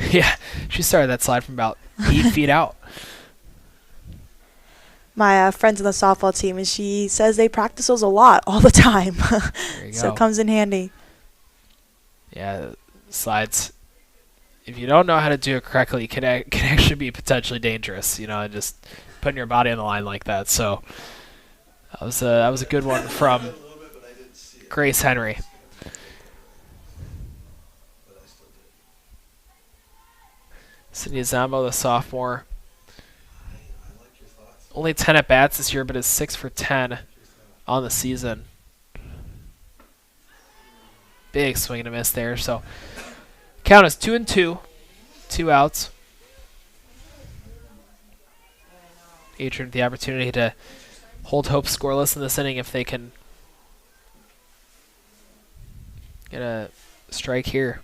Yeah, she started that slide from about 8 feet out. My friend's on the softball team, and she says they practice those a lot all the time. There you So go. it comes in handy. Yeah, slides. If you don't know how to do it correctly, can actually be potentially dangerous. Just putting your body on the line like that. So that was a good one from Grace Henry. Sydney Zambo, the sophomore. Only 10 at bats this year, but is 6 for 10 on the season. Big swing and a miss there. So count is 2-2, 2 outs. Adrian with the opportunity to hold Hope scoreless in this inning if they can get a strike here.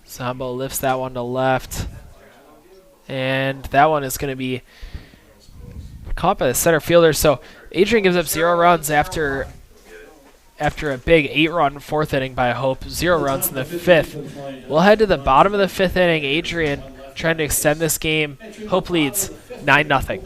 Zambo lifts that one to left. And that one is going to be caught by the center fielder. So Adrian gives up 0 runs after a big 8-run fourth inning by Hope. 0 runs in the fifth. We'll head to the bottom of the fifth inning. Adrian trying to extend this game. Hope leads 9-0.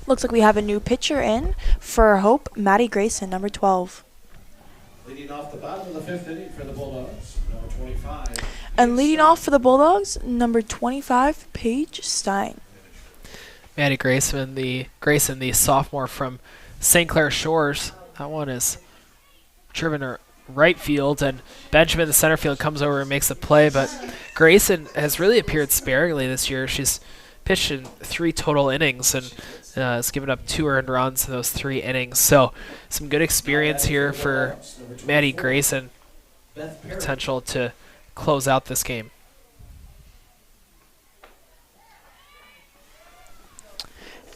Looks like we have a new pitcher in for Hope, Maddie Grayson, number 12. Leading off the bottom of the fifth inning for the Bulldogs, number 25. And leading off for the Bulldogs, number 25, Paige Stein. Maddie Grayson, the sophomore from St. Clair Shores. That one is driven to right field, and Benjamin, the center field, comes over and makes a play. But Grayson has really appeared sparingly this year. She's pitched in 3 total innings and has given up 2 earned runs in those 3 innings. So some good experience here for Maddie Grayson. Potential to close out this game.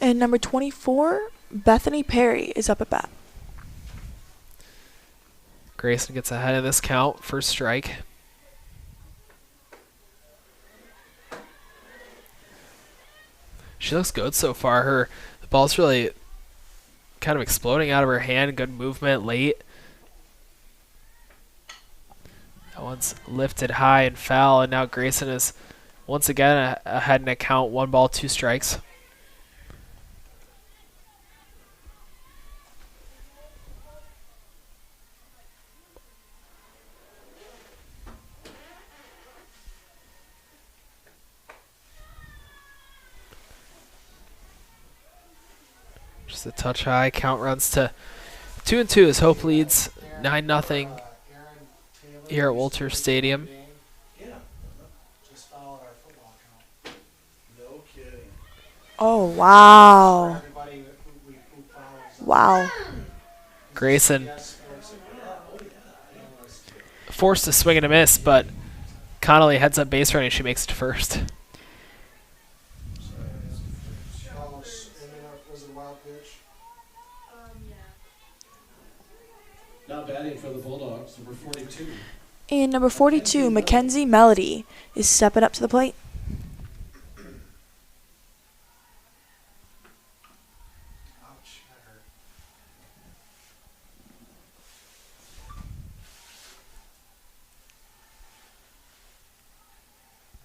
And number 24, Bethany Perry, is up at bat. Grayson gets ahead of this count. First strike. She looks good so far. The ball's really kind of exploding out of her hand. Good movement late. That one's lifted high and foul, and now Grayson is once again ahead in a count. 1 ball, 2 strikes. Just a touch high. Count runs to 2-2 as Hope leads 9-0 here at Walter Stadium. Yeah. Just followed our football count. No kidding. Oh, wow. Everybody who follows. Wow. Grayson forced to swing and a miss, but Connolly heads up base running. She makes it to first. Was it a wild pitch? Yeah. Now batting for the Bulldogs, number 42. And number 42, Mackenzie Melody, is stepping up to the plate. Ouch, that hurt.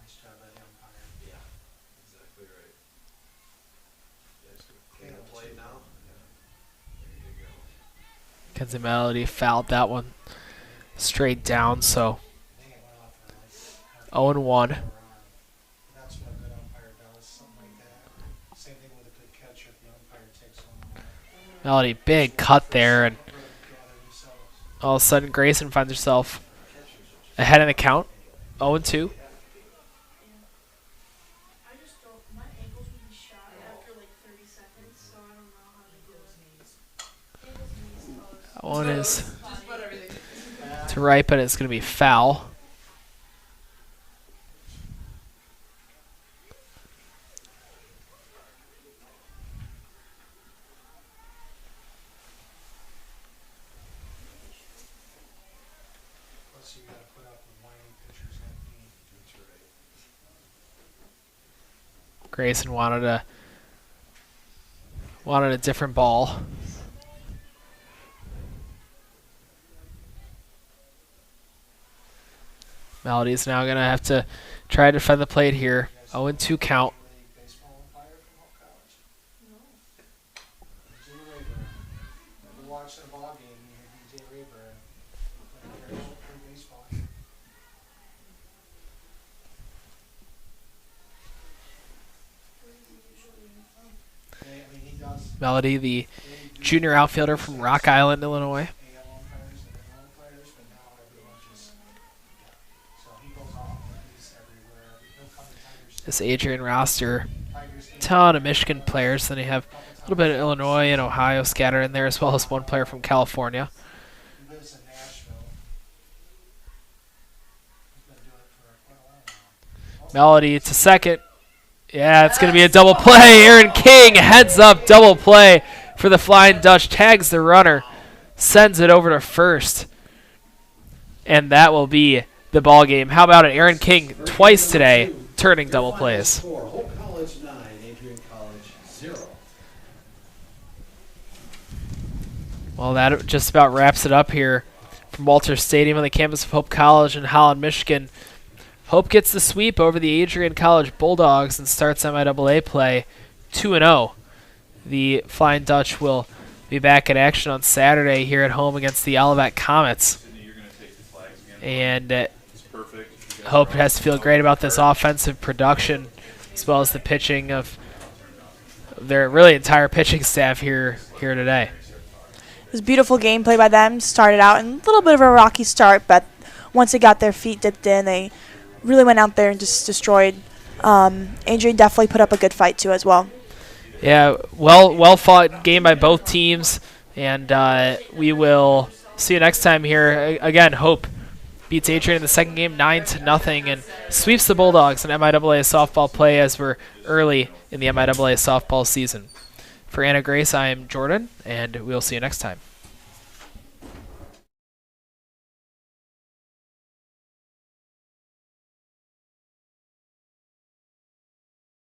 Nice job by the umpire. Yeah, exactly right. Can I play now? There you go. Kenzie Melody fouled that one straight down, so 0-1. That's what a good umpire does, something like that. Same thing with a good catcher, if the umpire takes one. Melody, big cut there, and Gather themselves. all of a sudden Grayson finds herself ahead in the count. 0-2. I just don't. My ankles would be shot after like 30 seconds, so I don't know how they do it. Ankles, knees, toes. That one is Just about everything. to right, but it's going to be foul. Plus you gotta put up with whining pitchers like me. That's right. Grayson wanted a different ball. Melody's now going to have to try to defend the plate here. 0-2 count. Major League Baseball umpire from Hope College. No. DJ Rayburn. Never watched a ball game, you hear DJ Rayburn. Playing very baseball. I mean, he does. Melody, the junior outfielder from Rock Island, Illinois. AL umpires and NL umpires, but now everyone just. So he goes off. He's everywhere. He'll come to Tigers. This Adrian roster, Tigers game. ton of Michigan players. Then you have a little bit of Illinois and Ohio scattered in there, as well as one player from California. He lives in Nashville. He's been doing it for quite a while now. Melody to second. Yeah, it's going to be a double play. Aaron King heads up double play for the Flying Dutch. Tags the runner, sends it over to first. And that will be the ball game. How about it? Aaron King twice today turning double plays. Hope College 9, Adrian College 0. Well, that just about wraps it up here from Walters Stadium on the campus of Hope College in Holland, Michigan. Hope gets the sweep over the Adrian College Bulldogs and starts MIAA play 2-0. The Flying Dutch will be back in action on Saturday here at home against the Olivet Comets. Sydney, you're gonna take the flags again. And It's perfect. You guys Hope are has to feel all great about this perfect. offensive production as well as the pitching of their really entire pitching staff here today. It was a beautiful game play by them. Started out in a little bit of a rocky start, but once they got their feet dipped in, they really went out there and just destroyed. Adrian definitely put up a good fight too as well. Yeah, well fought game by both teams, and we will see you next time here. Again, Hope beats Adrian in the second game 9-0 and sweeps the Bulldogs in MIAA softball play as we're early in the MIAA softball season. For Anna Grace, I am Jordan, and we'll see you next time.